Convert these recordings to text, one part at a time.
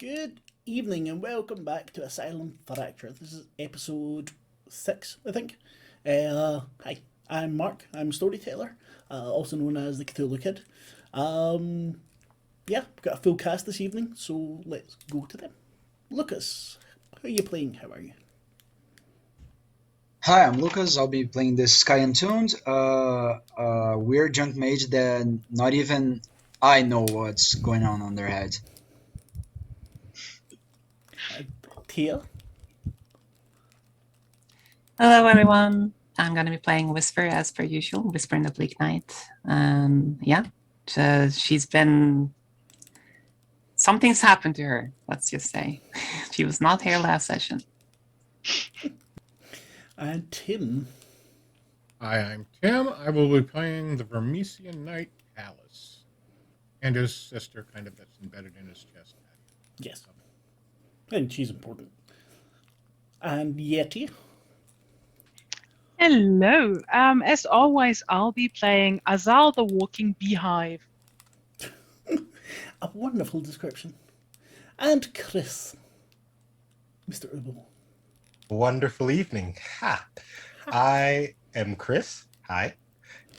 Good evening and welcome back to Asylum Fracture. This is episode 6, I think. Hi, I'm Mark. I'm a storyteller, also known as the Cthulhu Kid. Yeah, we've got a full cast this evening, so let's go to them. Lucas, how are you playing? How are you? Hi, I'm Lucas. I'll be playing this Sky Untuned, weird junk mage that not even I know what's going on their head. Tia? Hello, everyone. I'm going to be playing Whisper as per usual, Whisper in the Bleak Night. She's been. Something's happened to her, let's just say. She was not here last session. And Tim? Hi, I'm Tim. I will be playing the Vermesian Knight Alice. And his sister, kind of, that's embedded in his chest. Yes. And she's important. And Yeti? Hello. As always, I'll be playing Azal the Walking Beehive. A wonderful description. And Chris? Mr. Uboh. Wonderful evening. Ha! I am Chris. Hi.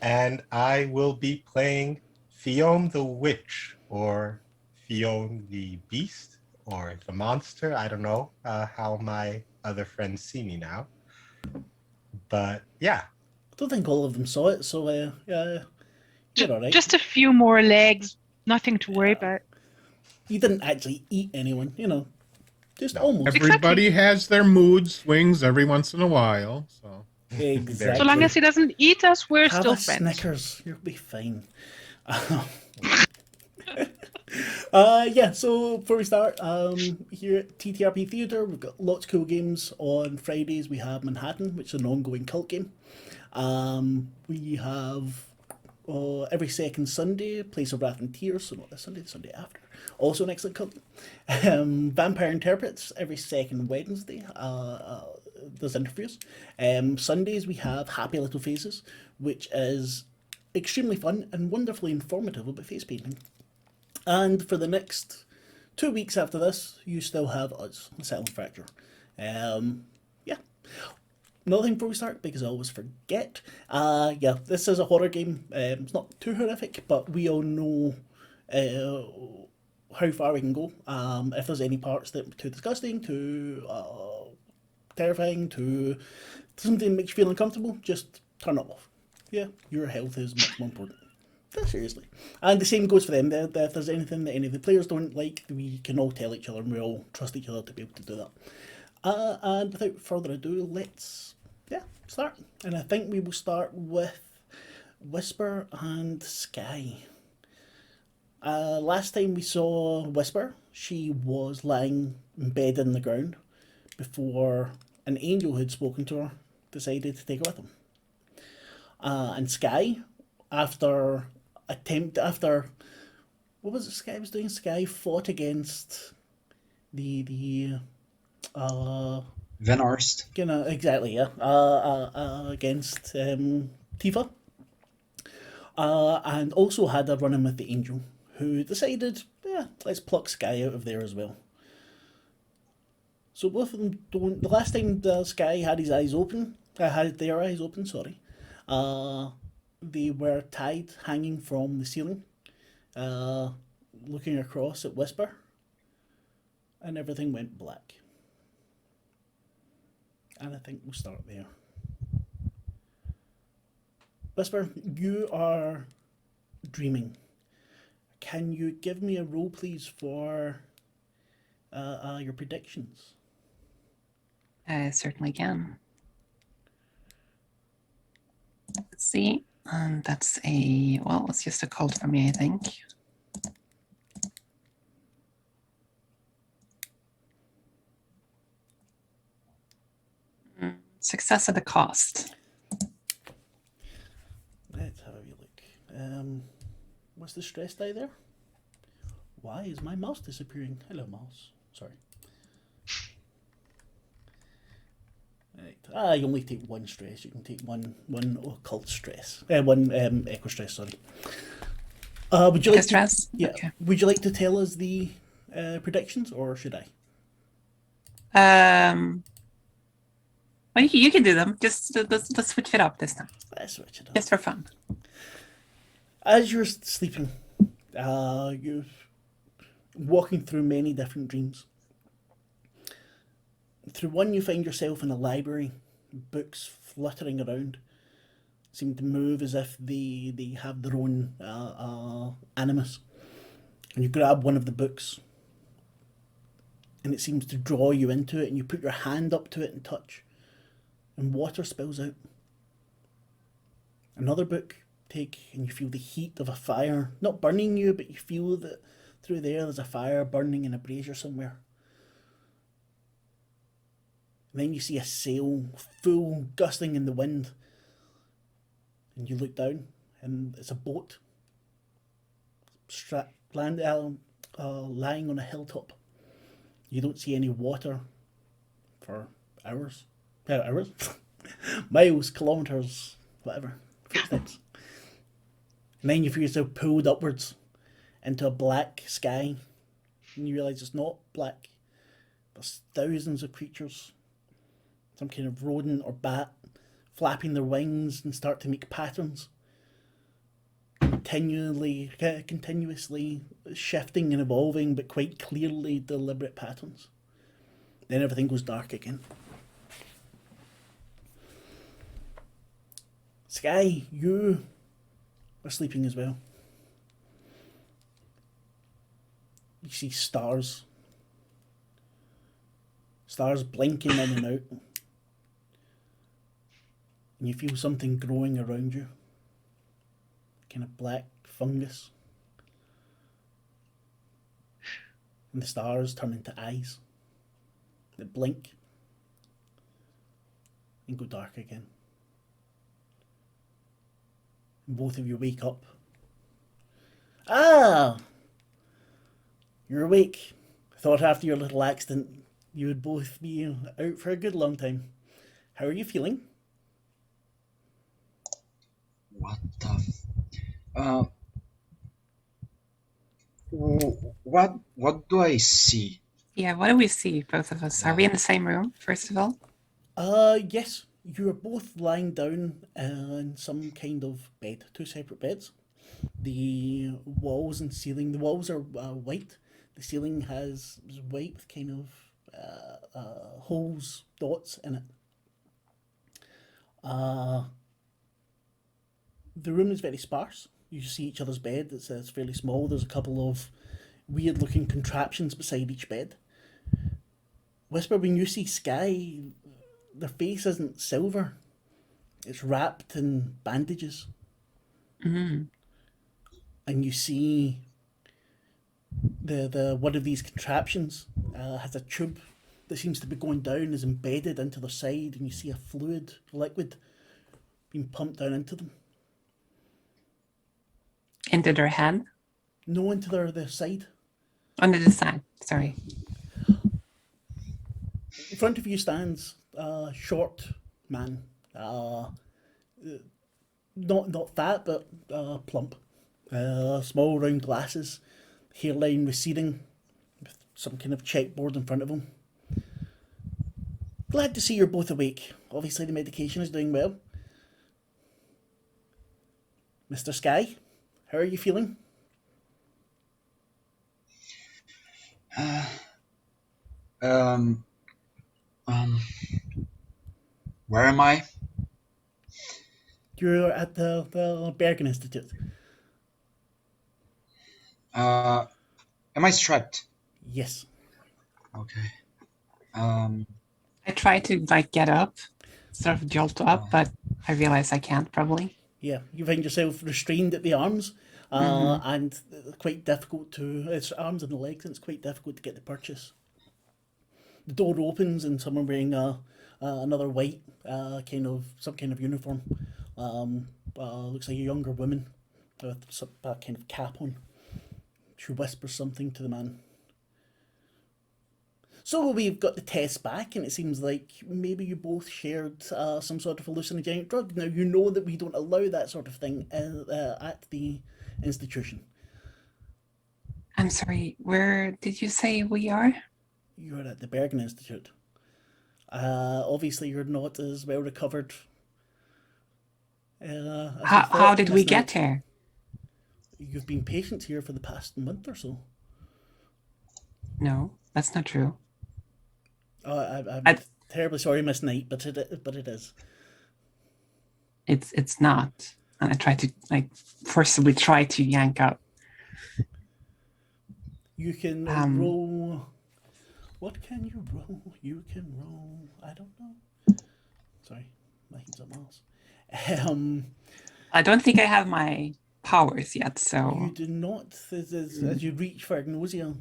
And I will be playing Fiona the Witch, or Fiona the Beast, or the Monster. I don't know how my other friends see me now. But yeah. I don't think all of them saw it, so yeah, you're all right. Just a few more legs. Nothing to worry about. You didn't actually eat anyone, just almost. Everybody has their mood swings every once in a while, so. Exactly. So long as he doesn't eat us, we're Have still a friends. Snickers, you'll be fine. So before we start, here at TTRP Theatre, we've got lots of cool games. On Fridays, we have Manhattan, which is an ongoing cult game. We have every second Sunday, Place of Wrath and Tears, so not this Sunday, the Sunday after. Also an excellent cult game. Vampire Interprets, every second Wednesday. There's interviews. Sundays, we have Happy Little Faces, which is extremely fun and wonderfully informative about face painting. And for the next 2 weeks after this, you still have us, Asylum Fracture. Another thing before we start, because I always forget. This is a horror game. It's not too horrific, but we all know how far we can go. If there's any parts that are too disgusting, too terrifying, too something that makes you feel uncomfortable, just turn it off. Yeah, your health is much more important. Seriously. And the same goes for them. If there's anything that any of the players don't like, we can all tell each other and we all trust each other to be able to do that. And without further ado, let's start. And I think we will start with Whisper and Sky. Last time we saw Whisper, she was lying in bed in the ground before an angel who had spoken to her decided to take her with him. And Sky, after what was it Sky was doing? Sky fought against the Van Arst. Exactly, yeah. Against Tifa. And also had a run-in with the angel, who decided, let's pluck Sky out of there as well. So both of them don't. The last time the Sky had their eyes open, they were tied, hanging from the ceiling, looking across at Whisper, and everything went black. And I think we'll start there. Whisper, you are dreaming. Can you give me a roll, please, for your predictions? I certainly can. Let's see. That's it's just a code for me, I think. Success at a cost. Let's have a wee look. What's the stress die there? Why is my mouse disappearing? Hello, mouse. Sorry. Right. You only take one stress. You can take one occult stress. One echo stress, sorry. Would you like stress? Yeah. Okay. Would you like to tell us the predictions, or should I? Well, you can do them. Just let's switch it up this time, Let's switch it up. just for fun. As you're sleeping, you're walking through many different dreams. Through one, you find yourself in a library, books fluttering around, seem to move as if they have their own animus. And you grab one of the books, and it seems to draw you into it, and you put your hand up to it and touch, and water spills out. Another book, take, and you feel the heat of a fire, not burning you, but you feel that through there's a fire burning in a brazier somewhere. And then you see a sail full gusting in the wind, and you look down, and it's a boat lying on a hilltop. You don't see any water for hours. Hours? Miles, kilometres, whatever. Footsteps. And then you feel yourself pulled upwards into a black sky. And you realise it's not black. There's thousands of creatures. Some kind of rodent or bat flapping their wings and start to make patterns. Continuously shifting and evolving, but quite clearly deliberate patterns. Then everything goes dark again. Sky, you are sleeping as well. You see stars. Stars blinking in and out. And you feel something growing around you. Kind of black fungus. And the stars turn into eyes that blink and go dark again. And both of you wake up. Ah! You're awake. I thought after your little accident you would both be out for a good long time. How are you feeling? What the? What do I see? Yeah, what do we see, both of us? Are we in the same room, first of all? Yes. You are both lying down in some kind of bed, two separate beds. The walls and ceiling, the walls are white. The ceiling is white with kind of holes, dots in it. The room is very sparse. You see each other's bed. It's fairly small. There's a couple of weird looking contraptions beside each bed. Whisper, when you see Sky, their face isn't silver. It's wrapped in bandages. Mm-hmm. And you see the one of these contraptions has a tube that seems to be going down, is embedded into their side, and you see a liquid being pumped down into them. Into their head? No, into their side. Under the side, sorry. In front of you stands a short man. Not fat, but plump. Small round glasses, hairline receding, with some kind of checkboard in front of him. Glad to see you're both awake. Obviously the medication is doing well. Mr. Sky, how are you feeling? Where am I? You're at the Bergen Institute. Am I strapped? Yes. Okay. I try to get up, sort of jolt up, but I realize I can't probably. Yeah, you find yourself restrained at the arms, and quite difficult to. It's arms and the legs, and it's quite difficult to get the purchase. The door opens, and someone wearing another white some kind of uniform. Looks like a younger woman with some kind of cap on. She whispers something to the man. So we've got the test back, and it seems like maybe you both shared some sort of hallucinogenic drug. Now, you know that we don't allow that sort of thing at the institution. I'm sorry, where did you say we are? You're at the Bergen Institute. Obviously, you're not as well recovered as we How thought, did Miss we get Knight. here? You've been patient here for the past month or so. No, that's not true. I'm I- terribly sorry, Miss Knight, but it is. It's not. And I forcibly try to yank out. You can Um, roll. What can you roll? You can roll. I don't know. Sorry, my head's up miles. I don't think I have my powers yet, You so do not, as you reach for agnosia.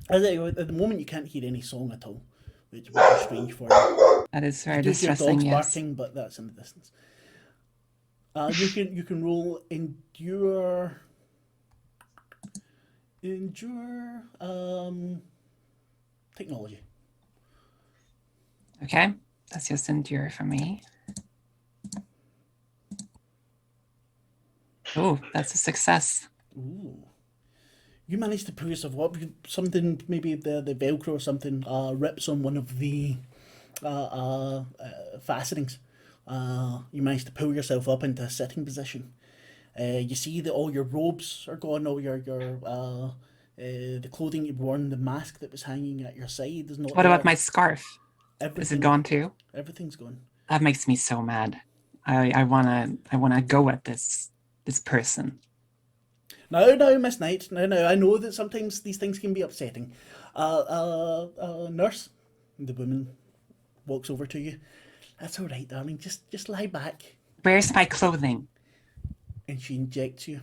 At the moment, you can't hear any song at all, which is strange for you. that is You very do hear distressing, dogs yes. barking, but that's in the distance. You can roll endure technology. Okay, that's just endure for me. Oh, that's a success. Ooh. You managed to pull yourself up. Something, maybe the Velcro or something, rips on one of the fastenings. You managed to pull yourself up into a sitting position. You see that all your robes are gone, all your the clothing you'd worn, the mask that was hanging at your side is not What there. about my scarf? Is Everything, it gone too? Everything's gone. That makes me so mad. I wanna go at this person. No, Miss Knight. No. I know that sometimes these things can be upsetting. Nurse, the woman walks over to you. That's all right, darling. Just lie back. Where's my clothing? And she injects you.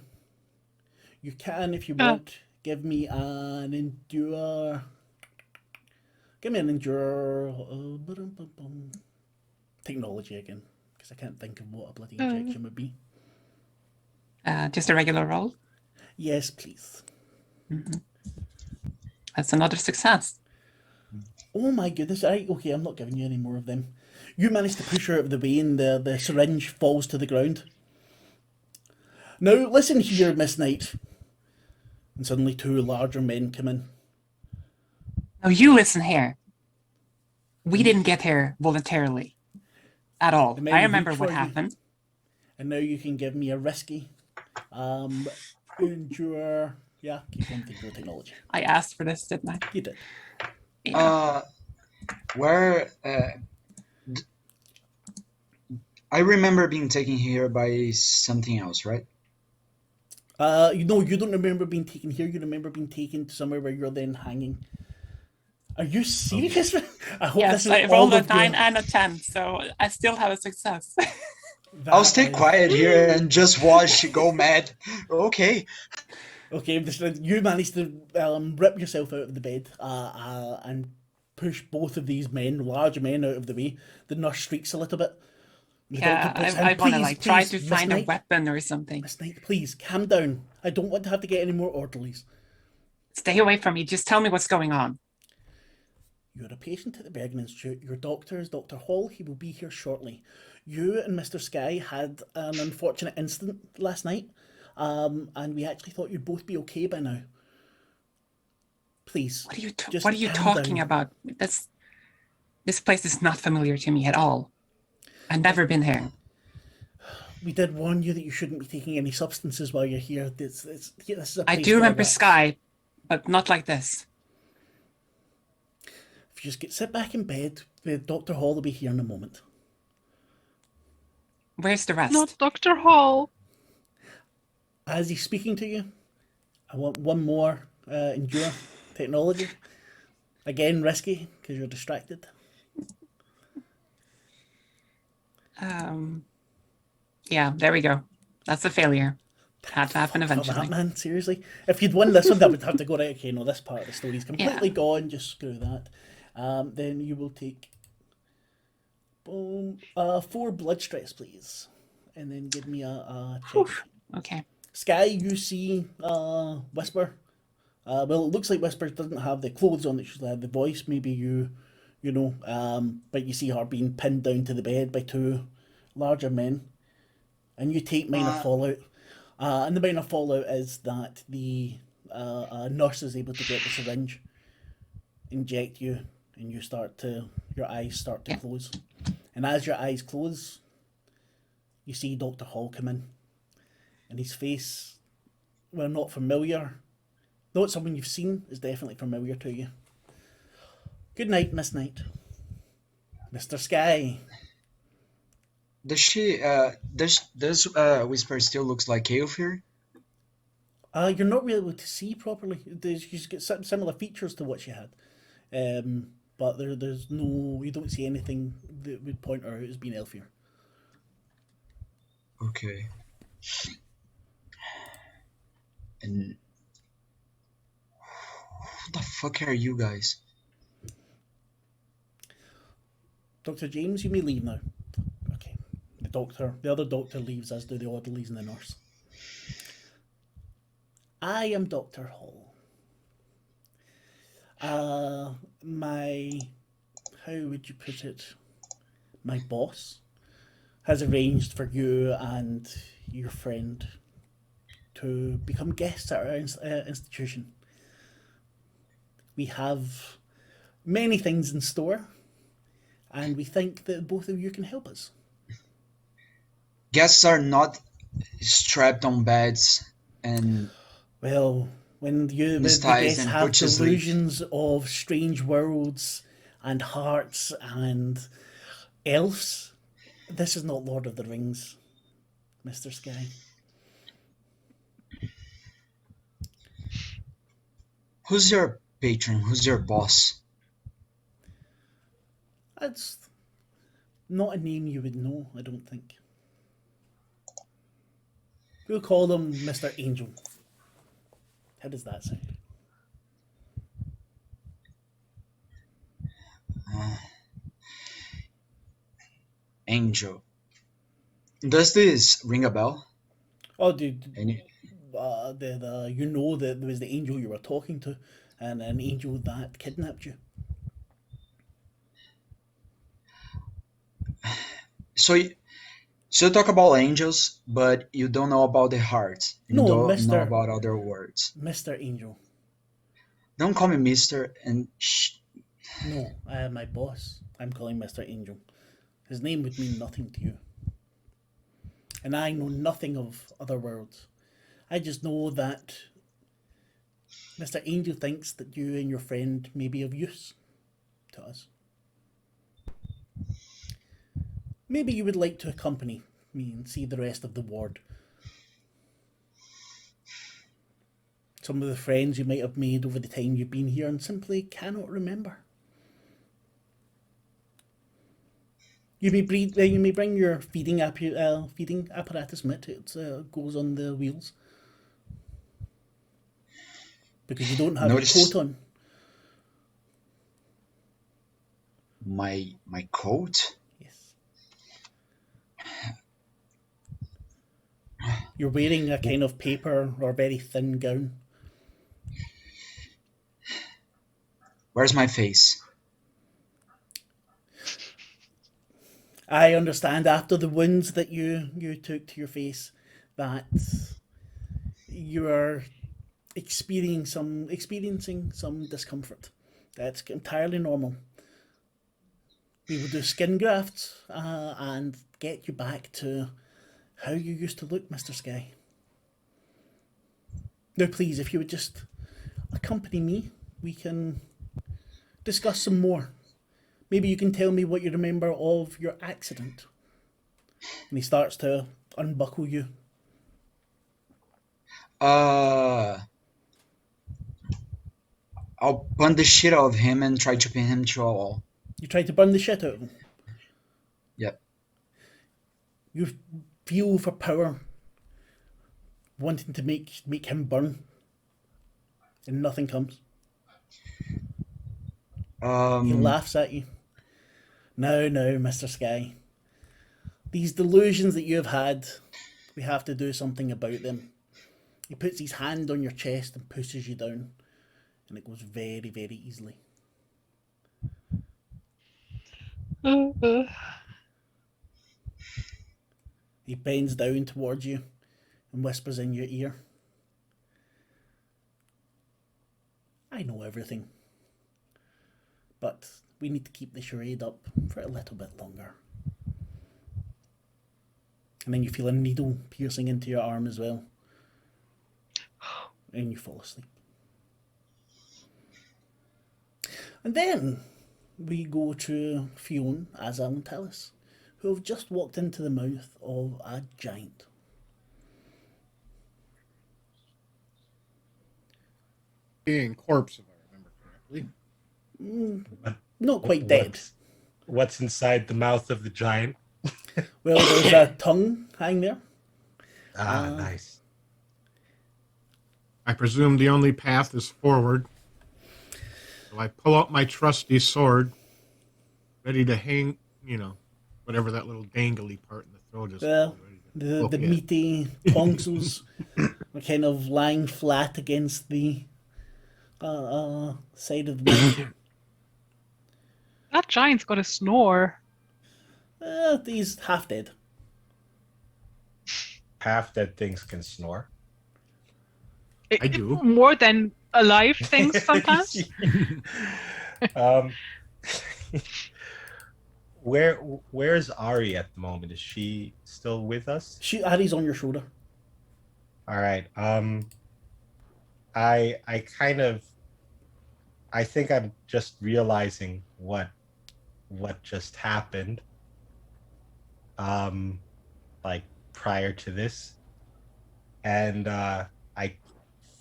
You can, if you want, give me an endure. Give me an endure. Technology again, because I can't think of what a bloody injection would be. Just a regular roll? Yes, please. That's another success. Oh my goodness. Okay, I'm not giving you any more of them. You manage to push her out of the way and the syringe falls to the ground. Now, listen here, Miss Knight. And suddenly two larger men come in. No, you listen here. We didn't get here voluntarily. At all. The men I remember reach what for you. happened. And now you can give me a risky endure. Yeah, keep on thinking of technology. I asked for this, didn't I? You did. Yeah. Where I remember being taken here by something else, right? You don't remember being taken here. You remember being taken to somewhere where you're then hanging. Are you serious? I hope Yes, this is I all rolled a of your... 9 and a 10, so I still have a success. I'll stay quiet here and just watch you go mad. Okay. Okay, you managed to rip yourself out of the bed and push both of these men, large men, out of the way. The nurse shrieks a little bit. The Yeah, doctor puts I in, want to "Please, try please, to Miss find a Knight, weapon or something. Miss Knight, please, calm down. I don't want to have to get any more orderlies. Stay away from me. Just tell me what's going on. You're a patient at the Bergen Institute. Your doctor is Dr. Hall. He will be here shortly. You and Mr. Sky had an unfortunate incident last night, and we actually thought you'd both be okay by now. Please, just What are you calm talking down. about? This place is not familiar to me at all. I've never been here. We did warn you that you shouldn't be taking any substances while you're here. This is a I place do for remember rats. Sky, but not like this. If you just sit back in bed, Dr. Hall will be here in a moment. Where's the rest? Not Dr. Hall. As he's speaking to you, I want one more endure technology. Again, risky because you're distracted. Yeah, there we go. That's a failure. Had to happen For eventually. that, man, seriously. If you'd won this one, that would have to go right. Okay, no, this part of the story's completely gone. Just screw that. Then you will take 4 blood stress, please, and then give me a check. Okay. Sky, you see Whisper. Well, it looks like Whisper doesn't have the clothes on that she's had. The voice, maybe you know, but you see her being pinned down to the bed by 2 larger men, and you take minor fallout. And the minor fallout is that the a nurse is able to get the syringe, inject you, and your eyes start to close. And as your eyes close, you see Dr. Hall come in, and his face, well, not familiar, not someone you've seen, is definitely familiar to you. Good night, Miss Knight. Mr. Sky. Does Whisper still looks like Aelfir? You're not really able to see properly. She's got similar features to what she had. But there's no, you don't see anything that would point her out as being Elfir. Okay. And who the fuck are you guys? Dr. James, you may leave now. Okay. The other doctor leaves, as do the orderlies and the nurse. I am Dr. Hall. How would you put it? My boss has arranged for you and your friend to become guests at our institution. We have many things in store, and we think that both of you can help us. Guests are not strapped on beds and Well, when the Disguised guests and have put to sleep. delusions of strange worlds and hearts and elves, this is not Lord of the Rings, Mr. Sky. who's your patron? Who's your boss? That's not a name you would know, I don't think. We'll call him Mr. Angel. How does that sound? Angel. Does this ring a bell? Oh, dude, Any? you know that there was the angel you were talking to, and an angel that kidnapped you. So you talk about angels, but you don't know about the heart. You No, don't know Mr. about other words. Mr. Angel. Don't call me Mister and No, my boss. I'm calling Mr. Angel. His name would mean nothing to you. And I know nothing of other worlds. I just know that Mr. Angel thinks that you and your friend may be of use to us. Maybe you would like to accompany me and see the rest of the ward. Some of the friends you might have made over the time you've been here and simply cannot remember. You may bring your feeding apparatus mit. It goes on the wheels. Because you don't have Notice- your coat on. my coat. Yes. You're wearing a kind of paper or very thin gown. Where's my face? I understand after the wounds that you took to your face that you are experiencing some discomfort. That's entirely normal. We will do skin grafts and get you back to how you used to look, Mr. Sky. Now, please, if you would just accompany me, we can discuss some more. Maybe you can tell me what you remember of your accident. And he starts to unbuckle you. I'll burn the shit out of him and try to pin him to a wall. You try to burn the shit out of him. Yep. You feel for power, wanting to make him burn, and nothing comes. He laughs at you. No, Mr. Sky. These delusions that you have had, we have to do something about them. He puts his hand on your chest and pushes you down, and it goes very, very easily. He bends down towards you and whispers in your ear. I know everything. But we need to keep the charade up for a little bit longer. And then you feel a needle piercing into your arm as well. And you fall asleep. And then we go to Fionn, Azal, and Talis, who have just walked into the mouth of a giant. Being corpse, if I remember correctly. Not quite dead. What's inside the mouth of the giant? Well, there's a tongue hanging there. Nice. I presume the only path is forward. So I pull out my trusty sword, ready to hang, whatever that little dangly part in the throat is. Well, ready to the hook it. meaty tonsils are kind of lying flat against the side of the mouth. That giant's got a snore. He's half dead. Half dead things can snore. I do. More than alive things sometimes. Where's Ari at the moment? Is she still with us? Ari's on your shoulder. All right. I think I'm just realizing what just happened. Like prior to this, and I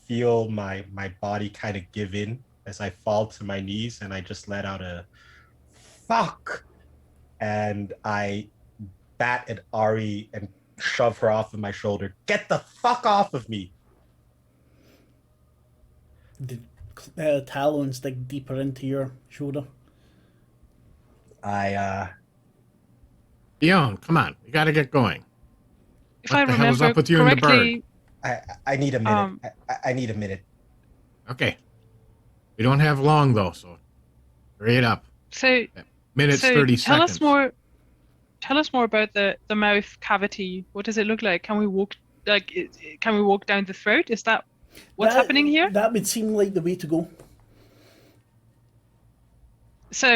feel my body kind of give in as I fall to my knees, and I just let out a fuck, and I bat at Ari and shove her off of my shoulder. Get the fuck off of me! The talons dig deeper into your shoulder. Fionn, come on. We got to get going. If What I the hell is remember up with you and the bird? correctly, I need a minute. I need a minute. Okay. We don't have long, though, so hurry it up. so Minutes, so 30 tell seconds. us more. Tell us more about the mouth cavity. What does it look like? Can we walk down the throat? Is that what's happening here? That would seem like the way to go. So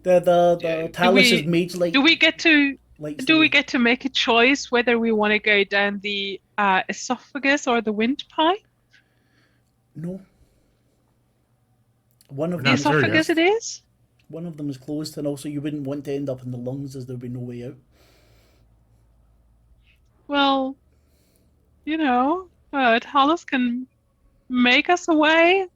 The talus is mage light. do we get to lights do the we way. get to make a choice whether we want to go down the esophagus or the windpipe? No. One of We're The them. not sure esophagus yet. it is. One of them is closed, and also you wouldn't want to end up in the lungs, as there would be no way out. Well, Talus can make us away.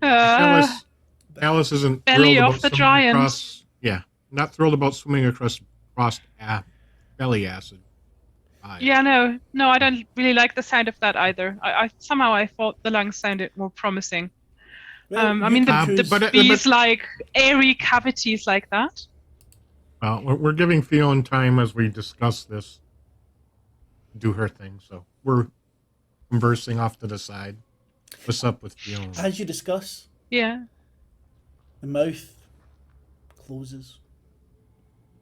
Alice isn't belly thrilled of about the swimming giant. across. Yeah, not thrilled about swimming across belly acid. Yeah, no, I don't really like the sound of that either. I somehow I thought the lungs sounded more promising. Well, I you mean, can the choose- bees like airy cavities like that. Well, we're giving Fionn time as we discuss this. Do her thing, so we're conversing off to the side. What's up with Fionn? As you discuss, Yeah. the mouth closes.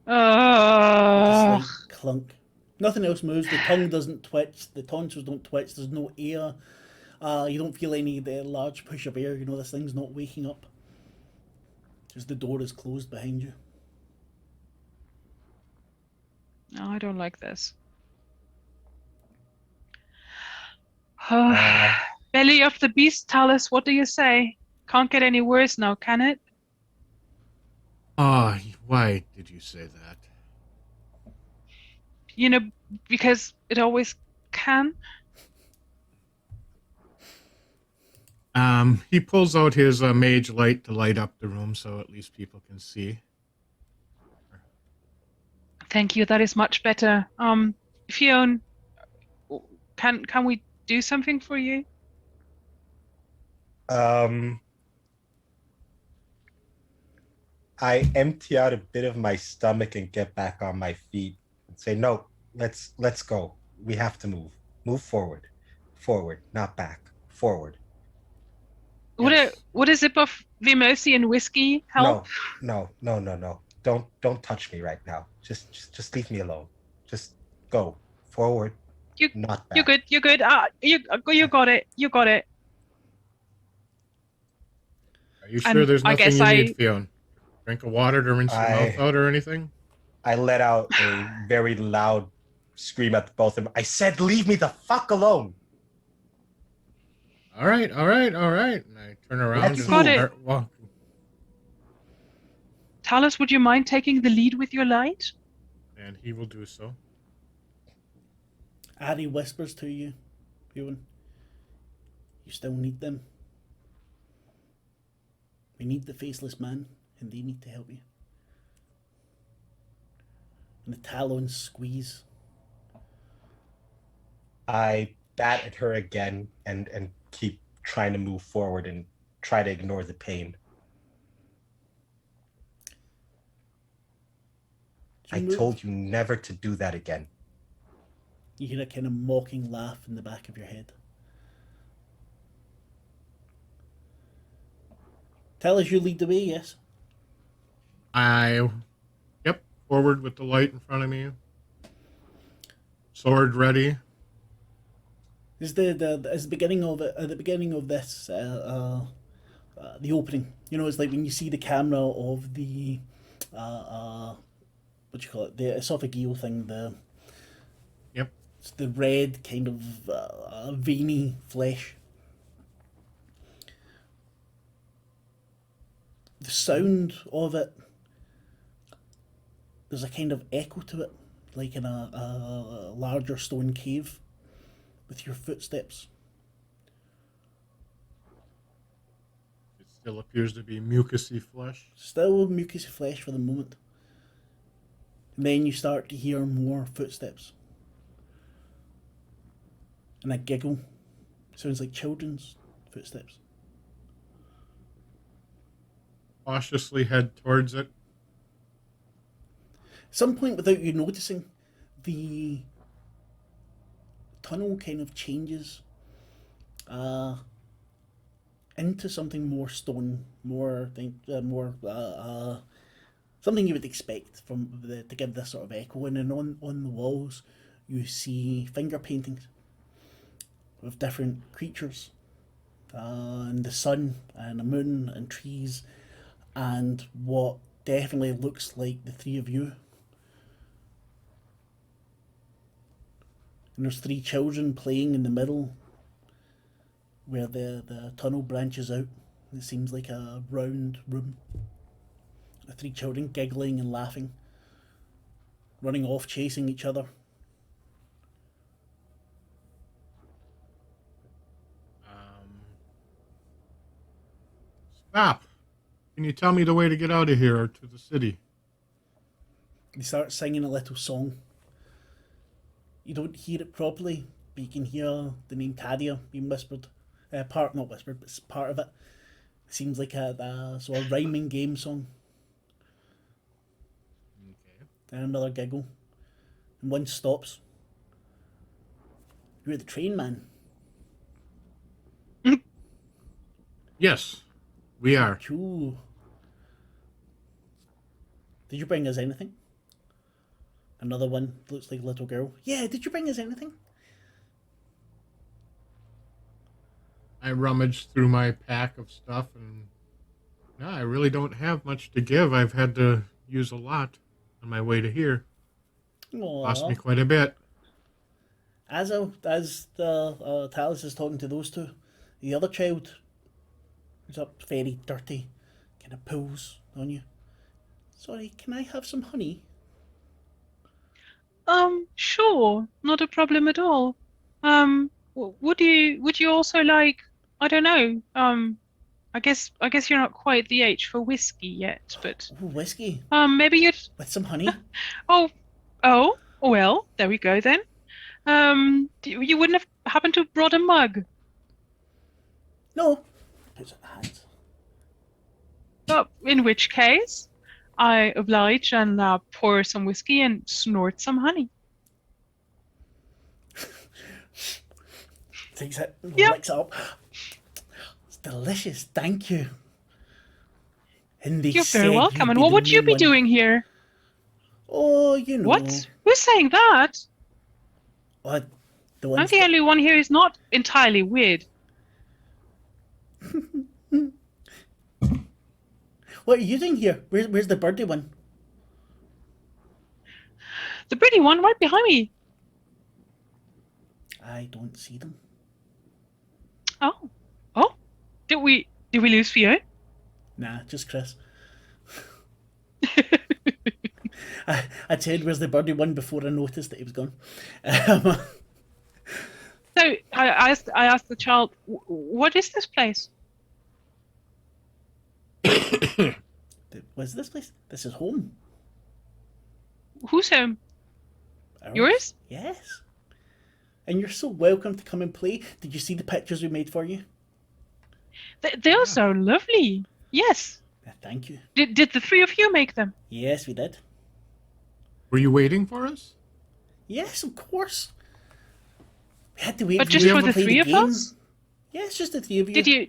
Oh. Just like clunk. Nothing else moves. The tongue doesn't twitch. The tonsils don't twitch. There's no air. You don't feel any the large push of air. This thing's not waking up. Just the door is closed behind you. No, I don't like this. Belly of the beast, Talus, what do you say? Can't get any worse now, can it? Why did you say that? Because it always can. He pulls out his mage light to light up the room so at least people can see. Thank you, that is much better. Fionn, can we do something for you? I empty out a bit of my stomach and get back on my feet and say, "No, let's go. We have to move. Move forward, not back. Forward." Yes. Would a sip of Vimosian whiskey help? No. Don't touch me right now. Just leave me alone. Just go forward, not back. You're good. You got it. Are you And sure there's I nothing guess you I- need, Fionn? Drink of water to rinse your mouth out or anything? I let out a very loud scream at both of them. I said, leave me the fuck alone. All right. And I turn around Let's and Got it. start walking. Talus, would you mind taking the lead with your light? And he will do so. Ari whispers to you, Ewan. You still need them. We need the faceless man, and they need to help you. And the talons squeeze. I bat at her again and keep trying to move forward and try to ignore the pain. I told you never to do that again. You hear a kind of mocking laugh in the back of your head. Tell us you lead the way, yes? Yep, forward with the light in front of me. Sword ready. Is the beginning of it at the beginning of this the opening? You know, it's like when you see the camera of the what do you call it? The esophageal thing. Yep. It's the red kind of veiny flesh. The sound of it. There's a kind of echo to it, like in a larger stone cave, with your footsteps. It still appears to be mucousy flesh. Still mucousy flesh for the moment. And then you start to hear more footsteps. And a giggle. Sounds like children's footsteps. Cautiously head towards it. At some point, without you noticing, the tunnel kind of changes into something more stone, more something you would expect to give this sort of echo. And then on the walls, you see finger paintings of different creatures, and the sun and the moon and trees, and what definitely looks like the three of you. And there's three children playing in the middle where the tunnel branches out. It seems like a round room. The three children giggling and laughing, running off chasing each other. Stop! Can you tell me the way to get out of here or to the city? They start singing a little song. You don't hear it properly, but you can hear the name Tadia being whispered. Not whispered, but it's part of it. It seems like a sort of rhyming game song. Okay. And another giggle. And one stops. You're the train man. Yes, we are. Cool. Did you bring us anything? Another one looks like a little girl. Yeah, did you bring us anything? I rummaged through my pack of stuff and no, I really don't have much to give. I've had to use a lot on my way to here. Cost me Aww. quite a bit. As the Talus is talking to those two, the other child, who's up very dirty, kind of pulls on you. Sorry, can I have some honey? Sure, not a problem at all. Would you also like, I don't know, I guess you're not quite the age for whiskey yet, but Ooh, whiskey maybe you'd with some honey. oh well, there we go then. You wouldn't have happened to have brought a mug. No. Puts it in the hands. Oh, in which case, I oblige and pour some whiskey and snort some honey. Takes it, Yep. licks it up. It's delicious, thank you. And they You're said very you'd welcome. And be what the would you main be one. doing here? Oh, you know. What? Who's saying that? What? The I'm ones the only one here who's not entirely weird. What are you doing here? Where's the birdie one? The pretty one right behind me. I don't see them. Oh. Did we lose Theo? Nah, just Chris. I said, where's the birdie one before I noticed that he was gone. So I asked the child, what is this place? What's this place? This is home. Whose home? Ours. Yours? Yes. And you're so welcome to come and play. Did you see the pictures we made for you? They're so lovely. Yes. Thank you. Did the three of you make them? Yes, we did. Were you waiting for us? Yes, of course. We had to wait But for just you for to the play three of game. us? Yes, just the three of you. Did you?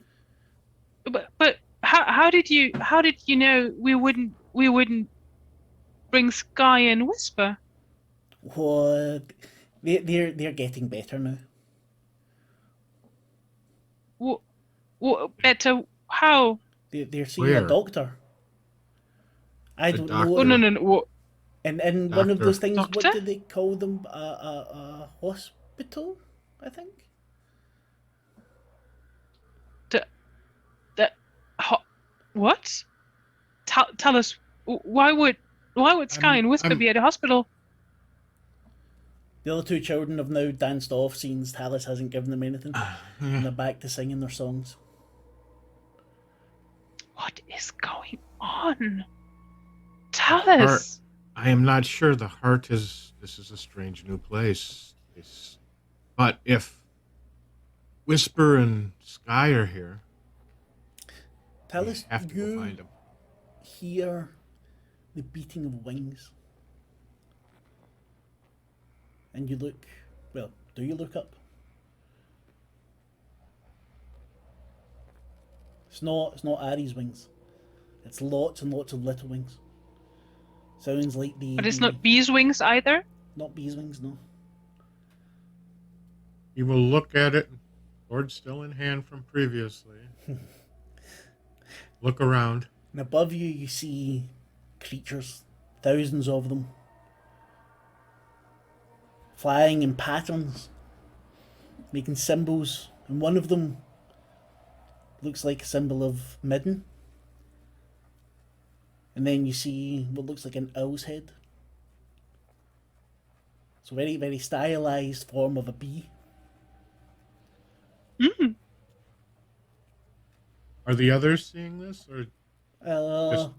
But how did you know we wouldn't bring Sky and Whisper? What? They're getting better now. What better? How? They're seeing Where? a doctor. I A don't doctor? know. Oh no! What? And one of Doctor. those things. What Doctor? did they call them? A hospital, I think. What? Tell us. Why would Sky and Whisper I'm- be at a hospital? The other two children have now danced off, since Talus hasn't given them anything, and they're back to singing their songs. What is going on? Tell us. I am not sure. The heart is. This is a strange new place. But if Whisper and Sky are here, Talus, we have to go find you them. hear the beating of wings. And you look, well, do you look up? It's not Ari's wings. It's lots and lots of little wings. Sounds like But it's not bees' wings either. not bees' wings, no. You will look at it, sword still in hand from previously. Look around. And above you, you see creatures, thousands of them, flying in patterns, making symbols, and one of them looks like a symbol of midden. And then you see what looks like an owl's head. It's a very, very stylized form of a bee. Are the others seeing this, or just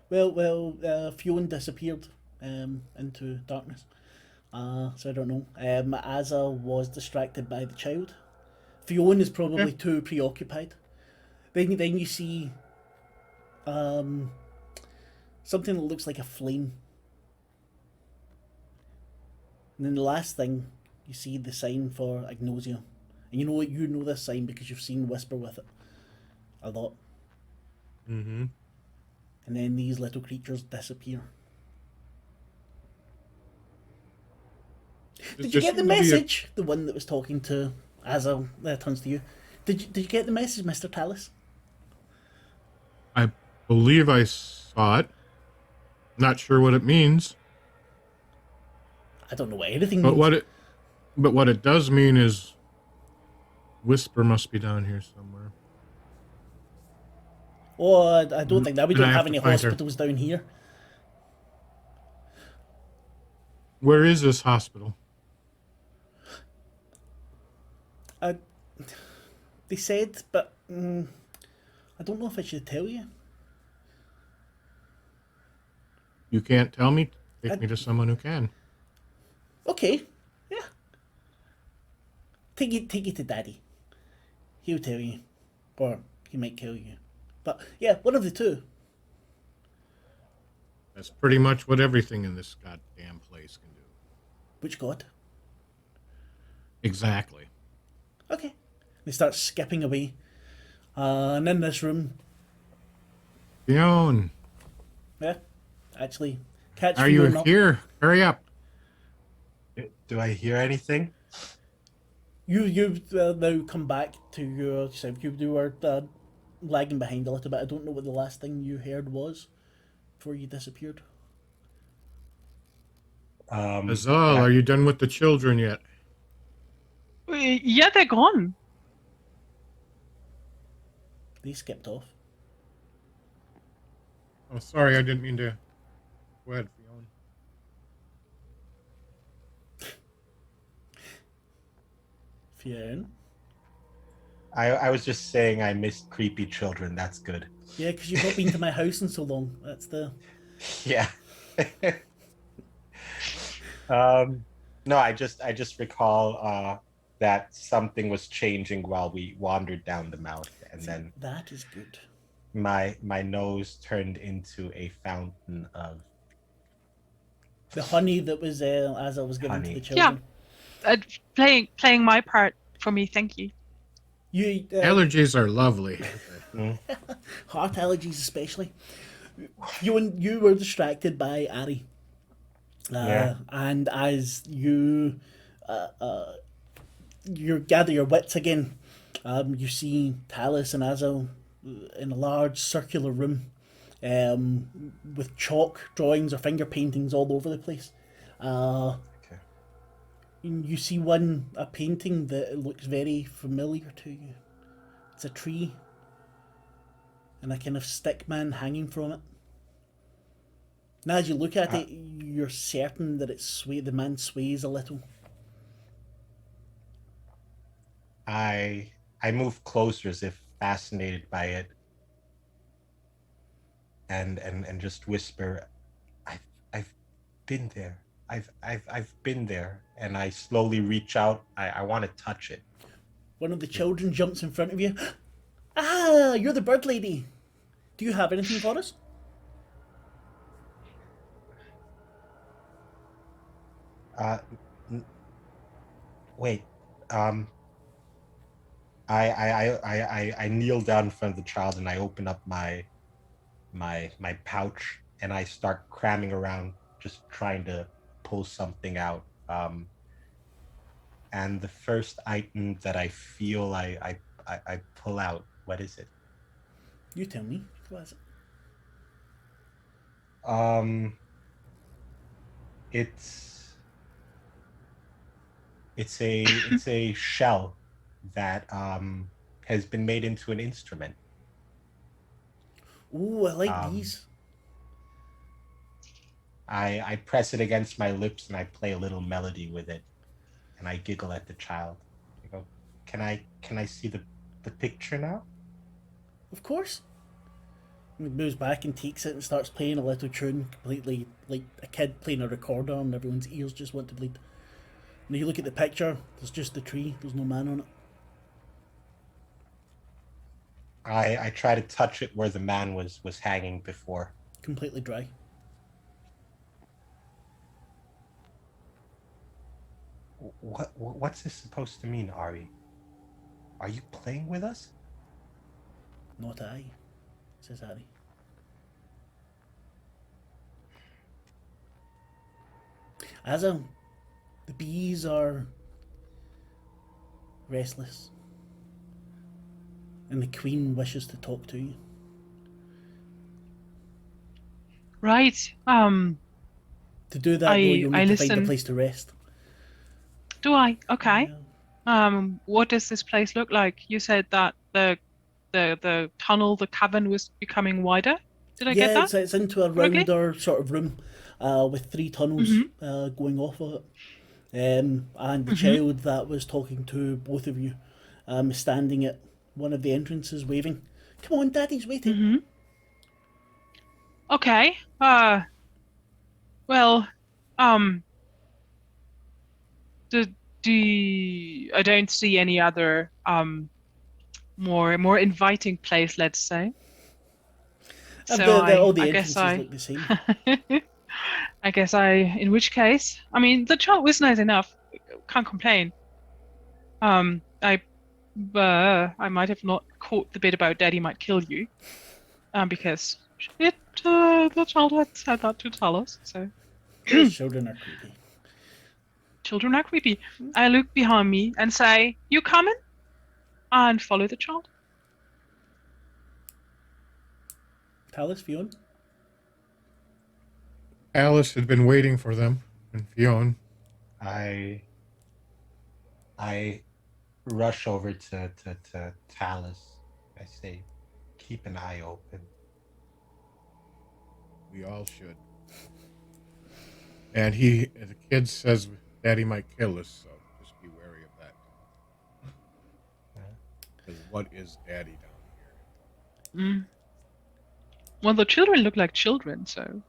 what? Fionn disappeared into darkness. So I don't know. Asa was distracted by the child. Fionn is probably too preoccupied. Then you see something that looks like a flame. And then the last thing, you see the sign for agnosia. And you know this sign because you've seen Whisper with it a lot. Mm-hmm. And then these little creatures disappear. Did you get the message? The one that was talking to Asa turns to you. Did you get the message, Mr. Talus? I believe I saw it. Not sure what it means. I don't know what anything But means. what it does mean is Whisper must be down here somewhere. Oh, I don't think that. We And I don't have have to any find her. hospitals down here. Where is this hospital? They said, but I don't know if I should tell you. You can't tell me? Take me to someone who can. Okay, yeah. Take you to Daddy. He'll tell you, or he might kill you. But yeah, one of the two. That's pretty much what everything in this goddamn place can do. Which god? Exactly. Okay. They start skipping away, and in this room, Fionn, yeah, actually, catch are you Fionn up. here? Hurry up. Do I hear anything? You've now come back to yourself. You were lagging behind a little bit. I don't know what the last thing you heard was before you disappeared. Azal, yeah. are you done with the children yet? Yeah, they're gone. They skipped off. Oh, sorry, I didn't mean to. Go ahead, Fiona. Fiona? I was just saying I missed creepy children. That's good. Yeah, because you've not been to my house in so long. That's the... Yeah. No, I just recall that something was changing while we wandered down the mouth, and then That is good. my nose turned into a fountain of The honey that was as I was given to Honey. the children. Playing my part for me, thank you. You Allergies are lovely. heart allergies especially. You were distracted by Ari. Yeah. And as you gather your wits again, you see Talus and Azel in a large circular room with chalk drawings or finger paintings all over the place. Okay. You see a painting that looks very familiar to you. It's a tree and a kind of stick man hanging from it. Now, as you look at it, you're certain that the man sways a little. I move closer as if fascinated by it, and just whisper, I've been there. I've been there, and I slowly reach out. I want to touch it. One of the children jumps in front of you. Ah, you're the bird lady. Do you have anything for us? Wait. I kneel down in front of the child and I open up my pouch and I start cramming around, just trying to pull something out. And the first item that I feel I pull out, what is it? You tell me. What is it? It's a shell that has been made into an instrument. Ooh, I like these. I press it against my lips and I play a little melody with it, and I giggle at the child. I go, "Can I see the picture now?" Of course. He moves back and takes it and starts playing a little tune, completely like a kid playing a recorder, and everyone's ears just want to bleed. And you look at the picture, there's just the tree, there's no man on it. I try to touch it where the man was hanging before. Completely dry. What's this supposed to mean, Ari? Are you playing with us? Not I, says Harry. The bees are restless, and the queen wishes to talk to you. Right. To do that, though, you'll need to find a listen. place to rest. Do I? Okay. Yeah. What does this place look like? You said that the tunnel, the cavern was becoming wider. Did I get that? It's into a correctly? rounder sort of room with 3 tunnels going off of it. And the child that was talking to both of you is standing at one of the entrances waving. Come on, Daddy's waiting. Okay. Well, I don't see any other more inviting place, let's say. So all the I entrances guess look the same. I guess in which case, I mean, the child was nice enough. Can't complain. I might have not caught the bit about Daddy might kill you, because the child had said that to tell us. So Children are creepy. children are creepy. I look behind me and say, "You coming?" and follow the child. Talus, Fionn? Alice had been waiting for them, and Fionn. I rush over to Talus. I say, keep an eye open. We all should. And the kid says Daddy might kill us, so just be wary of that. Because what is Daddy down here? Well, the children look like children, so.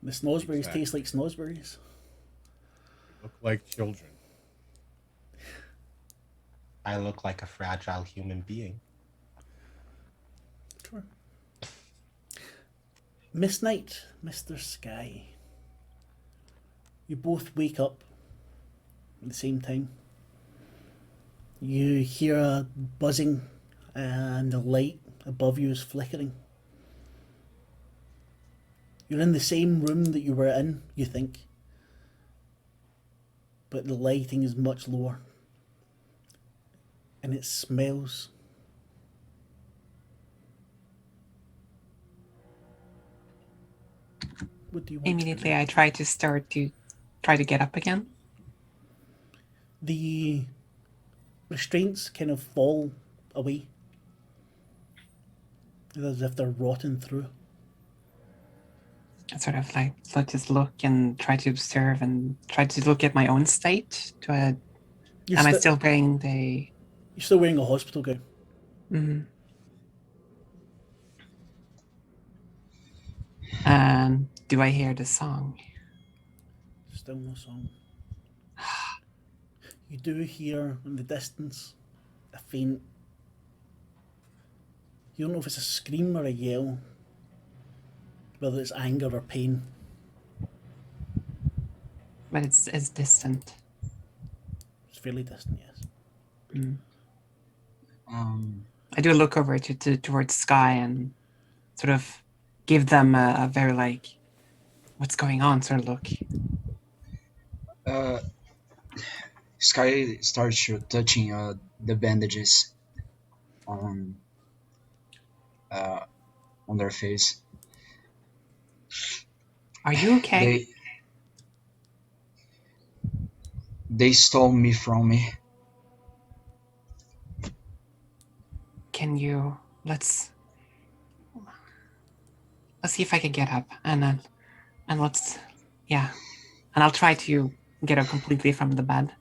The snozzberries Exactly. taste like snozzberries. They look like children. I look like a fragile human being. Sure. Miss Knight, Mr. Sky. You both wake up at the same time. You hear a buzzing and the light above you is flickering. You're in the same room that you were in, you think. But the lighting is much lower. And it smells. What do you want? Immediately, I try to get up again. The restraints kind of fall away. As if they're rotting through. I sort of like just look and try to observe and try to look at my own state. Am I still wearing the? You're still wearing a hospital gown. Mm-hmm. And do I hear the song? Still no song. You do hear in the distance a faint. You don't know if it's a scream or a yell, whether it's anger or pain. But it's distant. It's fairly distant, yes. Mm. I do look over towards Sky and sort of give them a very like, what's going on sort of look. Sky starts touching the bandages on their face. Are you okay? They stole me from me. Can you let's see if I can get up and let's and I'll try to get up completely from the bed.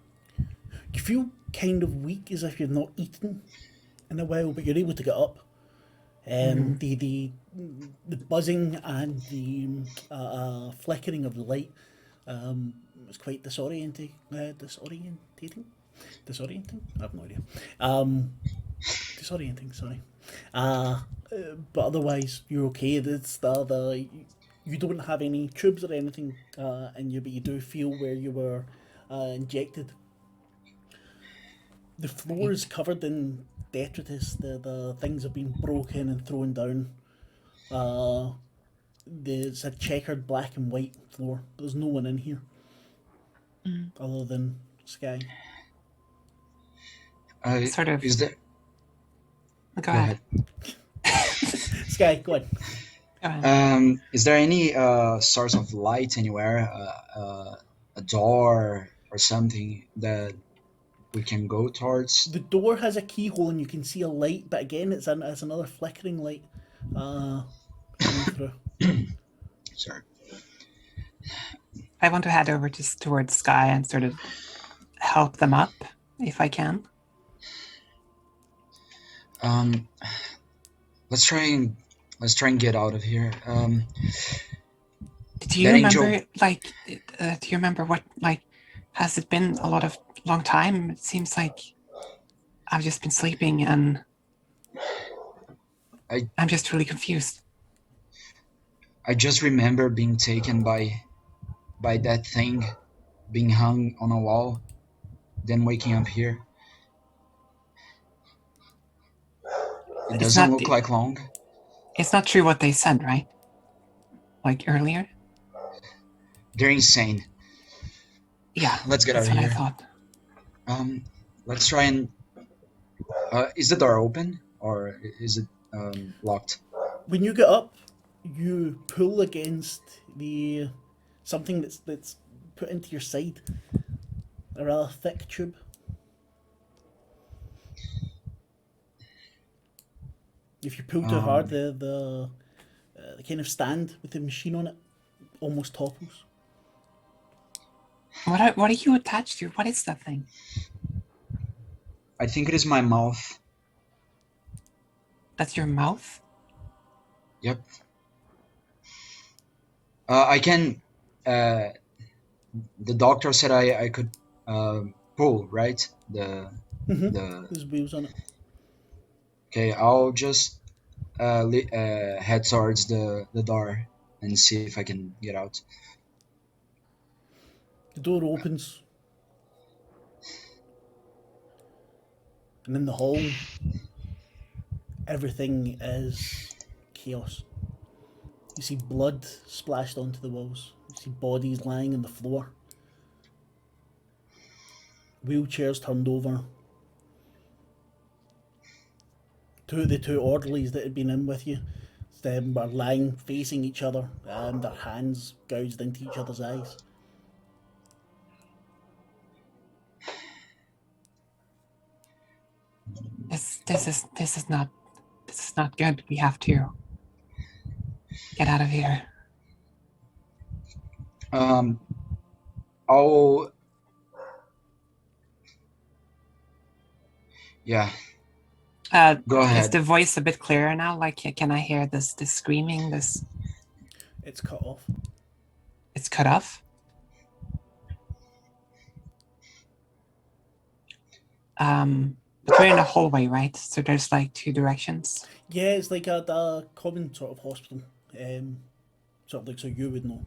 You feel kind of weak, as if you've not eaten in a while, but you're able to get up. The buzzing and the flickering of the light was quite disorientating. Disorienting? I have no idea. Disorienting. Sorry. But otherwise, you're okay. It's you don't have any tubes or anything in you, but you do feel where you were injected. The floor is covered in detritus. The things have been broken and thrown down. There's a checkered black and white floor. There's no one in here other than Sky. Sort of. Is there? Go ahead. Sky, go on. Go ahead. Is there any source of light anywhere? A door or something that we can go towards? The door has a keyhole and you can see a light, but again, it's another flickering light coming through. Sorry. I want to head over towards Sky and sort of help them up if I can. Let's try and get out of here. Do you remember do you remember what has it been a long time? It seems like I've just been sleeping and I'm just really confused. I just remember being taken by that thing, being hung on a wall, then waking up here. It doesn't look like long. It's not true what they said, right? Like earlier? They're insane. Yeah. Let's get out of here. That's what I thought. Let's try and... is the door open or is it locked? when you get up, you pull against the something that's put into your side, a rather thick tube. If you pull too hard, the kind of stand with the machine on it almost topples. What are you attached to? What is that thing? I think it is my mouth. That's your mouth? Yep. I can. The doctor said I could pull, right? There's wheels on it. Okay, I'll just head towards the door and see if I can get out. The door opens. And in the hall, everything is chaos. You see blood splashed onto the walls. You see bodies lying on the floor. Wheelchairs turned over. The two orderlies that had been in with you were lying facing each other, and their hands gouged into each other's eyes. This is not good. We have to get out of here. I'll. Yeah. Go ahead. Is the voice a bit clearer now? Like, can I hear this screaming? It's cut off. It's cut off? But we're in a hallway, right? So there's like two directions. Yeah, it's like a common sort of hospital. Sort of like so you would know.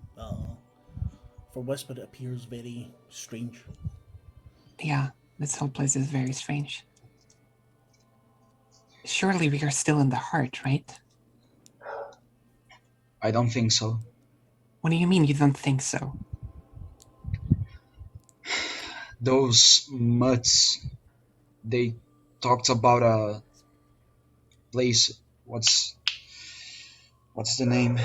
For Whisper, it appears very strange. Yeah, this whole place is very strange. Surely we are still in the heart, right? I don't think so. What do you mean you don't think so? Those mutts, they talked about a place. What's the name?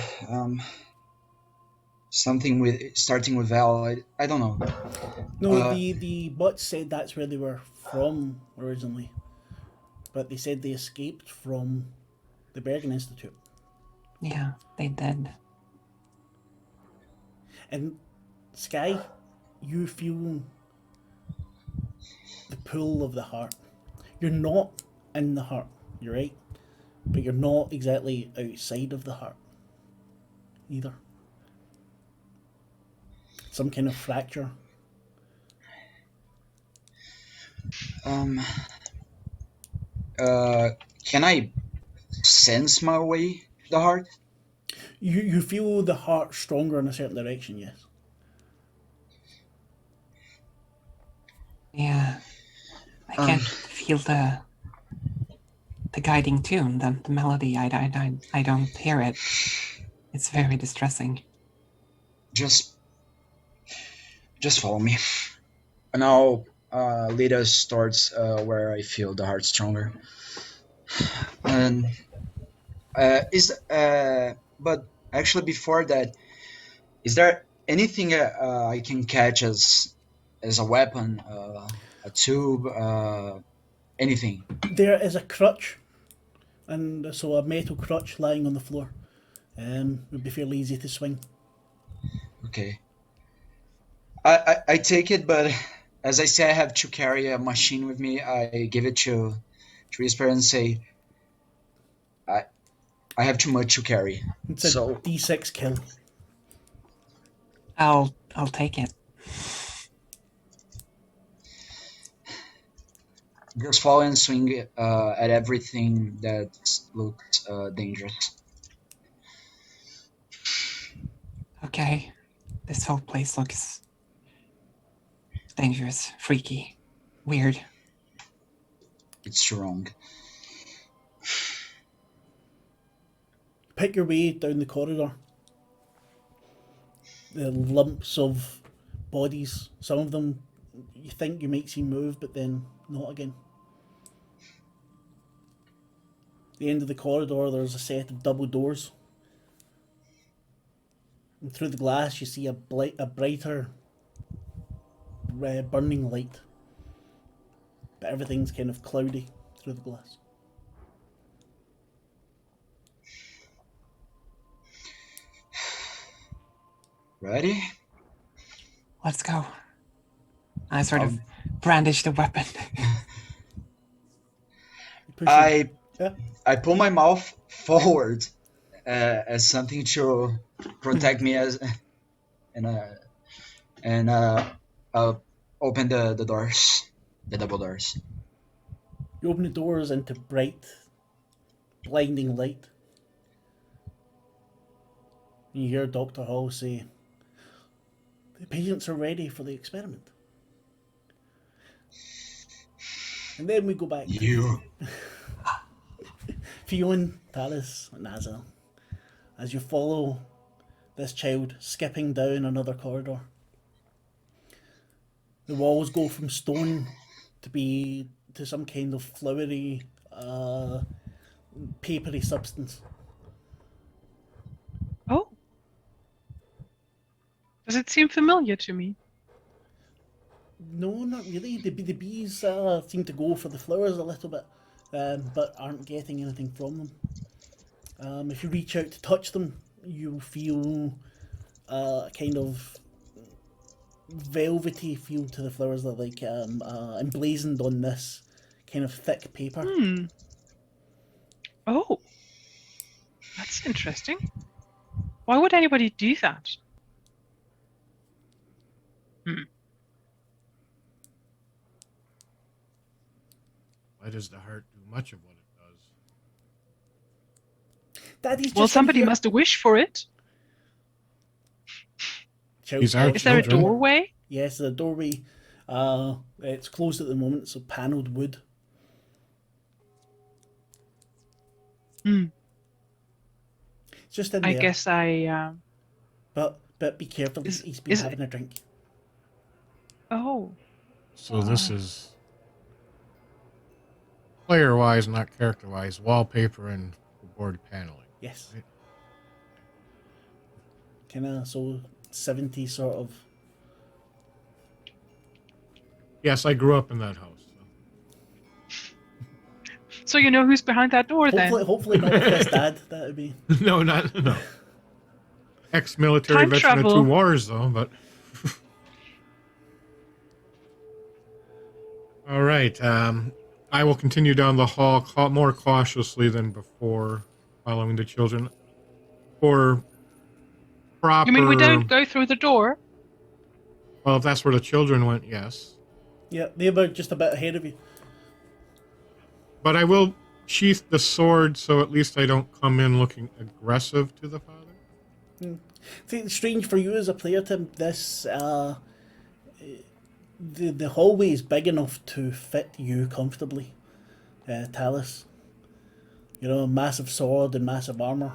Something with starting with L. I don't know. No, the bots said that's where they were from originally, but they said they escaped from the Bergen Institute. Yeah, they did. And Sky, you feel the pull of the heart. You're not in the heart, you're right, but you're not exactly outside of the heart either. Some kind of fracture. Can I sense my way to the heart? You feel the heart stronger in a certain direction, yes. Yeah. I can't feel the guiding tune, the melody. I don't hear it. It's very distressing. Just follow me, and I'll lead us towards where I feel the heart stronger. And but actually before that, is there anything I can catch as a weapon, a tube, anything? There is a crutch, and so a metal crutch lying on the floor. Would be fairly easy to swing. Okay. I take it, but as I say, I have to carry a machine with me. I give it to Whisper and say, I have too much to carry. It's a So D6 kill. I'll take it. just fall and swing at everything that looks dangerous. Okay. This whole place looks dangerous, freaky, weird. It's wrong. Pick your way down the corridor. The lumps of bodies. Some of them you think you might see move, but then not again. the end of the corridor, there's a set of double doors. And through the glass, you see a brighter burning light. But everything's kind of cloudy through the glass. Ready? Let's go. I sort of brandish the weapon. I pull my mouth forward as something to protect me and open the doors, the double doors. You open the doors into bright, blinding light. You hear Dr. Hall say, "The patients are ready for the experiment." And then we go back You. to Fionn, Talis, and Azal as you follow this child skipping down another corridor. The walls go from stone to some kind of floury, papery substance. Oh. Does it seem familiar to me? No, not really. The bees seem to go for the flowers a little bit, but aren't getting anything from them. If you reach out to touch them, you feel a kind of velvety feel to the flowers that are like emblazoned on this kind of thick paper. Oh. That's interesting. Why would anybody do that? Why does the heart do much of what it does? Daddy's Well, just somebody here. must have wished for it. These are Is there a children. doorway? Yes, the doorway. It's closed at the moment, so panelled wood. It's just in I there. guess But be careful. He's been having a drink. Oh. So this is player-wise, not character-wise, wallpaper and board paneling. Yes. Right. Kind of so 70s sort of. Yes, I grew up in that house. So you know who's behind that door then? Hopefully not Chris Dad. That would be. No, no. Ex-military Time veteran travel. of 2 wars, though, but... All right. I will continue down the hall more cautiously than before, following the children. For proper... You mean we don't go through the door? Well, if that's where the children went, yes. Yeah, they were just a bit ahead of you. But I will sheath the sword so at least I don't come in looking aggressive to the father. See, it's strange for you as a player, Tim. This the hallway is big enough to fit you comfortably, Talis. You know, massive sword and massive armor.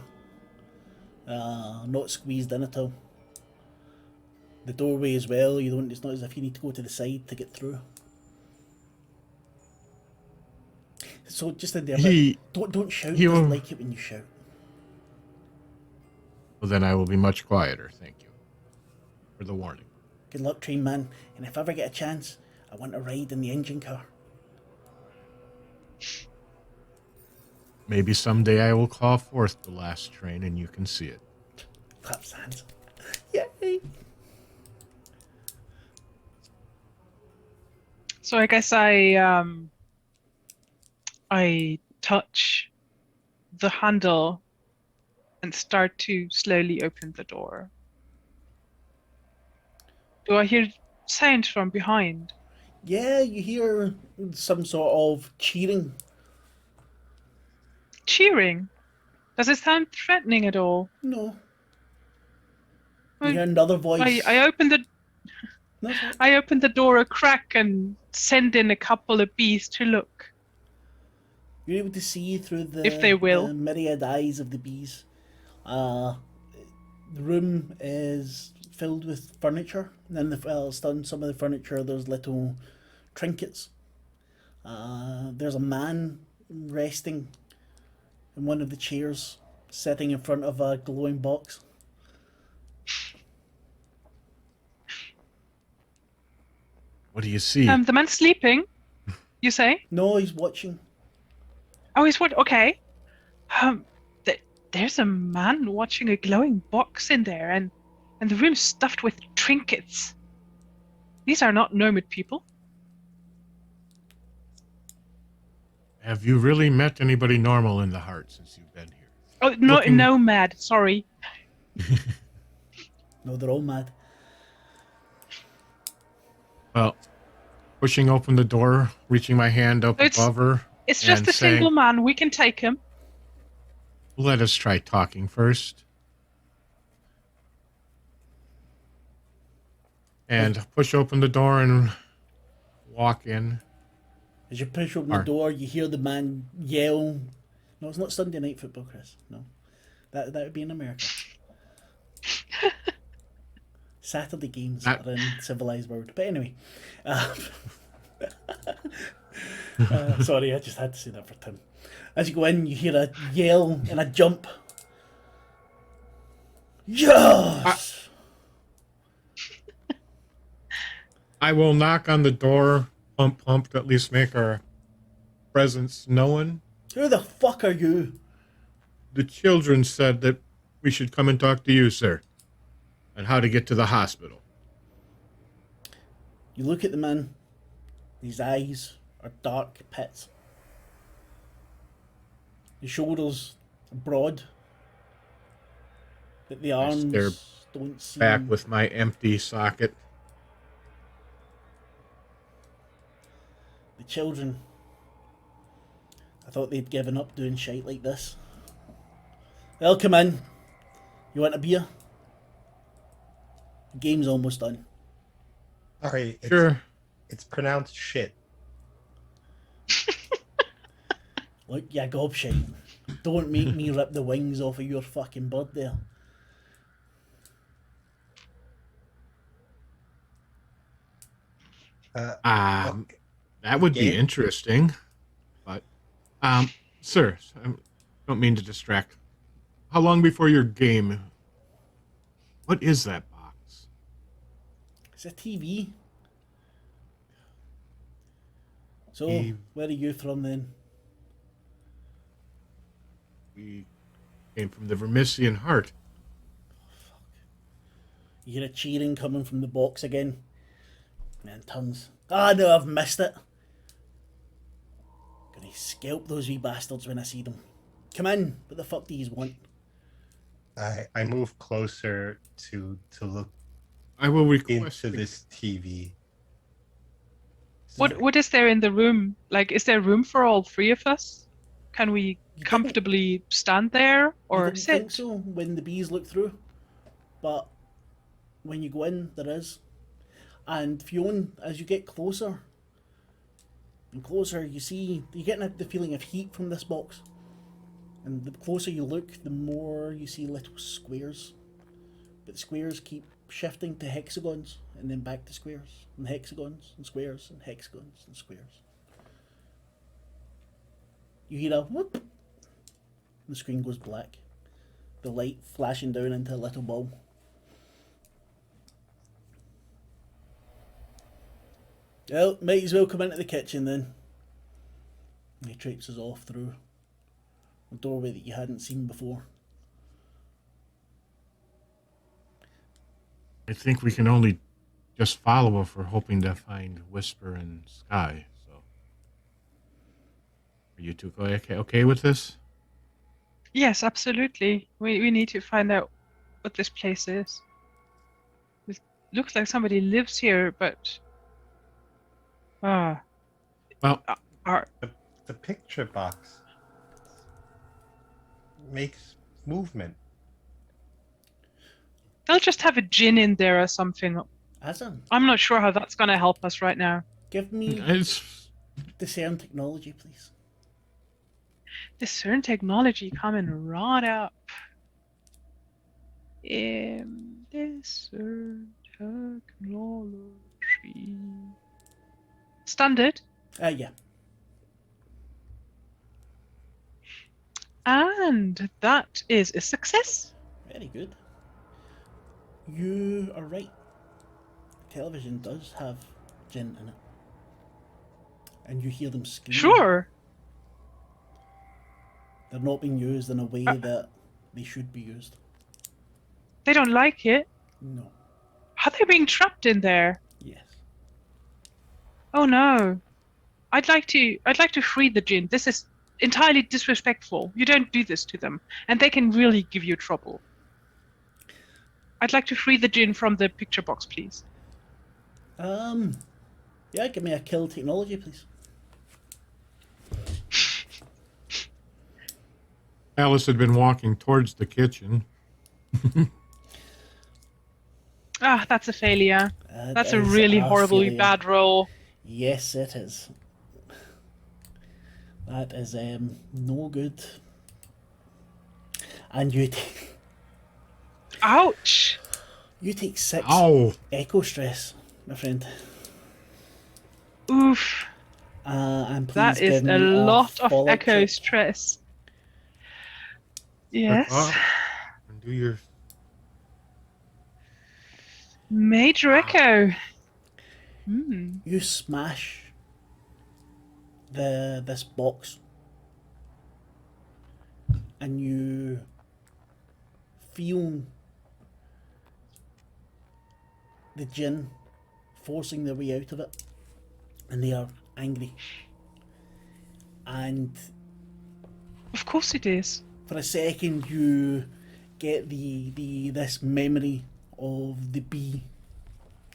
Not squeezed in at all. The doorway as well. You don't. It's not as if you need to go to the side to get through. So just in there, don't shout. He doesn't like it when you shout. Well, then I will be much quieter. Thank you for the warning. Good luck, train man. And if I ever get a chance, I want to ride in the engine car. Maybe someday I will call forth the last train and you can see it. Claps hands. Yay! So I guess I touch the handle and start to slowly open the door. Do I hear sound from behind? Yeah, you hear some sort of cheering. Cheering? Does it sound threatening at all? No. You hear another voice. I open the No, sorry. I open the door a crack and send in a couple of bees to look. You're able to see through If they will. the myriad eyes of the bees. The room is filled with furniture. And on some of the furniture, there's little trinkets. There's a man resting in one of the chairs, sitting in front of a glowing box. What do you see? The man's sleeping, you say? No, he's watching. Oh, he's what? Okay. There's a man watching a glowing box in there, and the room's stuffed with trinkets. These are not nomad people. Have you really met anybody normal in the heart since you've been here? Oh, no, nomad. Sorry. No, they're all mad. Well, pushing open the door, reaching my hand up above her. It's just and a single man. We can take him. Let us try talking first. And push open the door and walk in. As you push open the door, you hear the man yell. No, it's not Sunday Night Football, Chris. No. That would be in America. Saturday games are in civilized world. But anyway. Sorry, I just had to say that for Tim. As you go in, you hear a yell and a jump. Yes! I will knock on the door, pump, to at least make our presence known. Who the fuck are you? The children said that we should come and talk to you, sir, on how to get to the hospital. You look at the man. His eyes are dark pits. His shoulders are broad, but the arms don't seem... Back with my empty socket. The children, I thought they'd given up doing shit like this. Well, come in. You want a beer? The game's almost done. Sorry, Sure. It's pronounced shit. Look, you gobshite. Don't make me rip the wings off of your fucking bird there. That would be interesting. But, sir, I don't mean to distract. How long before your game? What is that box? It's a TV. So, where are you from then? We came from the Vermissian Heart. Fuck. You hear a cheering coming from the box again. Man, turns. Ah, no, I've missed it. Gonna scalp those wee bastards when I see them. Come in. What the fuck do you want? I move closer to look I will request into this TV. What is there in the room? Like, is there room for all three of us? Can we comfortably stand there or I didn't sit? think so when the bees look through, but when you go in, there is. And Fionn, as you get closer and closer, you're getting the feeling of heat from this box. And the closer you look, the more you see little squares. But the squares keep shifting to hexagons, and then back to squares, and hexagons, and squares, and hexagons, and squares. You hear a whoop, and the screen goes black. The light flashing down into a little ball. Well, might as well come into the kitchen then. And he traipses off through a doorway that you hadn't seen before. I think we can only just follow if we're hoping to find Whisper and Sky. So, are you two okay with this? Yes, absolutely. We need to find out what this place is. It looks like somebody lives here, but well, the picture box makes movement. they'll just have a gin in there or something. Asa, I'm not sure how that's going to help us right now. give me it's discern technology, please. Discern technology coming right up. Discern technology. Standard. Yeah. And that is a success. Very good. You are right. Television does have gin in it. And you hear them scream. Sure. They're not being used in a way that they should be used. They don't like it. No. Are they being trapped in there? Yes. Oh no. I'd like to free the djinn. This is entirely disrespectful. You don't do this to them. And they can really give you trouble. I'd like to free the djinn from the picture box, please. Yeah, give me a kill technology, please. Alice had been walking towards the kitchen. Ah, that's a failure. That That's a is really horribly failure. bad roll. Yes, it is. That is no good. And you Ouch! you take 6 Ow! echo stress, my friend. Oof. And please That is give me a lot of Fallout echo check. stress. Yes. And do your... Major echo. Hmm. You smash this box, and you feel the djinn forcing their way out of it, and they are angry. And Of course it is. for a second, you get this memory of the bee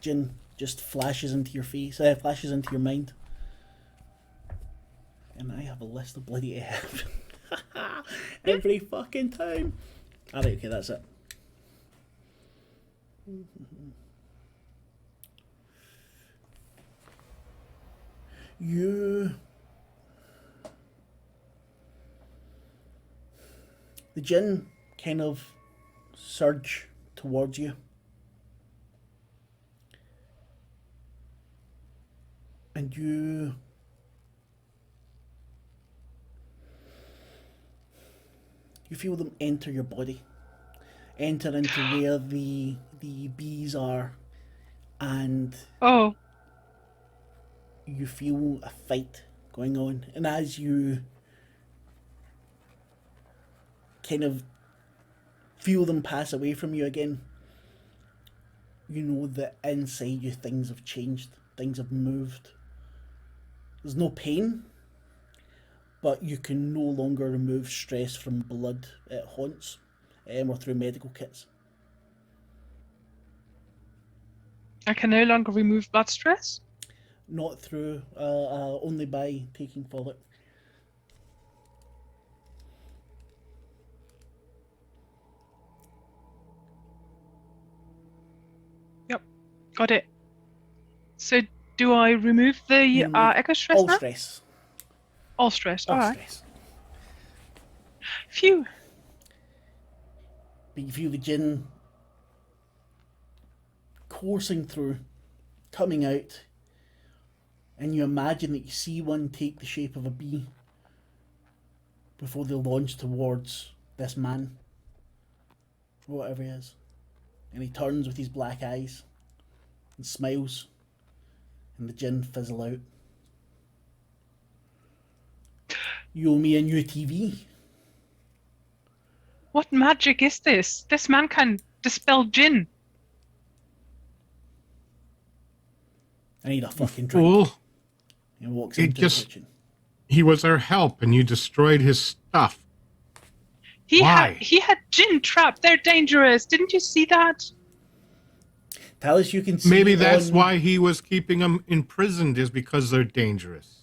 djinn just flashes into your face, flashes into your mind. And I have a list of bloody F every fucking time. Alright, okay, that's it. The djinn kind of surge towards you. And you feel them enter your body, enter into where the bees are, and Oh, you feel a fight going on. And as you kind of feel them pass away from you again, you know that inside you things have changed, things have moved. There's no pain, but you can no longer remove stress from blood at haunts or through medical kits. I can no longer remove blood stress? Not through, only by taking Fallout. Yep, got it. So do I remove the You remove echo stress all now? stress. All stress, All alright. stress. Phew. But you feel the djinn coursing through, coming out, and you imagine that you see one take the shape of a bee before they launch towards this man, or whatever he is. And he turns with his black eyes and smiles, and the djinn fizzle out. You owe me a new TV. What magic is this? This man can dispel djinn. I need a fucking drink. Fool! He walks It into just- the kitchen. He was our help, and you destroyed his stuff. He Why? had djinn trapped. They're dangerous. Didn't you see that? Talis, you can see Maybe that's on- why he was keeping them imprisoned, is because they're dangerous.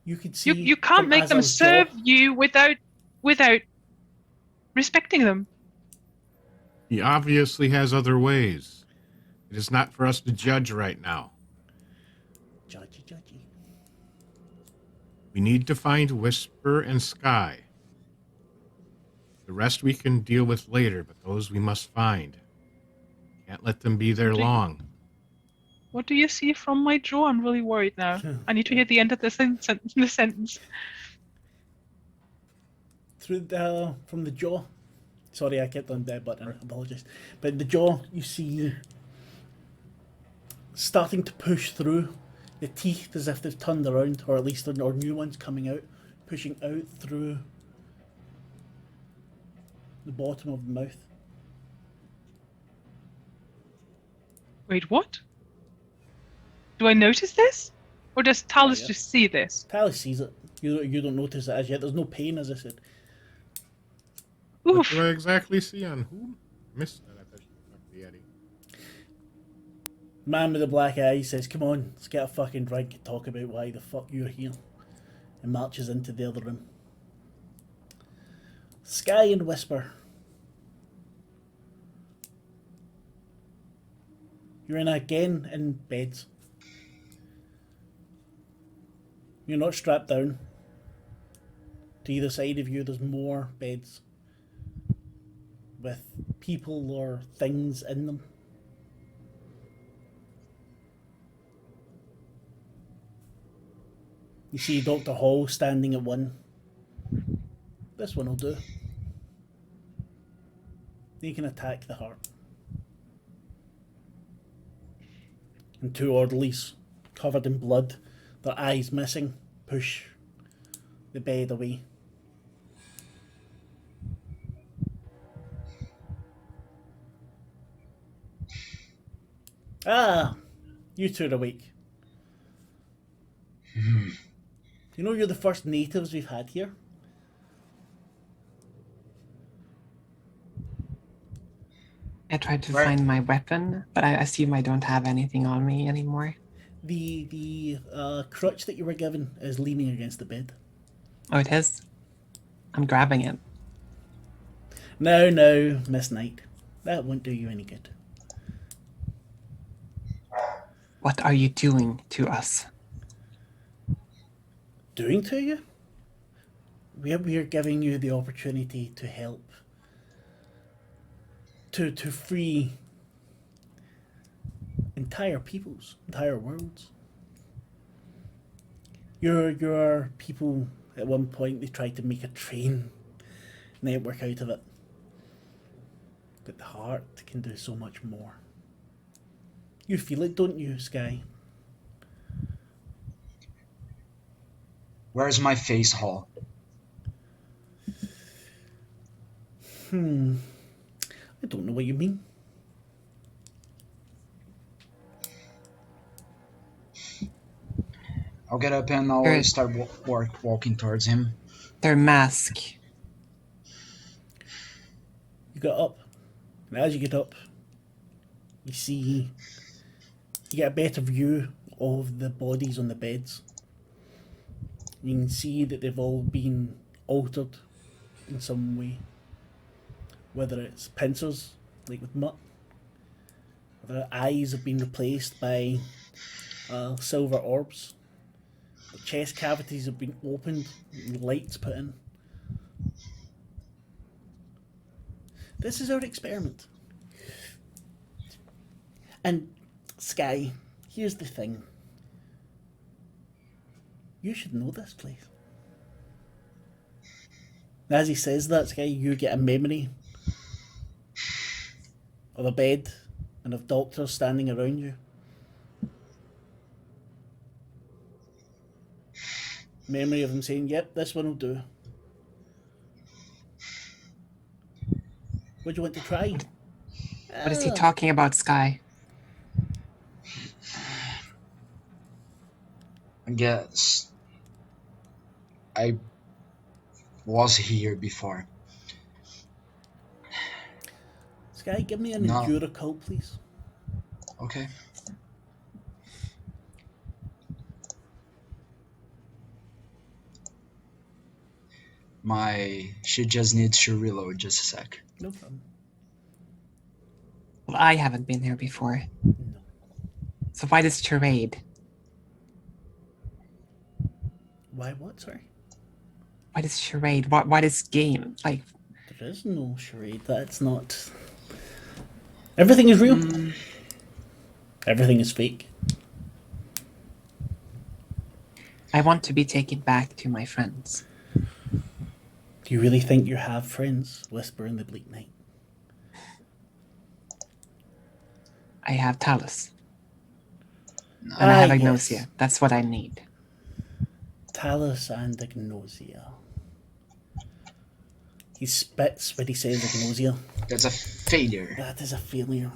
you can see. You can't from make them Azal's serve jaw- you without respecting them. He obviously has other ways. It is not for us to judge right now. Judgy. We need to find Whisper and Sky. The rest we can deal with later, but those we must find. Can't let them be there long. What do you see from my jaw? I'm really worried now. I need to hear the end of the sentence. from the jaw. Sorry, I kept on that button. I apologise. But the jaw, you see, starting to push through. The teeth, as if they've turned around, or at least or new ones coming out, pushing out through the bottom of the mouth. Wait, what? Do I notice this? Or does Talus Yeah. just see this? Talus sees it. You don't notice it as yet. There's no pain, as I said. What Oof. do I exactly see on who? Missed that. I thought you talked to Yeti. Man with the black eyes says, "Come on, let's get a fucking drink and talk about why the fuck you're here," and marches into the other room. Sky and Whisper. You're again in beds. You're not strapped down. To either side of you, there's more beds with people or things in them. You see Dr. Hall standing at one. This one will do. They can attack the heart. And two orderlies, covered in blood, their eyes missing, push the bed away. Ah, you two are awake. You know you're the first natives we've had here? I tried to Where- find my weapon, but I assume I don't have anything on me anymore. The crutch that you were given is leaning against the bed. Oh, it is? I'm grabbing it. No, Miss Knight. That won't do you any good. What are you doing to us? Doing to you? We're giving you the opportunity to help. To free entire peoples, entire worlds. Your people, at one point, they tried to make a train network out of it. But the heart can do so much more. You feel it, don't you, Sky? Where's my face, Hall? I don't know what you mean. I'll get up and I'll Good. start walking towards him. Their mask. You get up, and as you get up, you get a better view of the bodies on the beds. You can see that they've all been altered in some way. Whether it's pincers, like with mutt, whether their eyes have been replaced by silver orbs. The chest cavities have been opened and lights put in. This is our experiment. And Sky, here's the thing. You should know this place. As he says that, Sky, you get a memory of a bed and of doctors standing around you. Memory of them saying, "Yep, this one will do." What do you want to try? What is he talking about, Sky? I guess I was here before. Sky, give me an No. endure occult, please. Okay. She just needs to reload just a sec. No problem. Well, I haven't been here before. No. So why this charade? Why what, sorry? Why this charade? Why this game? Like, There is no charade. That's not... Everything is real. Everything is fake. I want to be taken back to my friends. Do you really think you have friends? Whisper in the bleak night. I have Talus. And I have Agnosia. Yes. That's what I need. Talus and Agnosia. He spits when he says Agnosia. That's a failure. That is a failure.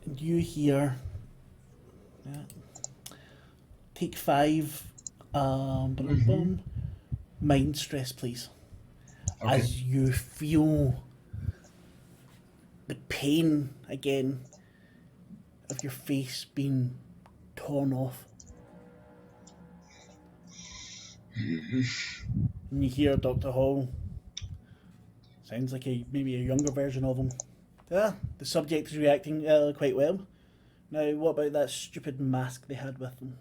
And you hear... Take 5. Mind stress, please. Okay. As you feel the pain again of your face being torn off. And you hear Dr. Hall. Sounds like maybe a younger version of him. The subject is reacting quite well. Now, what about that stupid mask they had with them?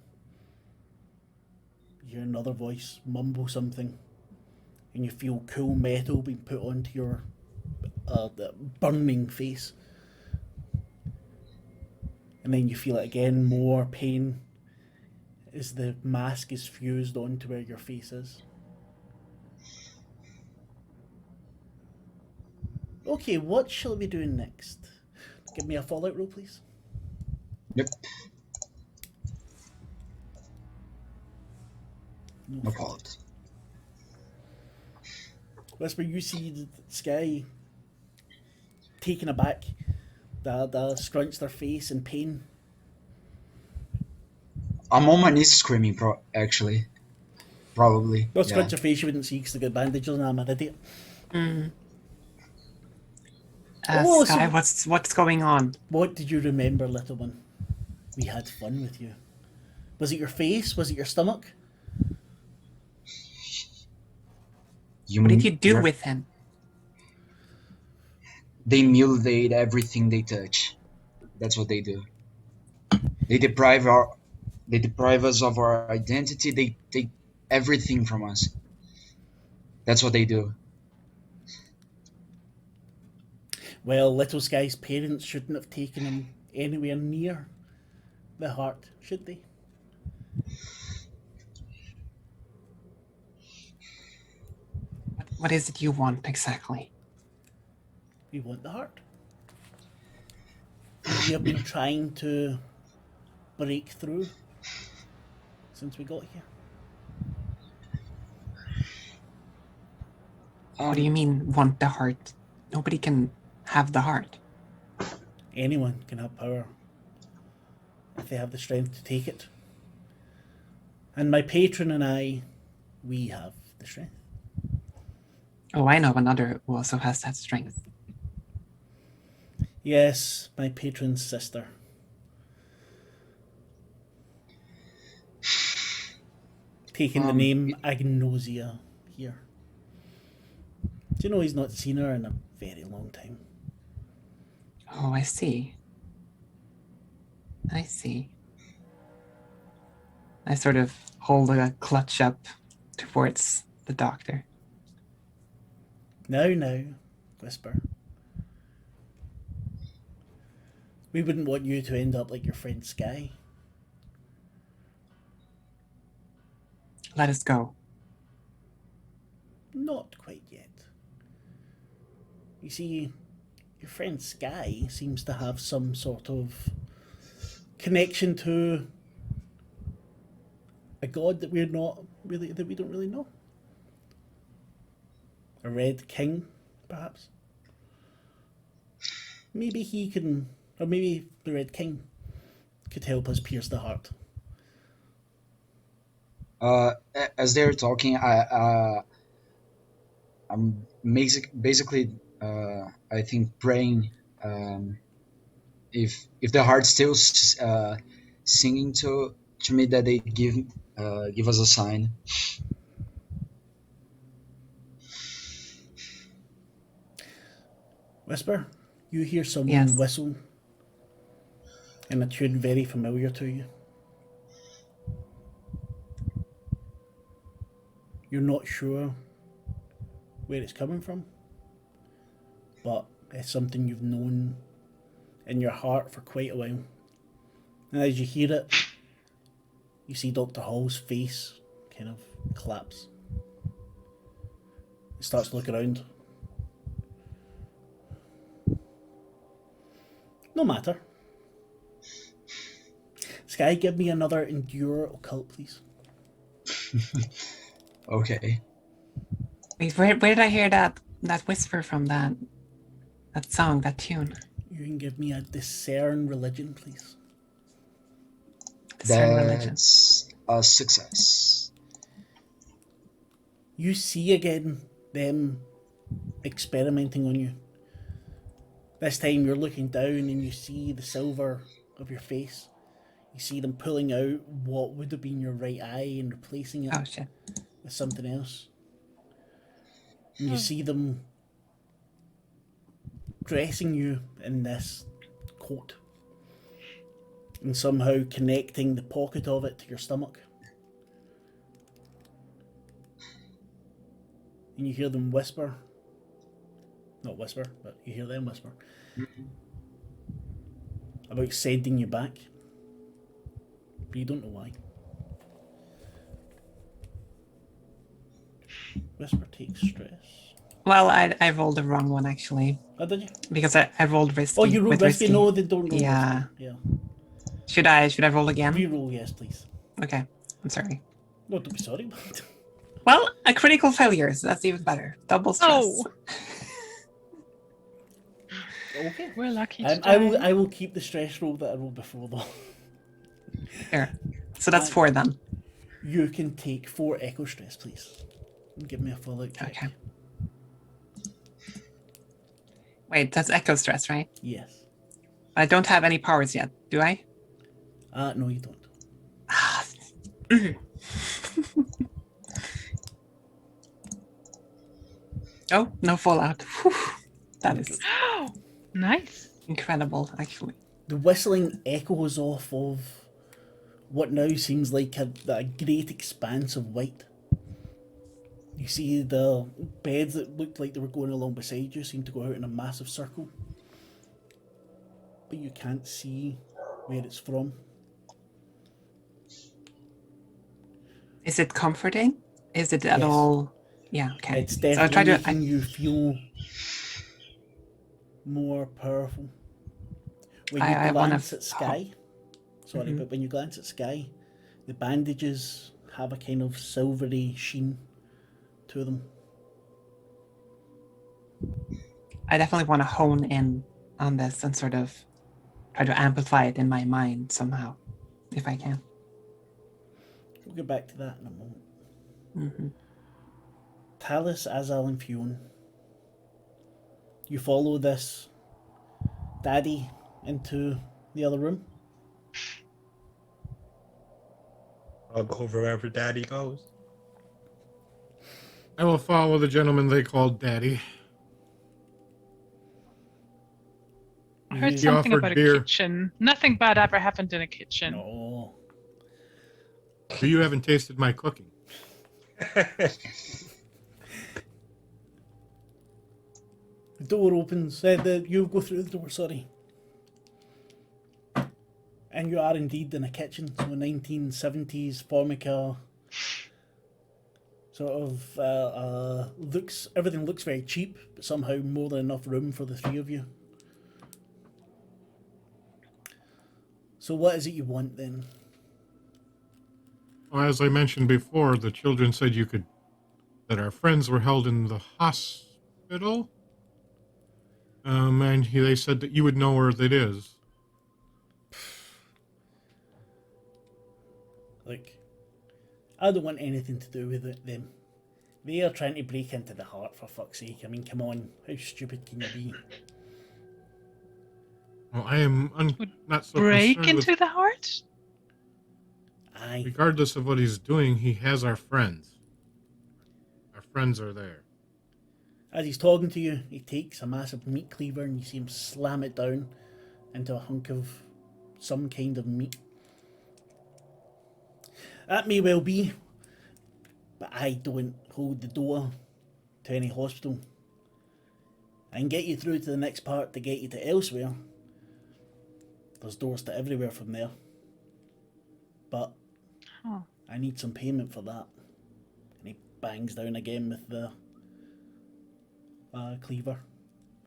You hear another voice mumble something, and you feel cool metal being put onto your the burning face. And then you feel it again, more pain, as the mask is fused onto where your face is. Okay, what shall we do next? Give me a Fallout roll, please. Yep. No fault. Whisper, you see the Sky taken aback. They scrunch their face in pain. I'm on my knees screaming, actually. Probably. Well, scrunch your face you wouldn't see because they got bandages and I'm an idiot. Sky, what's going on? What did you remember, little one? We had fun with you. Was it your face? Was it your stomach? What did you do with him? They mutilate everything they touch. That's what they do. They deprive us of our identity. They take everything from us. That's what they do. Well, little Sky's parents shouldn't have taken him anywhere near the heart, should they? What is it you want exactly? We want the heart. We have been trying to break through since we got here. What do you mean, want the heart? Nobody can have the heart. Anyone can have power if they have the strength to take it. And my patron and I, we have the strength. Oh, I know another who also has that strength. Yes, my patron's sister. Taking the name Agnosia here. Do you know he's not seen her in a very long time? Oh, I see. I see. I sort of hold a clutch up towards the doctor. Now, Whisper. We wouldn't want you to end up like your friend Sky. Let us go. Not quite yet. You see, your friend Sky seems to have some sort of connection to a god that we don't really know. A Red King, perhaps. Maybe he can, or maybe the Red King could help us pierce the heart. As they're talking, I'm basically, I think, praying. If the heart's still singing to me, that they give us a sign. Whisper, you hear someone Yes. whistle in a tune very familiar to you. You're not sure where it's coming from, but it's something you've known in your heart for quite a while. And as you hear it, you see Dr. Hall's face kind of collapse. He starts to look around. No matter. Sky, give me another endure occult, please. Okay. Wait, where did I hear that whisper from, that song, that tune? You can give me a discern religion, please. Discern religion. That's a success. You see again them experimenting on you. This time you're looking down and you see the silver of your face. You see them pulling out what would have been your right eye and replacing it Oh shit. with something else. And you see them dressing you in this coat and somehow connecting the pocket of it to your stomach. And you hear them whisper. Not whisper, but you hear them whisper. About sending you back. But you don't know why. Whisper takes stress. Well, I rolled the wrong one actually. Oh, did you? Because I rolled risky. Oh, you rolled with risky? No, they don't roll Yeah. risky. Yeah. Should I roll again? Reroll, yes, please. Okay. I'm sorry. No, don't be sorry. Well, a critical failure, so that's even better. Double stress. Oh. Okay. We're lucky I will keep the stress roll that I rolled before though. Here. So that's 4 then. You can take 4 echo stress, please. Give me a fallout check. Okay. Wait, that's echo stress, right? Yes. I don't have any powers yet, do I? No, you don't. Oh, no fallout. Whew. That is Nice. incredible, actually. The whistling echoes off of what now seems like a great expanse of white. You see the beds that looked like they were going along beside you seem to go out in a massive circle. But you can't see where it's from. Is it comforting? Is it at Yes. all? Yeah, okay. It's So I'll definitely try making you feel more powerful. When you I wanna glance at Sky, sorry, but when you glance at Sky, the bandages have a kind of silvery sheen to them. I definitely want to hone in on this and sort of try to amplify it in my mind somehow, if I can. We'll get back to that in a moment. Mm-hmm. Talus, Azal, and Fionn. You follow this daddy into the other room. I'll go wherever Daddy goes. I will follow the gentleman they called Daddy. I heard He something offered about beer. a kitchen. Nothing bad ever happened in a kitchen. No. So you haven't tasted my cooking. The door opens. You go through the door, sorry. And you are indeed in a kitchen. So 1970s Formica. Sort of everything looks very cheap, but somehow more than enough room for the 3 of you. So what is it you want then? Well, as I mentioned before, the children said that our friends were held in the hospital. And they said that you would know where it is. Look, I don't want anything to do with them. They are trying to break into the heart, for fuck's sake. I mean, come on, how stupid can you be? Well, I am not so Break concerned into with... the heart? Aye. Regardless of what he's doing, he has our friends. Our friends are there. As he's talking to you, he takes a massive meat cleaver and you see him slam it down into a hunk of some kind of meat. That may well be, but I don't hold the door to any hospital. I can get you through to the next part to get you to elsewhere. There's doors to everywhere from there. But I need some payment for that. And he bangs down again with the cleaver,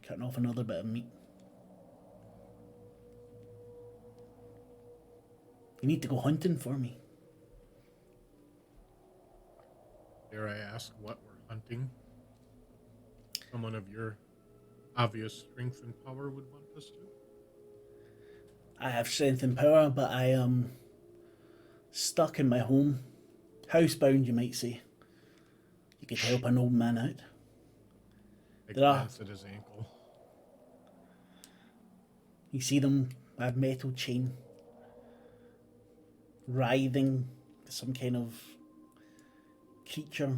cutting off another bit of meat. You need to go hunting for me. Dare I ask what we're hunting? Someone of your obvious strength and power would want us to? I have strength and power, but I am stuck in my home. Housebound, you might say. You could help an old man out. I There are. glance at his ankle. You see them, a metal chain, writhing, some kind of creature.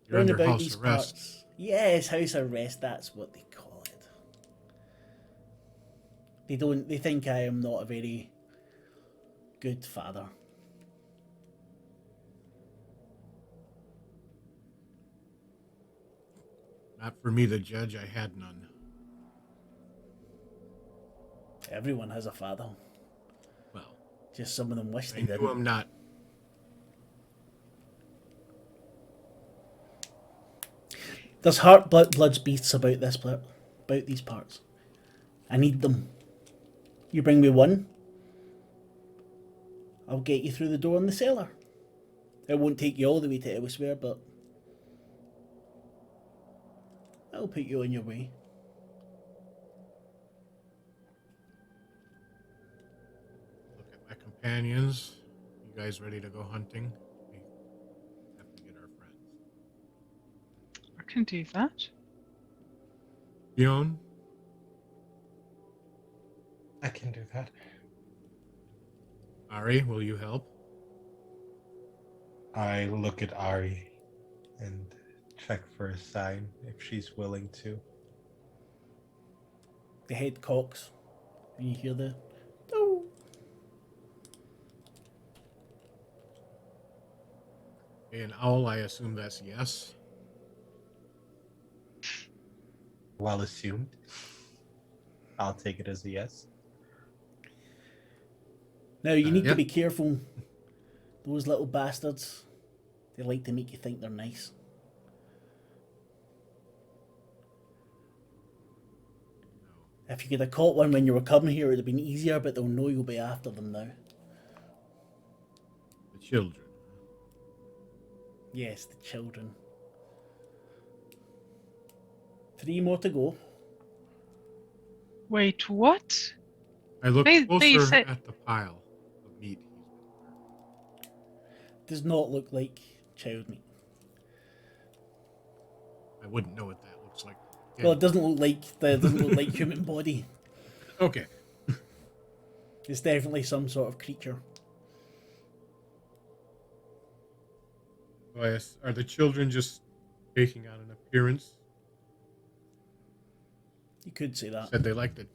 You're under Round about house these arrest. parts. Yes, house arrest, that's what they call it. They think I am not a very good father. Not for me, the judge. I had none. Everyone has a father. Well, Just some of them wish I they knew didn't. him not. There's heart blood's beasts about about these parts. I need them. You bring me one, I'll get you through the door in the cellar. It won't take you all the way to elsewhere, but I'll put you on your way. Look at my companions. You guys ready to go hunting? We have to get our friends. I can do that. Fionn, I can do that. Ari, will you help? I look at Ari and check for a sign if she's willing to. The head cocks, and you hear the "Oh." An owl, I assume that's yes. Well assumed. I'll take it as a yes. Now you need yeah. to be careful. Those little bastards, they like to make you think they're nice. If you could have caught one when you were coming here, it would have been easier, but they'll know you'll be after them now. The children. Yes, the children. 3 more to go. Wait, what? I look They closer said- at the pile of meat. Does not look like child meat. I wouldn't know what that looks like. Yeah. Well, it doesn't look like human body. Okay. It's definitely some sort of creature. So are the children just taking on an appearance? You could say that. Said they like to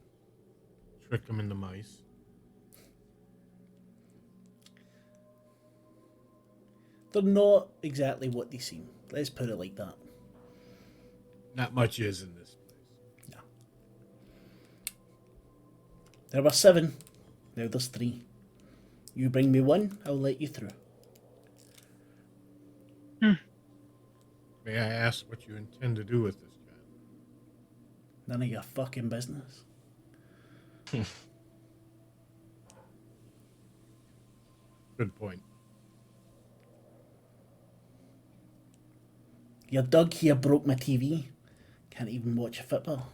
trick them into mice. They're not exactly what they seem. Let's put it like that. Not much is in this place. No. There were 7. Now there's 3. You bring me one, I'll let you through. May I ask what you intend to do with this child? None of your fucking business. Good point. Your dog here broke my TV. Can't even watch a football.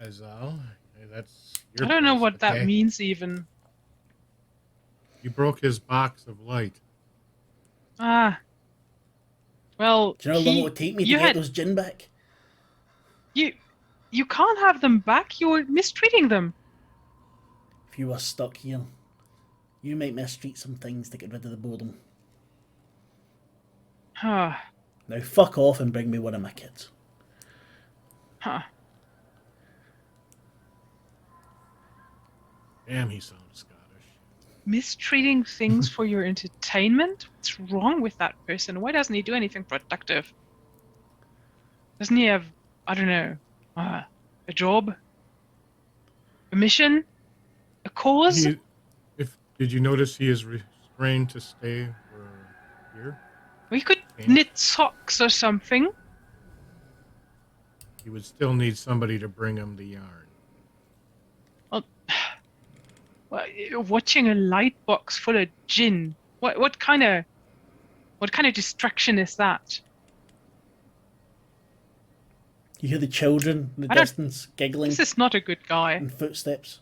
Azal, that's your I don't know place, what that okay? means even. You broke his box of light. Ah. Well, Do you know how long it would take me to you get had- those gin back? You can't have them back. You're mistreating them. If you were stuck here, you might mistreat some things to get rid of the boredom. Huh. Now fuck off and bring me one of my kids. Huh. Damn, he sounds Scottish. Mistreating things for your entertainment? What's wrong with that person? Why doesn't he do anything productive? Doesn't he have, I don't know, a job? A mission? A cause? Did you notice he is restrained to stay where here? We could Okay. knit socks or something. He would still need somebody to bring him the yarn. Well, you're watching a light box full of gin. What kind of distraction is that? You hear the children in the I don't- distance giggling This is not a good guy. and footsteps,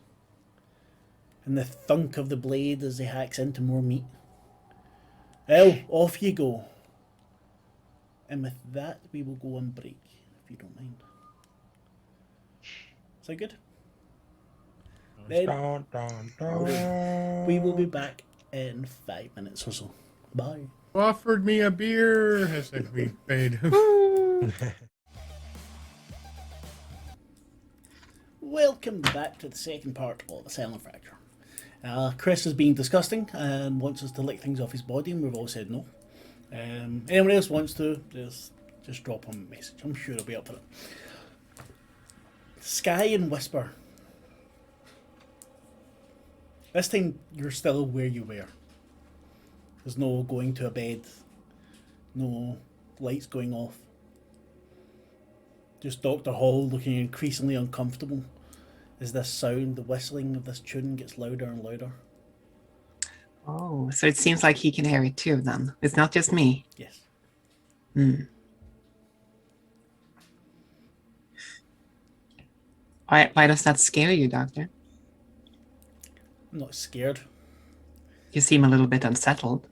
and the thunk of the blade as he hacks into more meat. Well, off you go. And with that, we will go on break, if you don't mind. Is that good? Then Dun, dun, dun. we will be back in 5 minutes or so. Bye. Offered me a beer as we fade. Welcome back to the second part of Asylum Fracture. Chris has been disgusting and wants us to lick things off his body, and we've all said no. Anyone else wants to, just drop him a message. I'm sure he'll be up for it. Sky and Whisper. This time you're still where you were. There's no going to a bed, no lights going off. Just Dr. Hall looking increasingly uncomfortable as this sound, the whistling of this tune, gets louder and louder. Oh, so it seems like he can hear it too then. It's not just me. Yes. Hmm. Why does that scare you, Doctor? I'm not scared. You seem a little bit unsettled.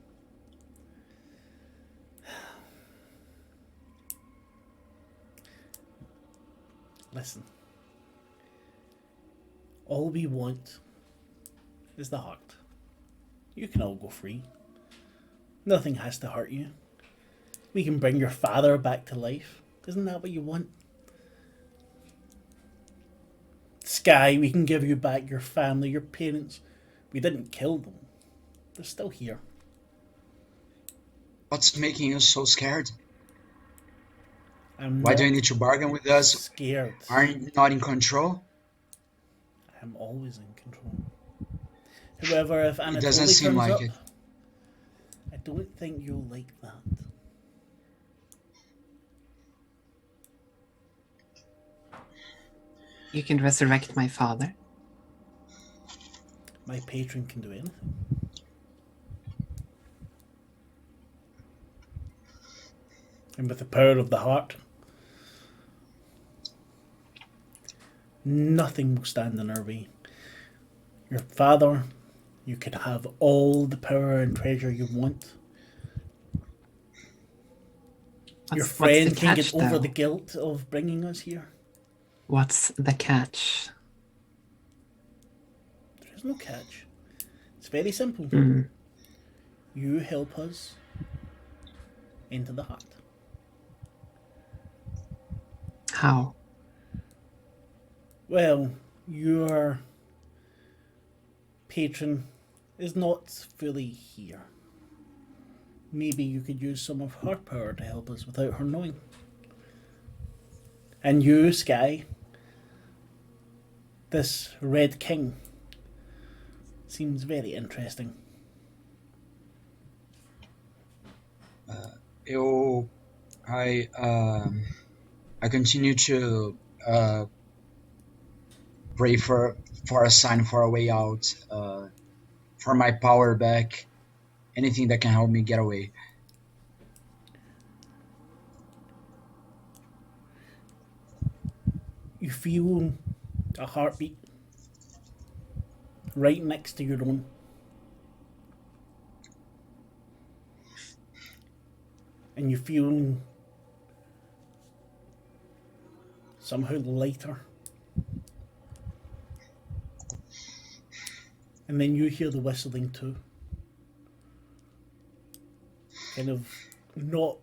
Listen. All we want is the heart. You can all go free. Nothing has to hurt you. We can bring your father back to life. Isn't that what you want? Sky, we can give you back your family, your parents. We didn't kill them. They're still here. What's making you so scared? I'm Why not do you need to bargain with us? scared. Aren't you not in control? I'm always in control. However, if It doesn't Anatoly seem turns like up, it. I don't think you'll like that. You can resurrect my father. My patron can do anything. And with the power of the heart, nothing will stand in our way. Your father, you can have all the power and treasure you want. Your What's friend the can catch, get over though? the guilt of bringing us here. What's the catch? There is no catch. It's very simple. Hmm. You help us into the heart. How? Well, your patron is not fully here. Maybe you could use some of her power to help us without her knowing. And you, Sky, this Red King, seems very interesting. I continue to pray for a sign, for a way out, for my power back, anything that can help me get away. You feel a heartbeat right next to your own. And you feel somehow lighter. And then you hear the whistling too. Kind of not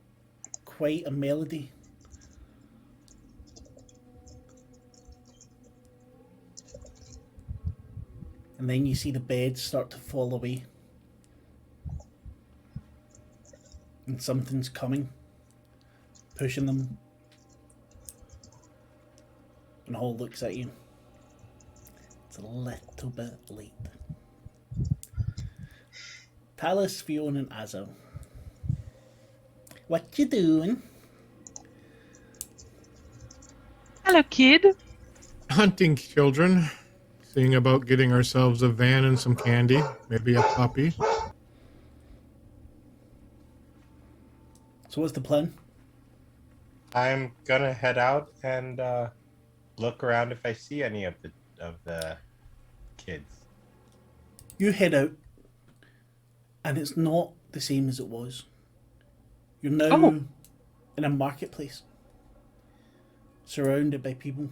quite a melody. And then you see the beds start to fall away. And something's coming, pushing them. And Hall looks at you. It's a little bit late. Talis, Fiona, and Azo. What you doing? Hello, kid. Hunting children. Seeing about getting ourselves a van and some candy. Maybe a puppy. So what's the plan? I'm gonna head out and look around if I see any of the kids. You head out, and it's not the same as it was. You're now Oh. in a marketplace, surrounded by people,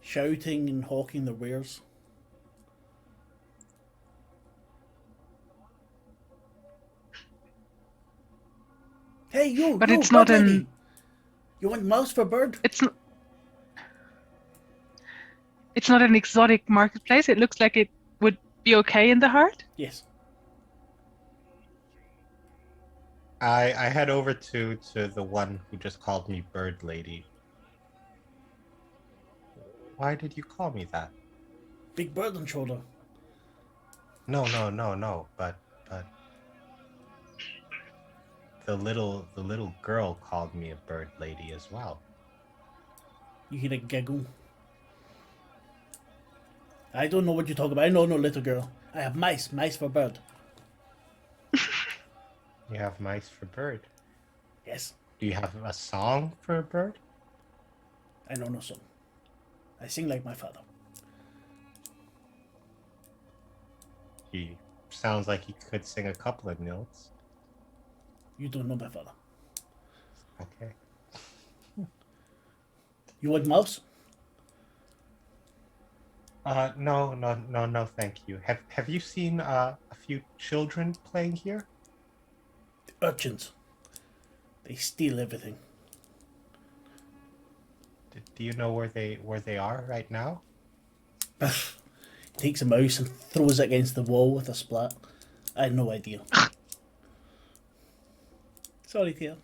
shouting and hawking their wares. Hey, you! But you, it's not bird lady! an. You want mouse for bird? It's not. It's not an exotic marketplace. It looks like it would be okay in the heart. Yes. I head over to the one who just called me Bird Lady. Why did you call me that? Big bird on shoulder. No. But the little girl called me a Bird Lady as well. You hear a giggle. I don't know what you're talking about. I know no little girl. I have mice. Mice for bird. You have mice for bird. Yes. Do you have a song for a bird? I know no song. I sing like my father. He sounds like he could sing a couple of notes. You don't know my father. Okay. You want mouse? No, thank you. Have you seen a few children playing here? Urchins. They steal everything. Do you know where they are right now? He takes a mouse and throws it against the wall with a splat. I had no idea. Sorry, Thea.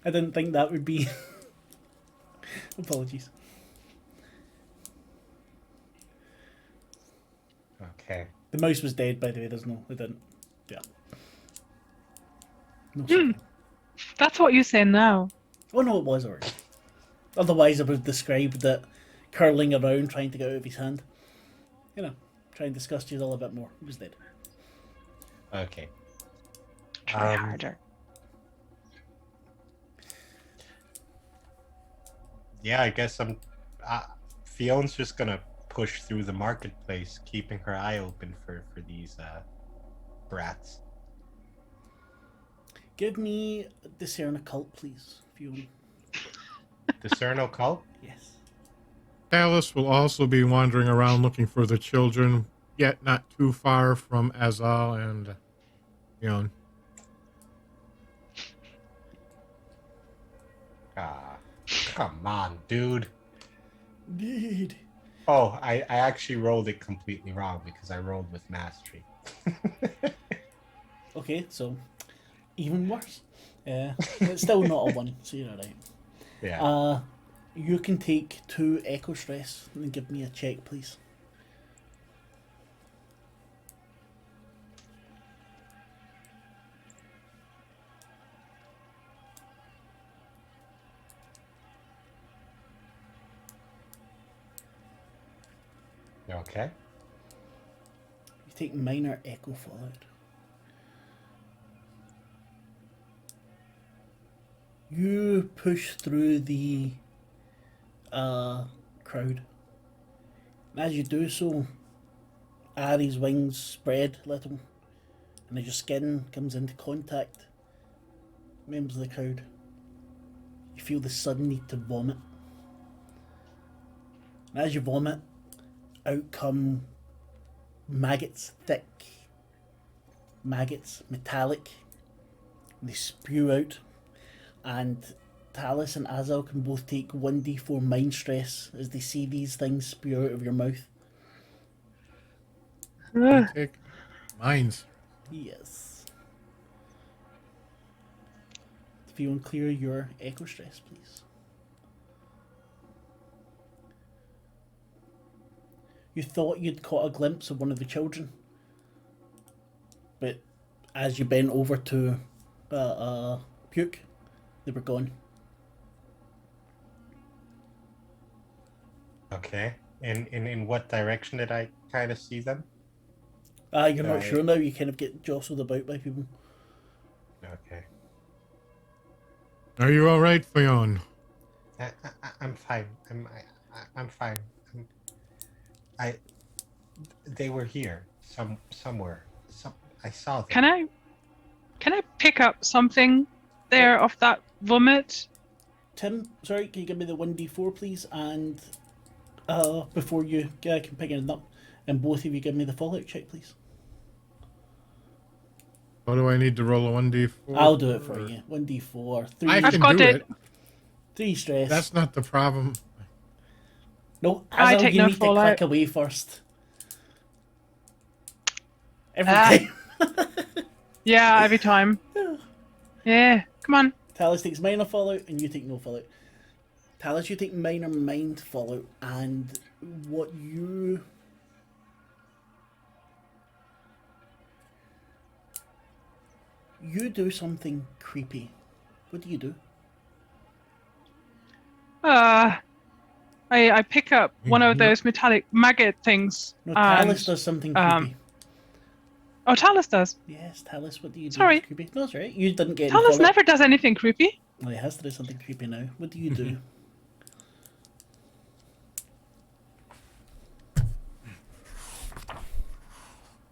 I didn't think that would be. Apologies. Okay. The mouse was dead, by the way. There's no. It didn't. Yeah. No. Sorry. That's what you say now. Oh no, it was already. Otherwise, I would have described it curling around, trying to get out of his hand. You know, try and discuss you all a bit more. It was dead. Okay. Try harder. Yeah, I guess Fiona's just gonna push through the marketplace, keeping her eye open for these brats. Give me discern occult, please, Fiona. Discern occult? Yes. Alice will also be wandering around looking for the children, yet not too far from Azal and Fiona. Ah, come on, dude. Indeed. Oh, I actually rolled it completely wrong because I rolled with mastery. Okay, so even worse. It's still not a 1, so you're alright. Yeah. You can take 2 echo stress and give me a check, please. Okay. You take minor echo fallout. You push through the crowd. And as you do so, Ari's wings spread a little, and as your skin comes into contact, members of the crowd, you feel the sudden need to vomit. And as you vomit, out come maggots, thick maggots, metallic. They spew out, and Talis and Azal can both take 1d4 mind stress as they see these things spew out of your mouth. I take mines. Yes. If you want to clear your echo stress, please. You thought you'd caught a glimpse of one of the children, but as you bent over to puke, they were gone. Okay. In what direction did I kind of see them? You're not Right. sure now. You kind of get jostled about by people. Okay. Are you all right, Fionn? I'm fine. I'm fine. They were here somewhere. I saw them. Can I pick up something there of that vomit? Tim, sorry, can you give me the 1d4, please? And before you can pick it up, and both of you give me the fallout check, please. What do I need to roll a 1d4? I'll do it for you. 1d4. 3, I I've can got do it. it. 3 stress. That's not the problem. No, I Azal, take you no need fallout. to click away first. Every Ah. time. Yeah, every time. Yeah, come on. Talis takes minor fallout, and you take no fallout. Talis, you take minor mind fallout, and what you... You do something creepy. What do you do? I pick up one of No. those metallic maggot things. No, and, Talis does something creepy. Oh, Talis does. Yes, Talis, what do you do? Sorry. That's creepy. No, it's right. You didn't get any Talis fallout. never does anything creepy. Oh, he has to do something creepy now. What do you do?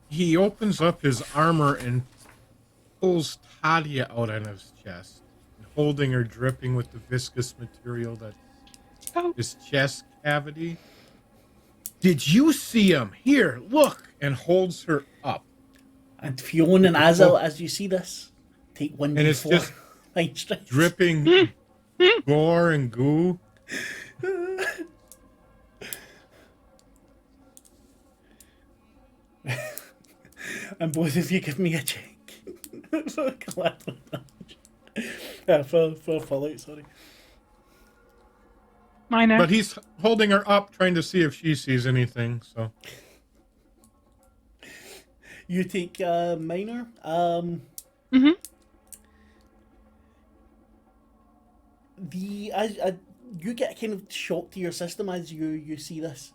He opens up his armor and pulls Tadia out on his chest, holding her dripping with the viscous material that Oh, his chest cavity. Did you see him? Here, look, and holds her up. And Fiona and Azal, as you see this, take 1d4. And it's just Mind stress. dripping gore and goo. And both of you give me a check. for fallout, sorry. minor. But he's holding her up, trying to see if she sees anything. So You take minor. Mm-hmm. You get a kind of shock to your system as you see this.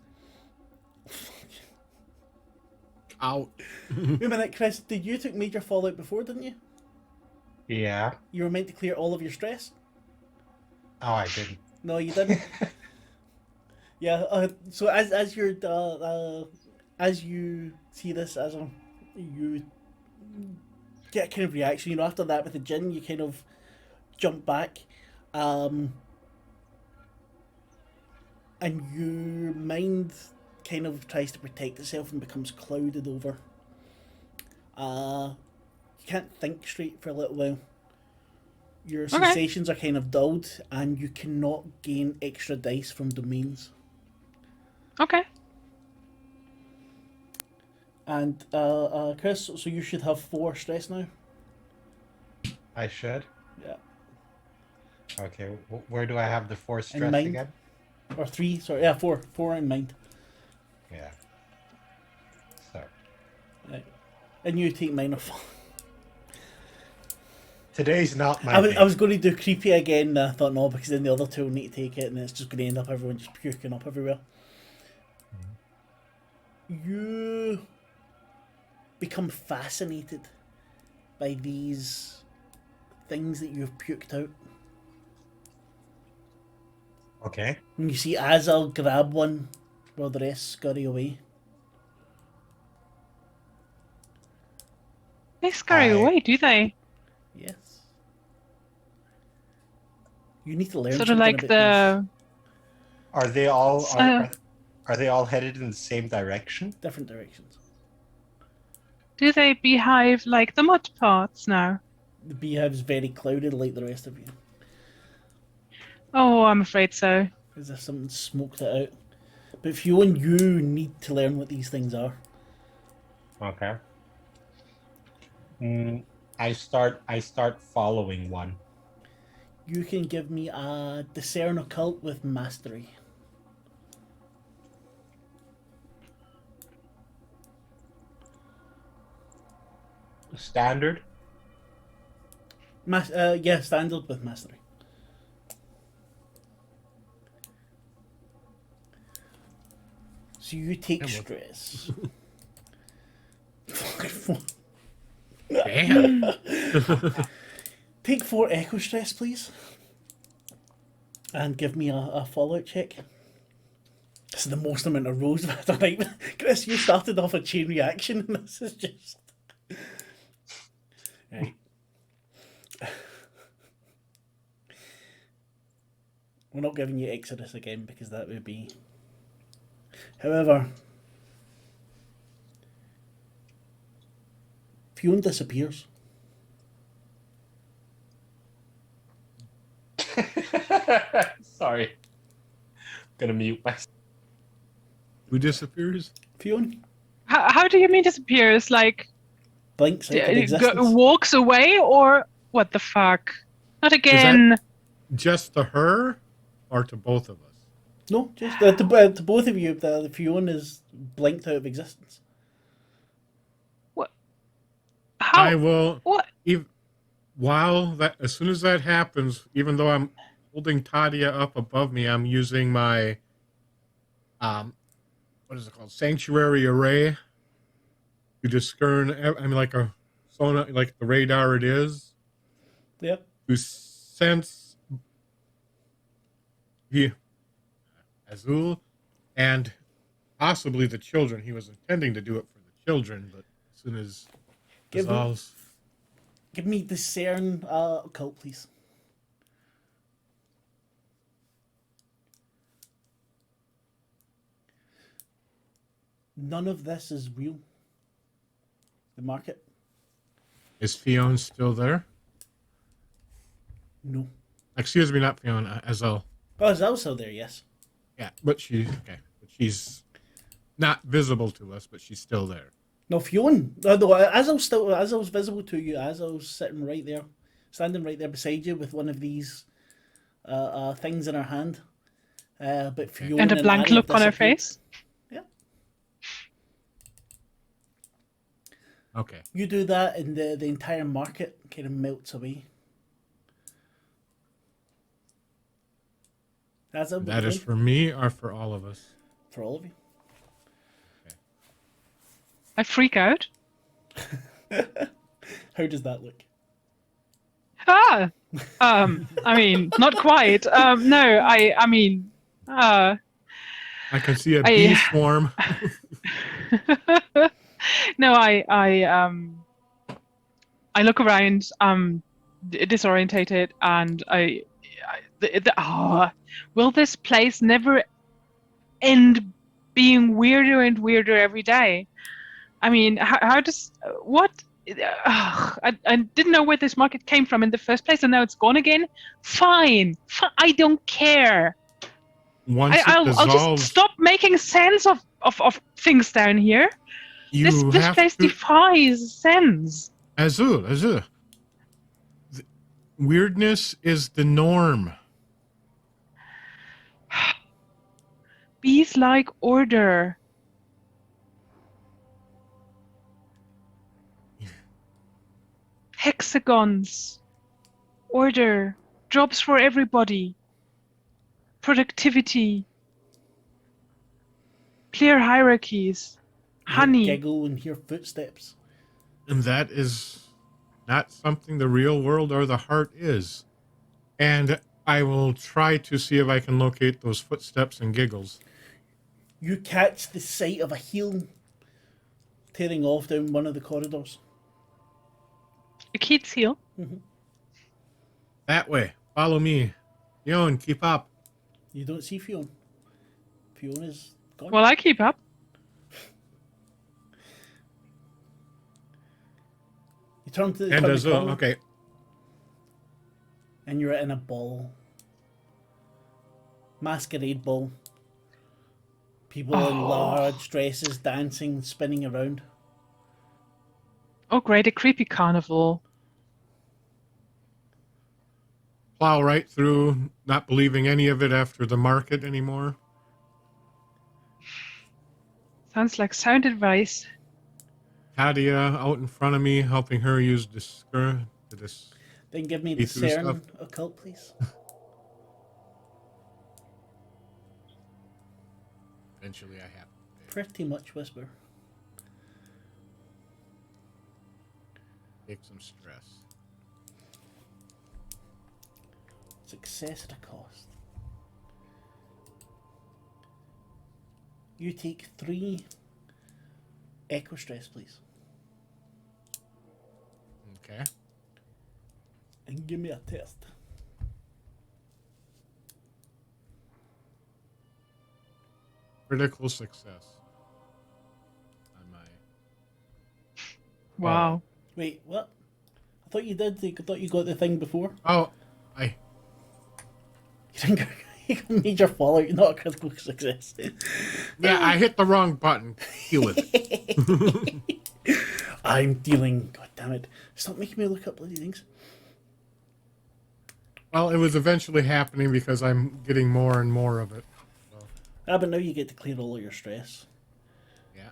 out. Wait a minute, Chris. Did you took major fallout before, didn't you? Yeah. You were meant to clear all of your stress. Oh, I didn't. No, you didn't. Yeah. So as you're as you see this, you get a kind of reaction. You know, after that with the gin, you kind of jump back, and your mind kind of tries to protect itself and becomes clouded over. You can't think straight for a little while. Your sensations are kind of dulled, and you cannot gain extra dice from domains. Okay. And Chris, so you should have 4 stress now. I should. Yeah. Okay. Where do I have the 4 stress mind. again? Or 3, sorry, yeah, 4 in mind. Yeah. So Right. And you take minor fall. today's not my I day. was going to do creepy again, I thought no, because then the other two will need to take it, and it's just going to end up everyone just puking up everywhere. You become fascinated by these things that you've puked out. Okay. And you see Azal grab one while the rest scurry away. They scurry away, do they? Yes. You need to learn Sort something of like about these. Are they all So- are they all headed in the same direction? Different directions. Do they behave like the mud parts now? The beehive's very clouded like the rest of you. Oh, I'm afraid so. As if something smoked it out. But Fiona, you need to learn what these things are. Okay. I start following one. You can give me a discern occult with mastery. Standard. Yeah, standard with mastery. So you take stress. Damn. Take 4 echo stress, please. And give me a fallout check. This is the most amount of rolls I've had tonight. Chris, you started off a chain reaction, and this is just... Right. We're not giving you Exodus again, because that would be... However... Fionn disappears. Sorry. Gonna mute myself. Who disappears? Fionn How do you mean disappears? Like, blinks out of existence. walks away, or what the fuck? Not again. Just to her, or to both of us? No, just to both of you. The Fionn is blinked out of existence. What? How? I will. What? As soon as that happens, even though I'm holding Tadia up above me, I'm using my what is it called? Sanctuary array to discern. I mean, like a sonar, like the radar it is. Yep. To sense the Azul and possibly the children. He was intending to do it for the children, but as soon as Give me discern occult, please. None of this is real. The market? Is Fionn still there? No. Excuse me, not Fionn, Azul. Oh, is also there? Yes. Yeah, but she's not visible to us, but she's still there. No, Fionn. No, Azul's visible to you. Azul's sitting right there, standing right there beside you with one of these things in her hand. But Fionn And a blank Annie look on her disappeared. face. Yeah. Okay. You do that, and the entire market kind of melts away. That is for me or for all of us? For all of you. I freak out. How does that look? I mean, not quite. No, I mean, I can see a bee swarm. No, I look around, disorientated, and will this place never end being weirder and weirder every day? I mean, how does what? I didn't know where this market came from in the first place, and now it's gone again. Fine, I don't care. I'll just stop making sense of things down here. This place defies sense. Azul. Weirdness is the norm. Bees like order. Hexagons. Order. Jobs for everybody. Productivity. Clear hierarchies. Honey. Giggle and hear footsteps. And that is not something the real world or the heart is. And I will try to see if I can locate those footsteps and giggles. You catch the sight of a heel tearing off down one of the corridors. A kid's heel? Mm-hmm. That way. Follow me. Fionn, keep up. You don't see Fionn. Fionn is gone. Well, I keep up. You turn to the And Azul, corner, okay. and you're in a ball. Masquerade ball. People in large dresses dancing, spinning around. Oh, great, a creepy carnival. Plow right through, not believing any of it after the market anymore. Sounds like sound advice. Tadia out in front of me, helping her use discern to Then give me see through stuff. discern occult, please. Eventually, I have to Pretty much whisper. take some stress. Success at a cost. You take 3 echo stress, please. Okay. And give me a test. Critical success. On my. Wow. Wait, what? I thought you did. I thought you got the thing before. Oh, I. You didn't get a major fallout, not a critical success. Yeah, I hit the wrong button. Deal with it. I'm dealing. God damn it! Stop making me look up bloody things. Well, it was eventually happening because I'm getting more and more of it. So, But now you get to clear all of your stress. yeah.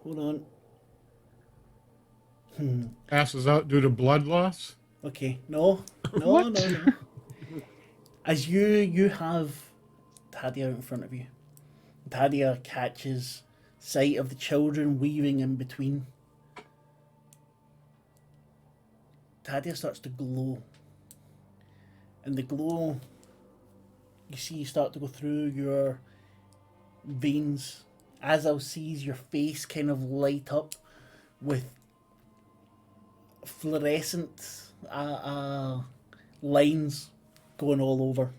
Hold on. Passes out due to blood loss. Okay, no. As you have Tadia out in front of you, Tadia catches sight of the children weaving in between. Tadia starts to glow, and the glow you see start to go through your veins. Azal sees your face kind of light up with fluorescent lines going all over.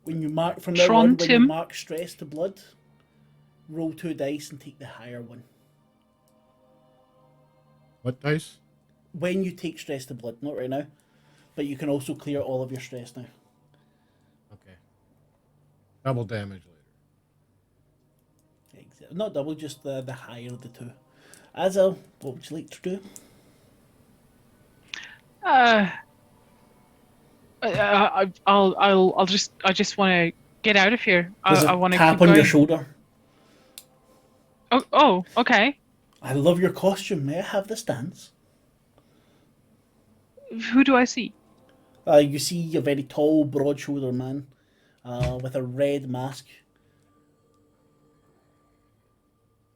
When you mark from now on, when you mark stress to blood, roll 2 dice and take the higher one. What dice? When you take stress to blood, not right now, but you can also clear all of your stress now. Okay. Double damage later. Exactly. Not double, just the higher of the 2. Azal, what would you like to do? I just want to get out of here. I want to tap keep on going. your shoulder. Oh, okay. I love your costume. May I have this dance? Who do I see? You see a very tall, broad-shouldered man with a red mask.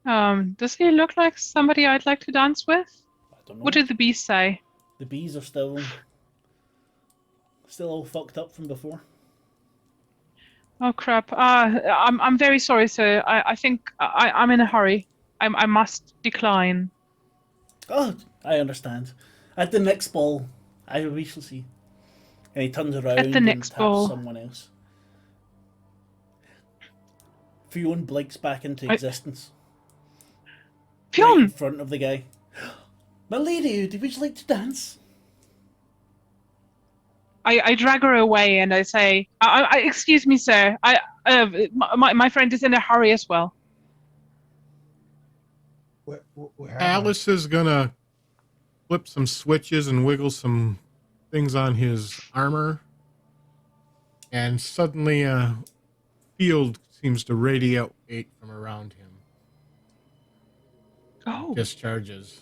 Does he look like somebody I'd like to dance with? I don't know. What did the bees say? The bees are still all fucked up from before. Oh crap! I'm very sorry, sir. I think I'm in a hurry. I must decline. Oh, I understand. At the next ball, we shall see. And he turns around At the and next taps ball. someone else. Fionn blinks back into existence. Right in Fionn! front of the guy. My lady, would you like to dance? I drag her away and I say, "Excuse me, sir. My friend is in a hurry as well." Where Alice is gonna flip some switches and wiggle some things on his armor, and suddenly a field seems to radiate from around him. Oh. Discharges,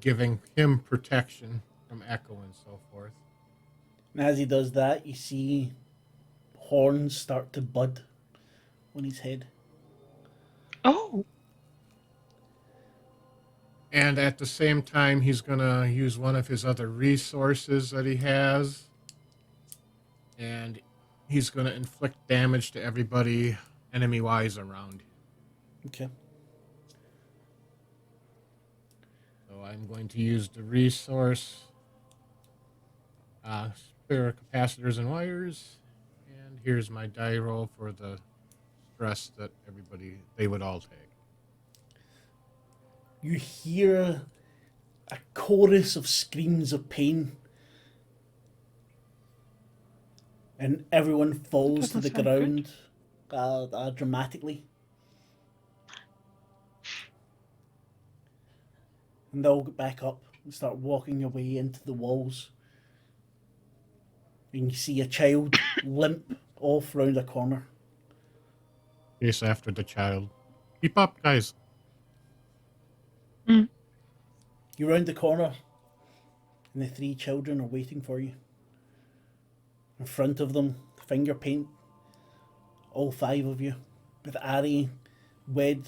giving him protection from echo and so forth. And as he does that, you see horns start to bud on his head. Oh. And at the same time, he's going to use one of his other resources that he has. And he's going to inflict damage to everybody enemy-wise around him. Okay. So I'm going to use the resource, spare capacitors and wires. And here's my die roll for the stress that they would all take. You hear a chorus of screams of pain, and everyone falls to the ground dramatically. And they'll get back up and start walking your way into the walls. And you see a child limp off round a corner. Chase after the child. Keep up, guys. You round the corner, and the 3 children are waiting for you. In front of them, finger paint, all 5 of you, with Ari wed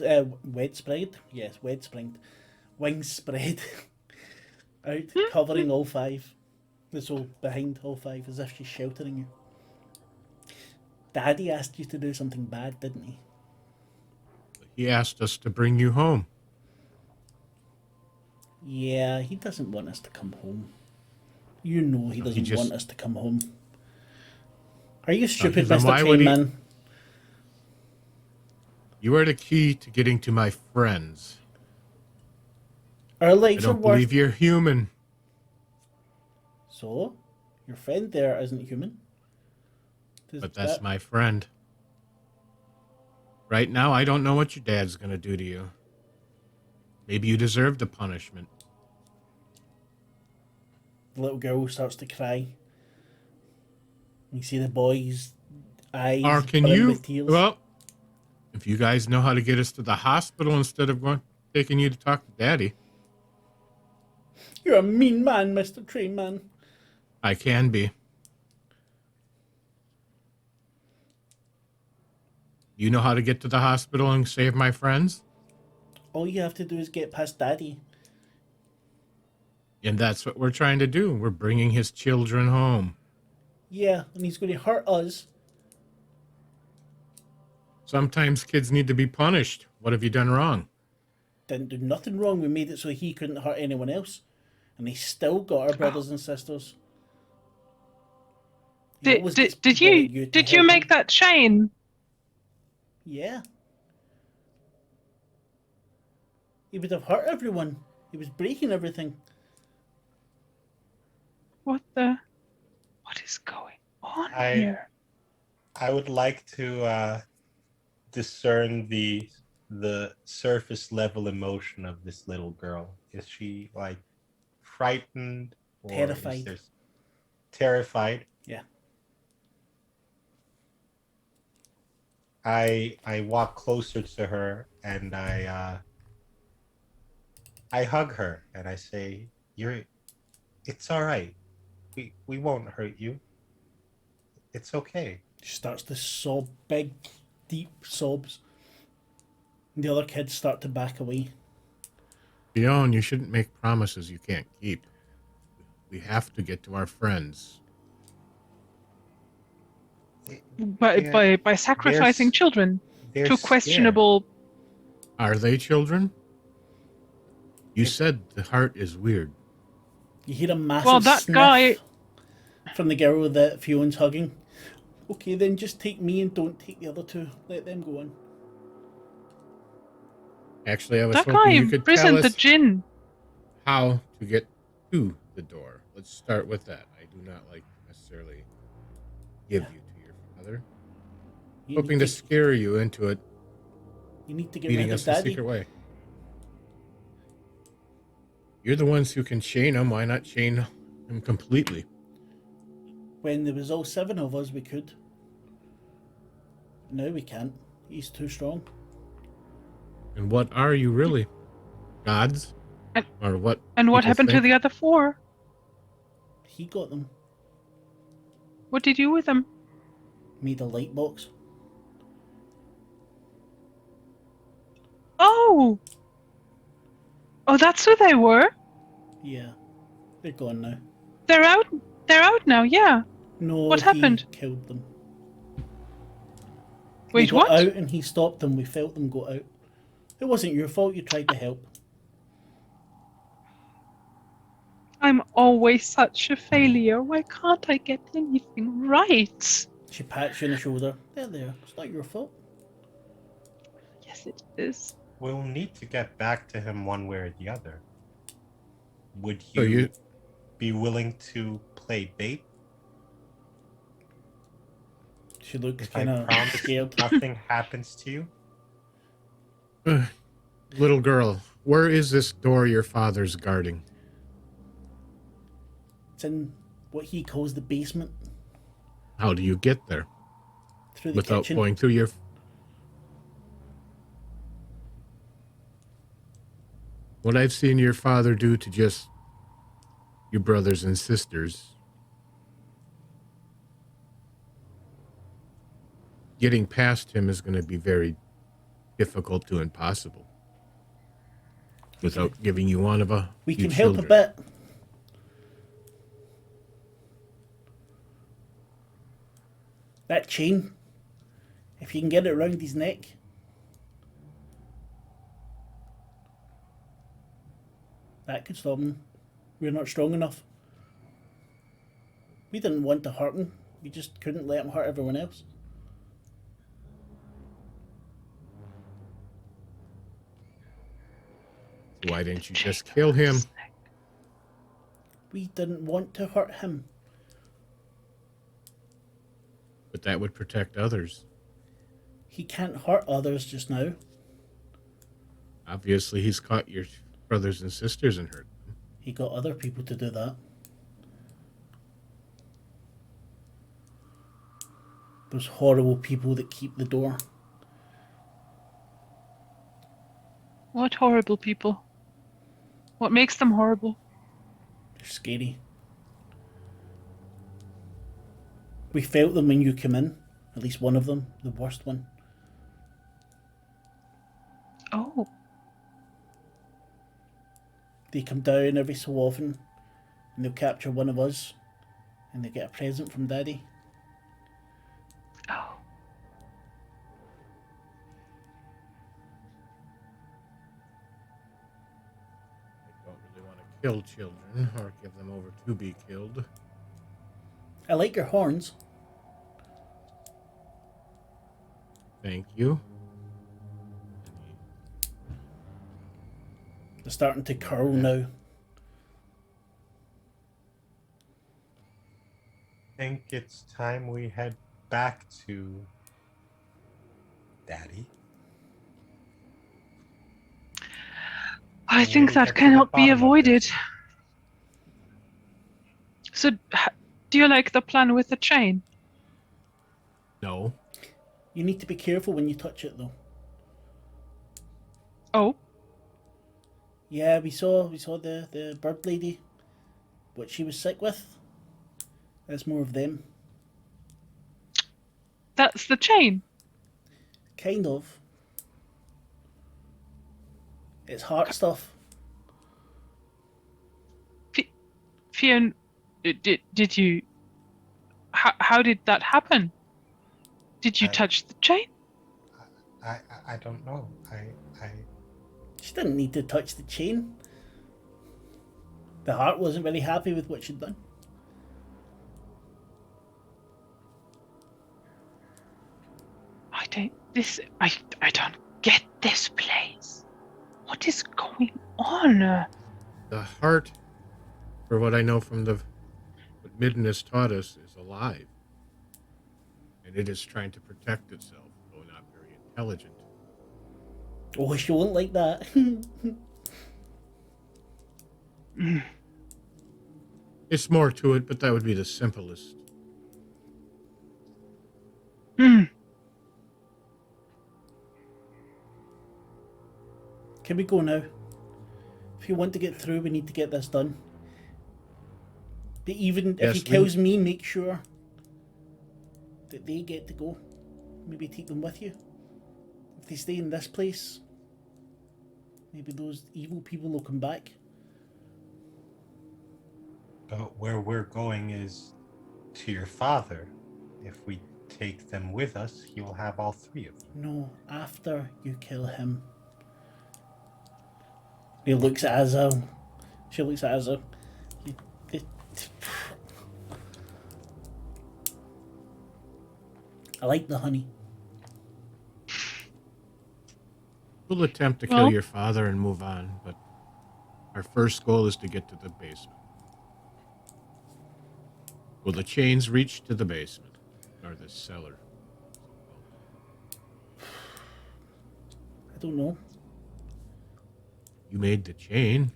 spread? Yes, wed spread. Wings spread out, covering all 5. So behind all 5, as if she's sheltering you. Daddy asked you to do something bad, didn't he? He asked us to bring you home. Yeah, he doesn't want us to come home. You know he doesn't want us to come home. Are you stupid, Mr. Train Man? You are the key to getting to my friends. Our lives I don't believe you're human. So, your friend there isn't human. But that's my friend. Right now, I don't know what your dad's gonna do to you. Maybe you deserve the punishment. The little girl starts to cry. You see the boy's eyes Or can burn you? with tears. Well, if you guys know how to get us to the hospital instead of taking you to talk to Daddy. You're a mean man, Mr. Train Man. I can be. You know how to get to the hospital and save my friends? All you have to do is get past Daddy. And that's what we're trying to do. We're bringing his children home. Yeah, and he's going to hurt us. Sometimes kids need to be punished. What have you done wrong? Didn't do nothing wrong. We made it so he couldn't hurt anyone else. And he still got our brothers and sisters. Did you make that chain? Yeah. He would have hurt everyone. He was breaking everything. What is going on here? I would like to discern the surface level emotion of this little girl. Is she like frightened or terrified? Terrified. Yeah. I walk closer to her and I hug her and I say, it's all right. We won't hurt you. It's okay. She starts to sob, big, deep sobs. And the other kids start to back away. Fiona, you shouldn't make promises you can't keep. We have to get to our friends. By sacrificing children to questionable... Are they children? You said the heart is weird. You hear a massive sniff guy from the girl that Fiona's hugging. Okay, then just take me and don't take the other 2. Let them go on. Actually, I was hoping you could tell us the gin. how to get to the door. Let's start with that. I do not like to necessarily give you to your father. Hoping to scare you into it. You need to get leading rid of us the Daddy. secret way. You're the ones who can chain him. Why not chain him completely? When there was all 7 of us, we could. Now we can't. He's too strong. And what are you really? Gods? Or what? And what happened to the other 4? He got them. What did you do with them? Made a light box. Oh! Oh, that's who they were? Yeah. They're gone now. They're out now, yeah. No, what happened? He killed them. Wait, they what? got out and he stopped them. We felt them go out. It wasn't your fault. You tried to help. I'm always such a failure. Why can't I get anything right? She pats you on the shoulder. There. It's not your fault. Yes, it is. We'll need to get back to him one way or the other. Would you be willing to play bait? She looks if kind of scared. Nothing happens to you? Little girl, where is this door your father's guarding? It's in what he calls the basement. How do you get there Through the without kitchen. going through your... What I've seen your father do to just your brothers and sisters, getting past him is going to be very difficult to impossible without giving you one of We few can help a children. bit. That chain, if you can get it around his neck. That could stop him. We're not strong enough. We didn't want to hurt him. We just couldn't let him hurt everyone else. Why didn't you just kill him? We didn't want to hurt him. But that would protect others. He can't hurt others just now. Obviously, he's caught your brothers and sisters and hurt them. He got other people to do that. Those horrible people that keep the door. What horrible people? What makes them horrible? They're scary. We felt them when you came in. At least one of them, the worst one. Oh. They come down every so often and they'll capture one of us and they get a present from Daddy. Oh. I don't really want to kill children or give them over to be killed. I like your horns. Thank you. They're starting to curl now. I think it's time we head back to Daddy. I We think will that get to the cannot be bottom of avoided. this. So, do you like the plan with the chain? No. You need to be careful when you touch it though. Oh. Yeah, we saw the bird lady. What she was sick with. There's more of them. That's the chain. Kind of. It's heart stuff. Fionn, did you... How did that happen? Did you touch the chain? I don't know. She didn't need to touch the chain. The heart wasn't really happy with what she'd done. I don't get this place. What is going on? The heart, for what I know from what Midden has taught us, is alive. And it is trying to protect itself, though not very intelligent. Oh, she won't like that. It's more to it, but that would be the simplest. Can we go now? If you want to get through, we need to get this done. But even if he kills me, make sure that they get to go. Maybe take them with you. If they stay in this place, maybe those evil people will come back. But where we're going is to your father. If we take them with us, he will have all three of them. No, after you kill him. He looks at Azal. She looks at Azal. I like the honey. We'll attempt to kill your father and move on, but our first goal is to get to the basement. Will the chains reach to the basement? Or the cellar? I don't know. You made the chain.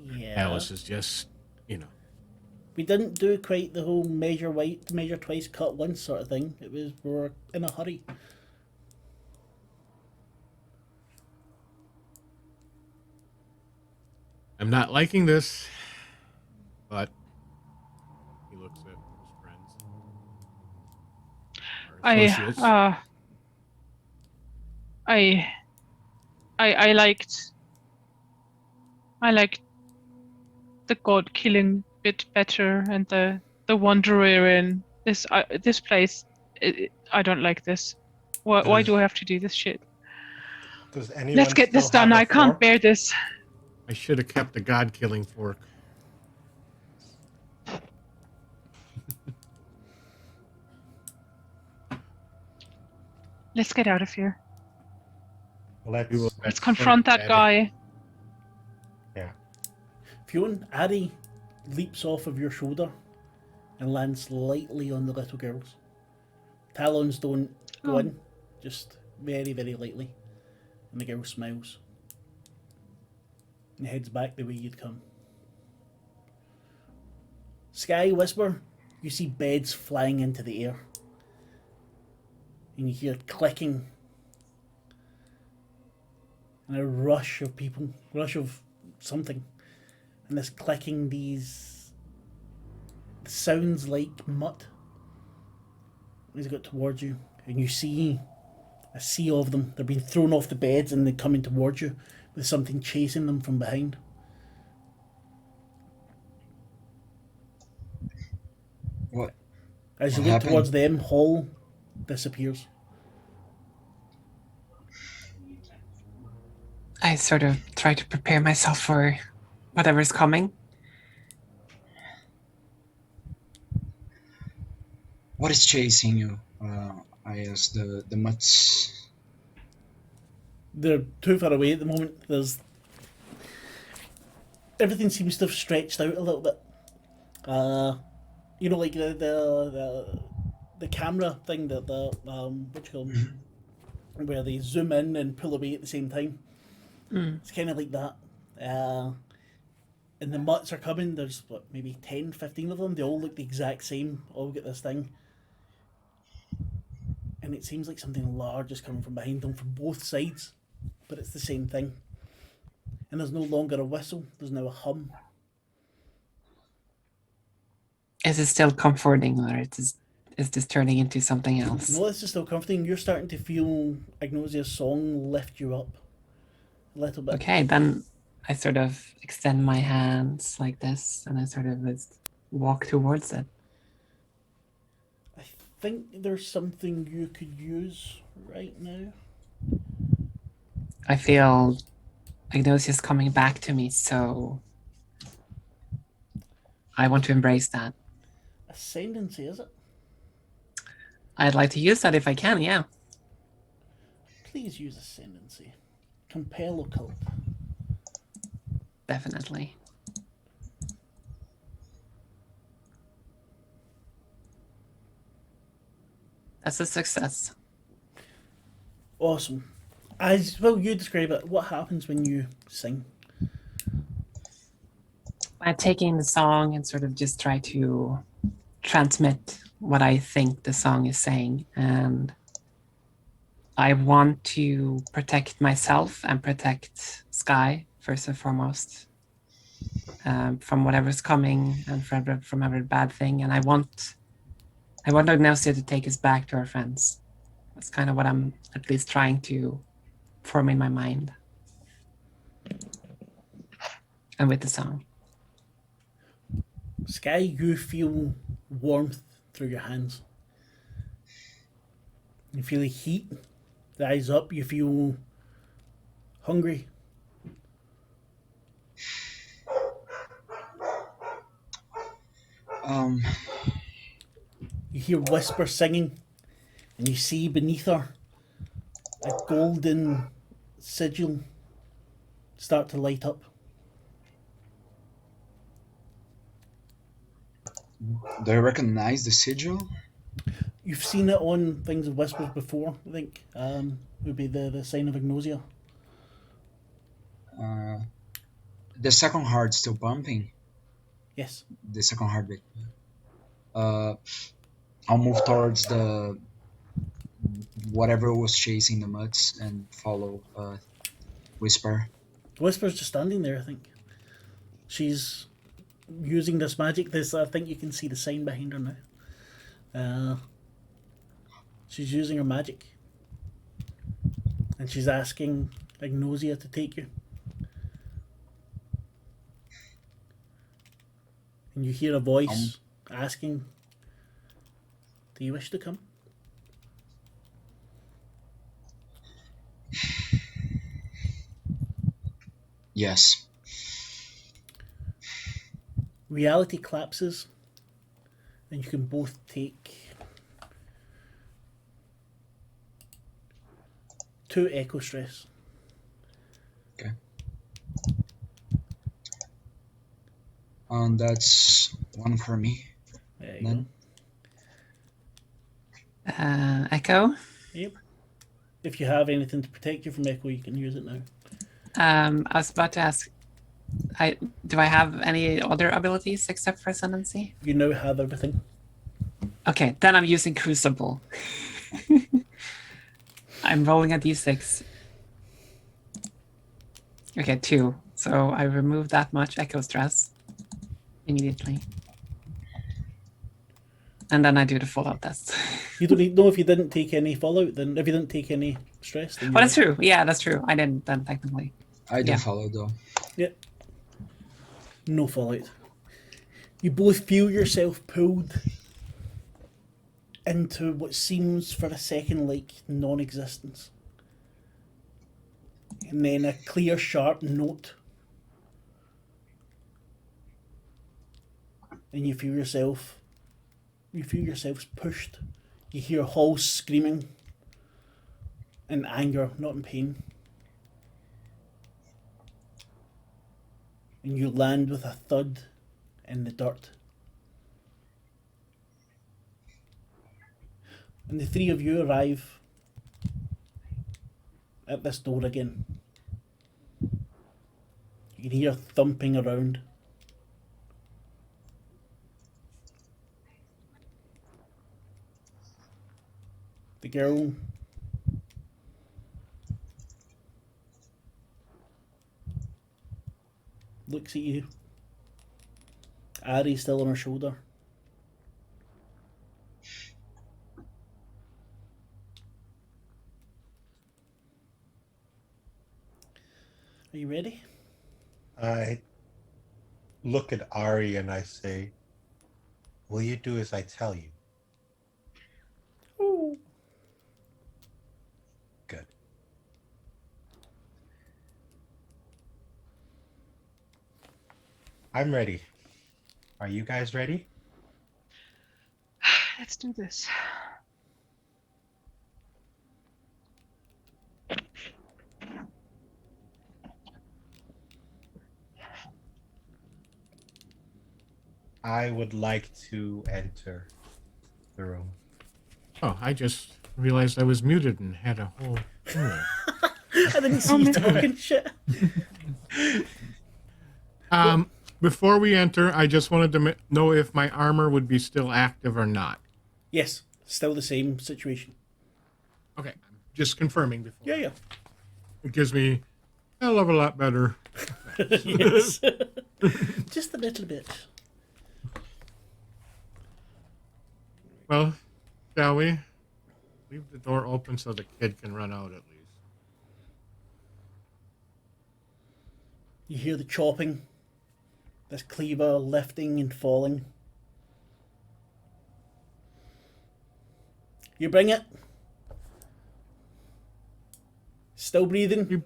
Yeah. Alice is just, We didn't do quite the whole measure twice, cut once sort of thing. It was we were in a hurry. I'm not liking this, but he looks at his friends. Our associates. I liked the god killing bit better, and the wanderer in this place. I don't like this. Why do I have to do this shit? Does anyone Let's get this still done. have a I can't fork? bear this. I should have kept the god-killing fork. Let's get out of here. Let's Confront that guy. Yeah. Fionn, Ari leaps off of your shoulder and lands lightly on the little girls. Talons don't go in, just very, very lightly. And the girl smiles and heads back the way you'd come. Sky, Whisper, you see beds flying into the air. And you hear clicking. And a rush of people, rush of something. And this clicking, these sounds like mutt. As they got towards you. And you see a sea of them. They're being thrown off the beds and they're coming towards you with something chasing them from behind. What? As you What look happened? towards them, Hall disappears. I sort of try to prepare myself for whatever's coming. What is chasing you? I asked the mutts. They're too far away at the moment. Everything seems to have stretched out a little bit. You know, like the camera thing that what you call them? Where they zoom in and pull away at the same time. It's kind of like that. And the mutts are coming. There's maybe 10, 15 of them. They all look the exact same. All get this thing. And it seems like something large is coming from behind them from both sides. But it's the same thing. And there's no longer a whistle. There's now a hum. Is it still comforting, or is this turning into something else? No, this is still comforting. You're starting to feel Ignosia's song lift you up a little bit. Okay, then I sort of extend my hands like this, and I sort of walk towards it. I think there's something you could use right now. I feel Ignosia's coming back to me, so I want to embrace that. Ascendancy, is it? I'd like to use that if I can, yeah. Please use Ascendancy. Compel Occult. Definitely. That's a success. Awesome. As well, you describe it. What happens when you sing? I'm taking the song and sort of just try to transmit what I think the song is saying. And I want to protect myself and protect Sky, first and foremost, from whatever's coming and from every bad thing. And I want Ignacia to take us back to our friends. That's kind of what I'm at least trying to form in my mind. And with the song. Sky, you feel warmth through your hands. You feel the heat, the eyes up, you feel hungry. You hear Whisper singing, and you see beneath her a golden sigil start to light up. Do I recognize the sigil? You've seen it on things of Whispers before, I think. Would be the sign of Ignosia. The second heart's still pumping. Yes. The second heartbeat. I'll move towards the whatever was chasing the mutts and follow Whisper. Whisper's just standing there, I think. She's using this magic. I think you can see the sign behind her now. She's using her magic. And she's asking Ignosia to take you. And you hear a voice asking, do you wish to come? Yes. Reality collapses, and you can both take 2 echo stress. Okay. And that's 1 for me. There you Then Echo. go. Yep. If you have anything to protect you from echo, you can use it now. I was about to ask, do I have any other abilities except for Ascendancy? You now have everything. Okay, then I'm using Crucible. I'm rolling a d6. Okay, 2. So I remove that much echo stress immediately. And then I do the fallout test. You don't need, know if you didn't take any fallout, then if you didn't take any stress, then Oh, that's true. Yeah, that's true. I didn't then technically. I do Yeah. follow though. Yep. No fallout. You both feel yourself pulled into what seems for a second like non-existence. And then a clear, sharp note. And you feel yourselves pushed. You hear Hall screaming in anger, not in pain. And you land with a thud in the dirt. And the 3 of you arrive at this door again. You can hear thumping around. The girl looks at you. Ari's still on her shoulder. Are you ready? I look at Ari and I say, will you do as I tell you? Ooh. Good. I'm ready. Are you guys ready? Let's do this. I would like to enter the room. Oh, I just realized I was muted and had a whole thing there. I didn't see you talking shit. Before we enter, I just wanted to know if my armor would be still active or not. Yes, still the same situation. Okay, I'm just confirming before. Yeah. It gives me a hell of a lot better. Yes. Just a little bit. Well, shall we? Leave the door open so the kid can run out at least. You hear the chopping. This cleaver lifting and falling. You bring it. Still breathing.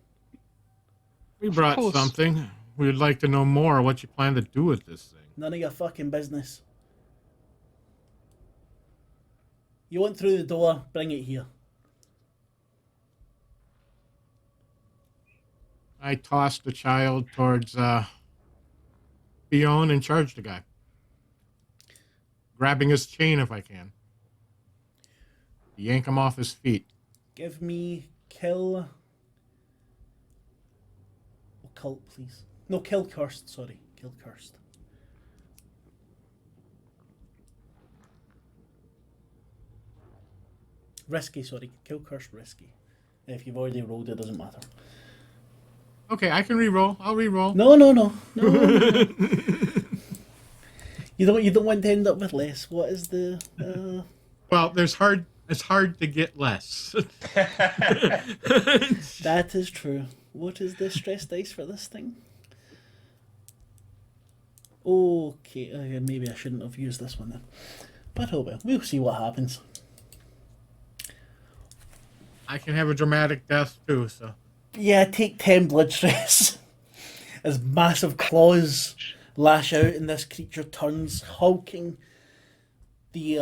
We brought course. something. We'd like to know more what you plan to do with this thing. None of your fucking business. You went through the door, bring it here. I tossed the child towards Fion and charged the guy. Grabbing his chain if I can. Yank him off his feet. Give me kill... Occult, please. No, kill cursed, sorry. Kill cursed. Risky, sorry. Kill curse risky. If you've already rolled, it doesn't matter. Okay, I can re-roll. I'll re-roll. No. You don't want to end up with less. What is the? Well, it's hard to get less. That is true. What is the stress dice for this thing? Okay, maybe I shouldn't have used this one then. But oh well, we'll see what happens. I can have a dramatic death too, so. Yeah, take 10 blood stress. As massive claws lash out and this creature turns hulking. The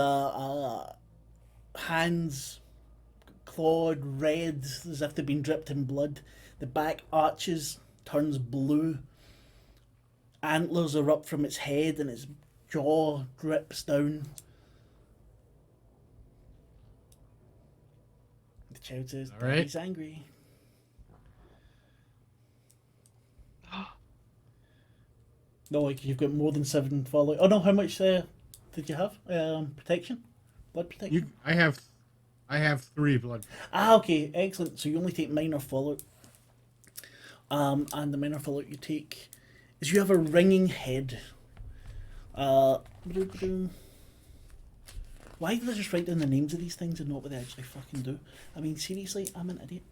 hands clawed red as if they've been dripped in blood. The back arches, turns blue. Antlers erupt from its head and its jaw drips down. The child says, All right. He's angry. No, like you've got more than 7 fallout. Oh no, how much did you have? Protection? Blood protection? I have 3 blood. Ah, okay, excellent. So you only take minor fallout. And the minor fallout you take is you have a ringing head. Why did I just write down the names of these things and not what they actually fucking do? I mean, seriously, I'm an idiot.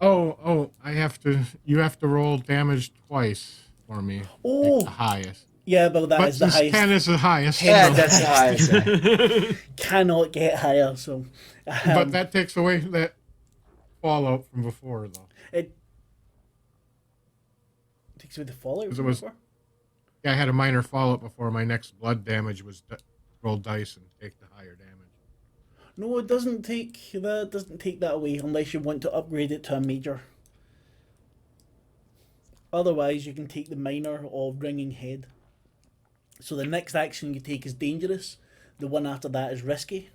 Oh, you have to roll damage twice for me. Oh. Pick the highest. Yeah, but that But is the this highest. 10 is the highest. Yeah, no. that's the highest. Yeah. Cannot get higher, so... But that takes away that fallout from before, though. It takes away the fallout 'Cause from it was- before? Yeah, I had a minor fallout before. My next blood damage was roll dice and take the higher damage. No, it doesn't take that. Doesn't take that away unless you want to upgrade it to a major. Otherwise, you can take the minor of ringing head. So the next action you take is dangerous. The one after that is risky,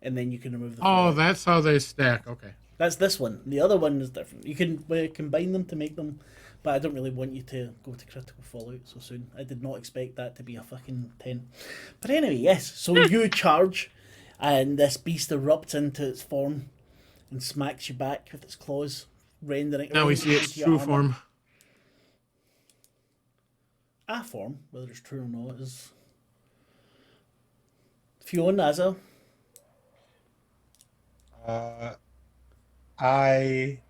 and then you can remove the. Oh, fallout. that's how they stack. Okay. That's this one. The other one is different. You can combine them to make them, but I don't really want you to go to critical fallout so soon. I did not expect that to be a fucking 10. But anyway, yes. So you charge, and this beast erupts into its form and smacks you back with its claws, rendering. Now we see its into your true armor. form. A form, whether it's true or not, is Fiona Azza. I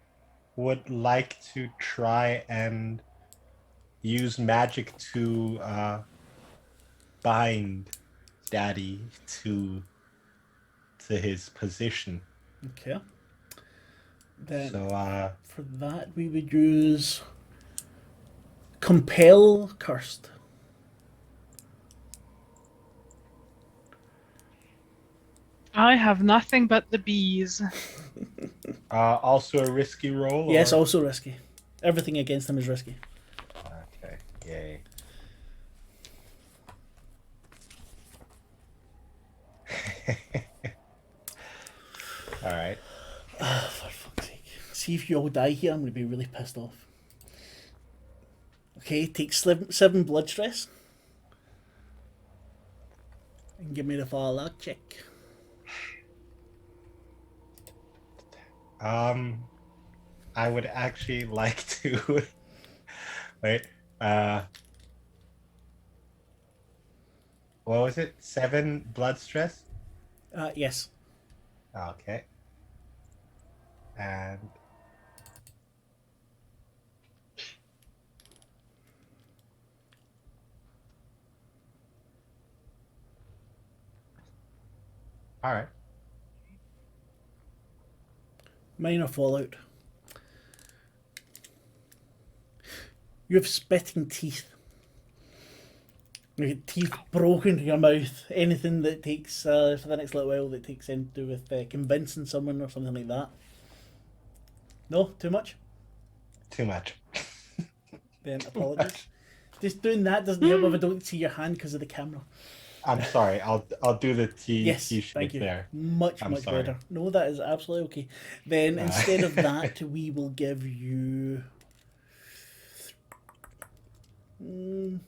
would like to try and use magic to bind Daddy to his position. Okay. Then So for that we would use compel cursed. I have nothing but the bees. also a risky roll. Yes, or- also risky. Everything against him is risky. Okay. Yay. All right. For fuck's sake. See if you all die here, I'm going to be really pissed off. Okay, take 7 blood stress. And give me the fallout check. I would actually like to wait. What was it? 7 blood stress? Yes. Okay. And all right. Minor fallout. You have spitting teeth. You get teeth broken in your mouth. Anything that takes, for the next little while, that takes anything to do with convincing someone or something like that. No? Too much? Too much. Then apologies. Just doing that doesn't help if I don't see your hand because of the camera. I'm sorry. I'll do the T Yes, T shape thank you. there. Much I'm sorry. better. No, that is absolutely okay. Then instead of that, we will give you. We'll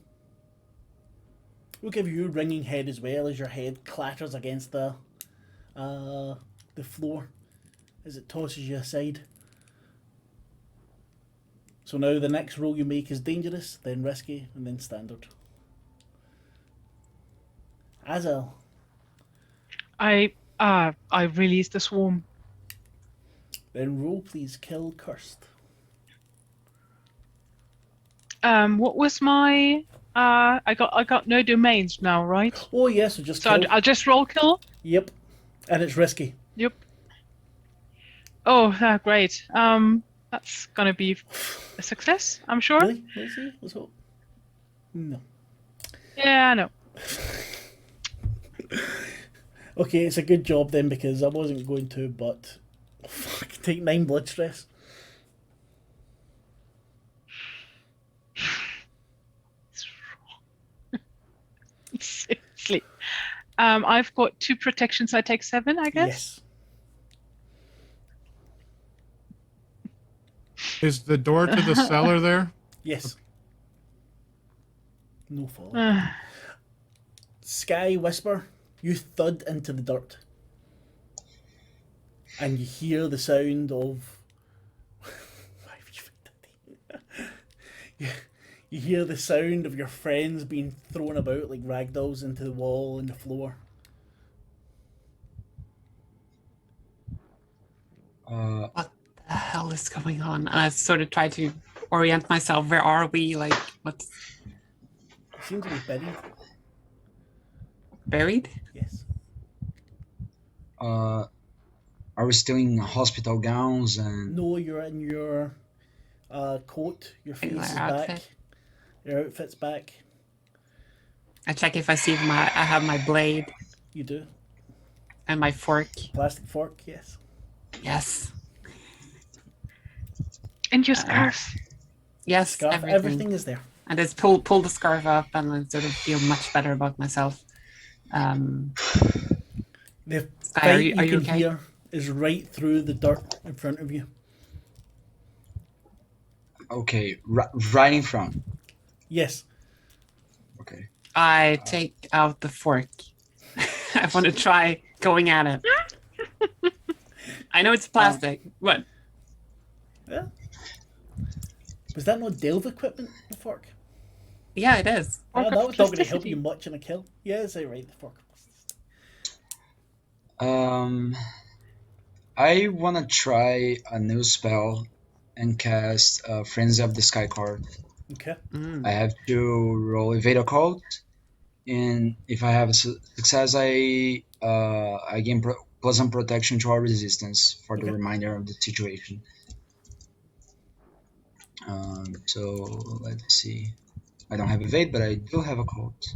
give you ringing head as well as your head clatters against the the floor as it tosses you aside. So now the next roll you make is dangerous, then risky, and then standard. Azel. I release the swarm. Then roll please, kill cursed. What was my I got no domains now, right? Oh yes, so just So kill. I'll just roll kill. Yep. And it's risky. Yep. Oh, great. That's gonna be a success, I'm sure. Really? Let's see. Let's hope. No. Yeah, I know. Okay, it's a good job then because I wasn't going to, but fuck, take 9 blood stress. Seriously. I've got 2 protections. I take 7, I guess. Yes. Is the door to the cellar there? Yes. No fall. Uh, Sky Whisper, you thud into the dirt. And you hear the sound of... Why would you think that? You hear the sound of your friends being thrown about like ragdolls into the wall and the floor. What the hell is going on? And I sort of try to orient myself. Where are we? Like, what's You seem to be buried. buried? Yes. Are we still in hospital gowns and? No, you're in your coat. Your face Regular is outfit. back. Your outfit's back. I check if I see I have my blade You do. and my fork. Plastic fork, yes. Yes. and your scarf. Yes. Scarf, everything is there. And just pull the scarf up and I sort of feel much better about myself. The Sky, fight are you you can okay? hear is right through the dirt in front of you. Okay, right in front. Yes. Okay. I take out the fork. I want to try going at it. I know it's plastic. What? Yeah. Was that not delve equipment, the fork? Yeah, it is. Ah, Fork that of was not going to help plasticity. you much in a kill. Yeah, is that right? The fork. I wanna try a new spell and cast Frenzy of the Sky card. Okay. I have to roll Evade Occult, and if I have a success, I gain pleasant protection to all resistance for the Okay. remainder of the situation. So let's see. I don't have Evade, but I do have Occult.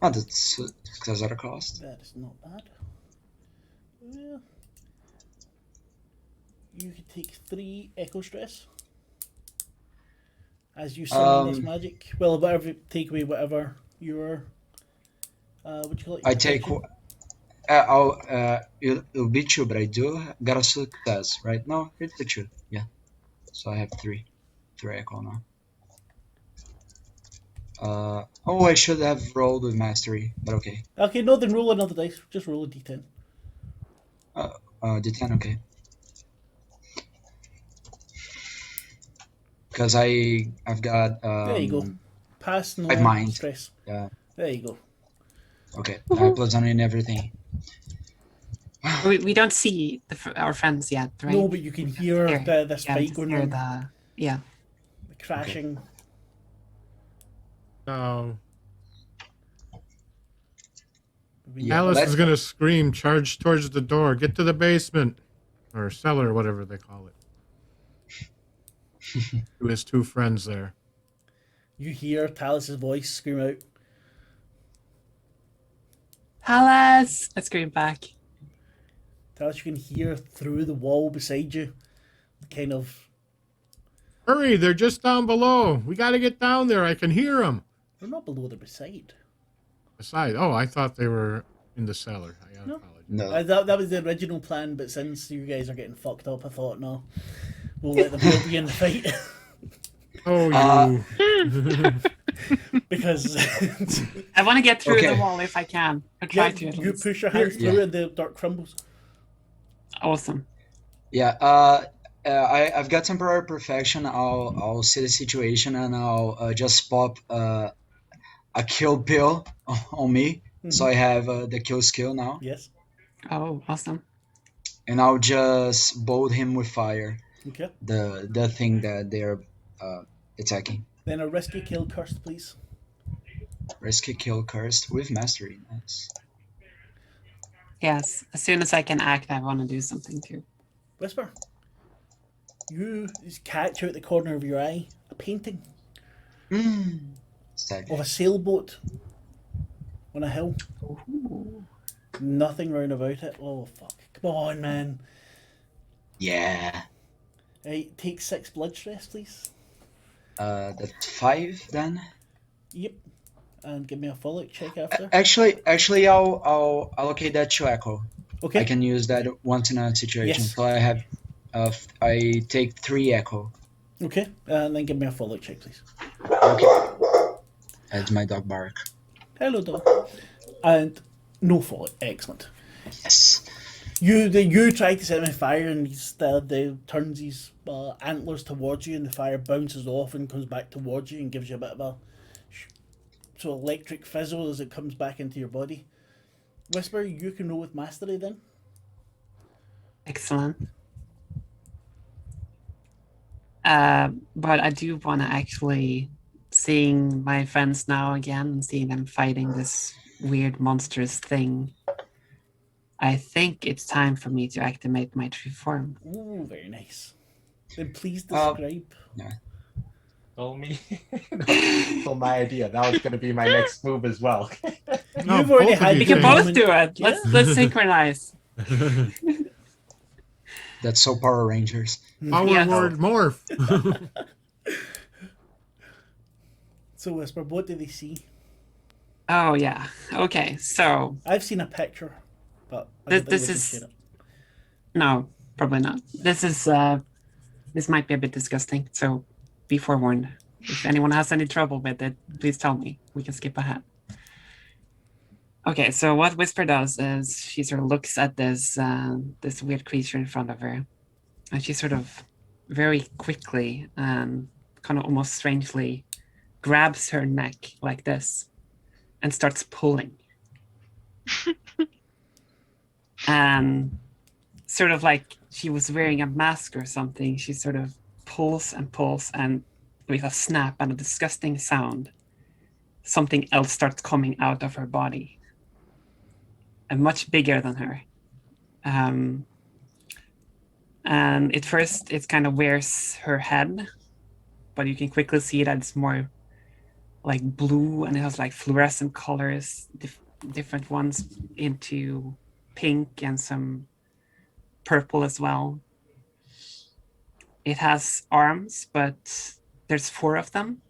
Oh, that's success at a cost. That is not bad. Well, you could take 3 echo stress as you summon this magic. Well, whatever, take away whatever your what do you call it? I take. It'll be 2, but I do got a success, right? No, it's a 2. Yeah. So I have 3 echo now. Oh, I should have rolled with mastery, but okay. Okay, no, then roll another dice. Just roll a d10. D10, okay. Because I've got There you go. Pass no I've mind. stress. Yeah. There you go. Okay. I have plus on in everything. We don't see our friends yet, right? No, but you can hear this Yeah, fight just going hear on. the Crashing. So Yeah, Alice let's- is going to scream, charge towards the door, get to the basement, or cellar, whatever they call it. To his 2 friends there. You hear Talus's voice scream out. Alice! I scream back. Talus, you can hear through the wall beside you. Kind of. Hurry, they're just down below. We got to get down there. I can hear them. They're not below, they're beside. Aside, I thought they were in the cellar. I No. apologize. No. That was the original plan, but since you guys are getting fucked up, I thought, no. We'll let them help you in the fight. Oh, you. because I want to get through the Okay. wall if I can. I try yeah, to at you least. push your hands Yeah. through and the dark crumbles. Awesome. Yeah. I've got temporary perfection. I'll see the situation and I'll just pop a kill pill on me. So I have the kill skill now, Yes. Oh, awesome. and I'll just bolt him with fire. Okay. The thing that they're attacking. Then a rescue kill cursed, please. Rescue kill cursed with mastery. Nice. Yes. As soon as I can act, I want to do something too. Whisper. You just catch out the corner of your eye a painting Sad. of a sailboat on a hill. Ooh. Nothing round about it. Oh fuck! Come on, man. Yeah. Right, take 6 blood stress, please. That's 5 then. Yep. And give me a fallout check after. Actually, I'll allocate that to Echo. Okay. I can use that once in a situation. Yes. So I have, I take 3 Echo. Okay. And then give me a fallout check, please. Okay. That's my dog bark. Hello, dog. And no fallout. Excellent. Yes. You try to set him on fire, and they turns his antlers towards you, and the fire bounces off and comes back towards you and gives you a bit of a sort of electric fizzle as it comes back into your body. Whisper, you can roll with mastery then. Excellent. But I do want to actually seeing my friends now again and seeing them fighting this weird monstrous thing. I think it's time for me to activate my true form. Ooh, very nice. Then please describe. Stole me. Stole my idea. That was going to be my next move as well. No, You've already both of had you We can your both moment. do it. Yeah. Let's synchronize. That's so Power Rangers. Power Yes. word morph. So Whisper, what do they see? Oh yeah. Okay. So I've seen a picture, but I don't think This we can is- share it. no, probably not. This might be a bit disgusting. So be forewarned. If anyone has any trouble with it, please tell me. We can skip ahead. Okay, so what Whisper does is she sort of looks at this this weird creature in front of her, and she sort of very quickly and kind of almost strangely grabs her neck like this and starts pulling. And sort of like she was wearing a mask or something, she sort of pulls and pulls, and with a snap and a disgusting sound, something else starts coming out of her body. And much bigger than her. And at first, it kind of wears her head, but you can quickly see that it's more like blue, and it has like fluorescent colors, different ones into pink and some purple as well. It has arms, but there's 4 of them,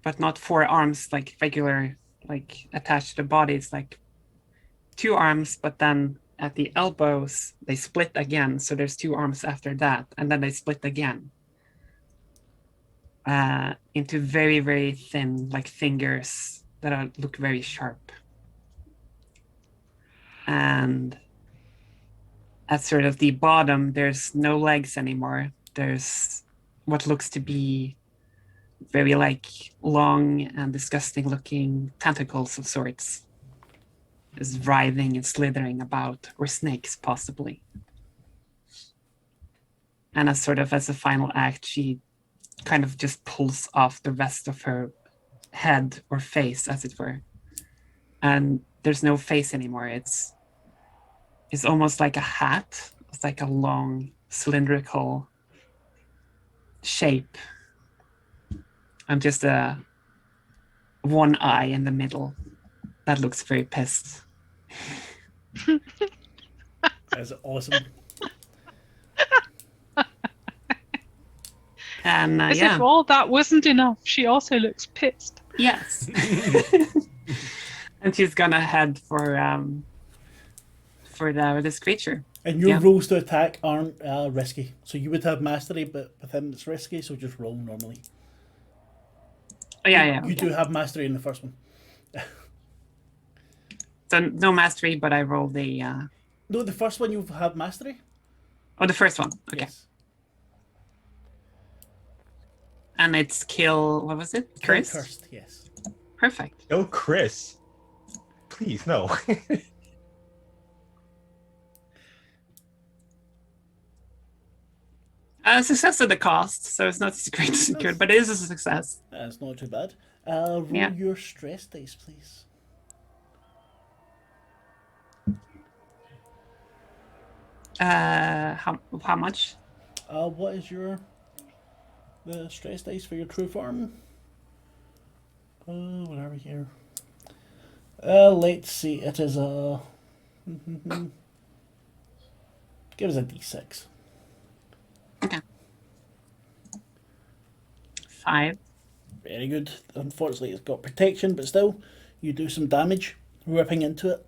but not 4 arms like regular, like attached to the body. It's like 2 arms, but then at the elbows they split again, so there's 2 arms after that, and then they split again into very, very thin, like fingers that look very sharp. And at sort of the bottom, there's no legs anymore. There's what looks to be very like long and disgusting looking tentacles of sorts is writhing and slithering about, or snakes possibly. And as a final act, she kind of just pulls off the rest of her head or face, as it were. And there's no face anymore. It's almost like a hat. It's like a long cylindrical shape, and just one eye in the middle that looks very pissed. That's awesome. And As if all that wasn't enough, she also looks pissed. yes. And she's gonna head for this creature. And your Yeah. rolls to attack aren't risky. So you would have mastery, but with him it's risky, so just roll normally. Oh, yeah. You do have mastery in the first one. So no mastery, but I rolled the. No, the first one you have mastery. Oh, the first one. Okay. Yes. And it's kill. What was it? Kill Chris. cursed. Yes. Perfect. Oh, Chris. Please, no. Success at the cost, so it's not great secured, but it is a success. That's not too bad. Roll Yeah. your stress dice, please. How much? What is the stress dice for your true form? Where are we here? Let's see. It is a. Give us a d6. Okay. 5. Very good. Unfortunately, it's got protection, but still, you do some damage ripping into it.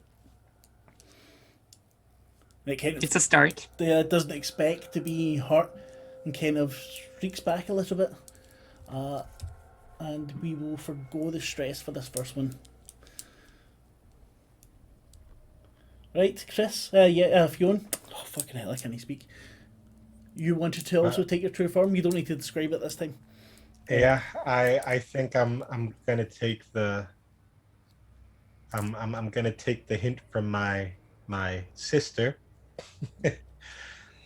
It kind of It's a start. doesn't expect to be hurt and kind of streaks back a little bit. And we will forgo the stress for this first one. Right, Chris? Fionn. Oh, fucking hell, I can't speak. You wanted to also take your true form? You don't need to describe it this time. Yeah, I think I'm gonna take the I'm gonna take the hint from my sister,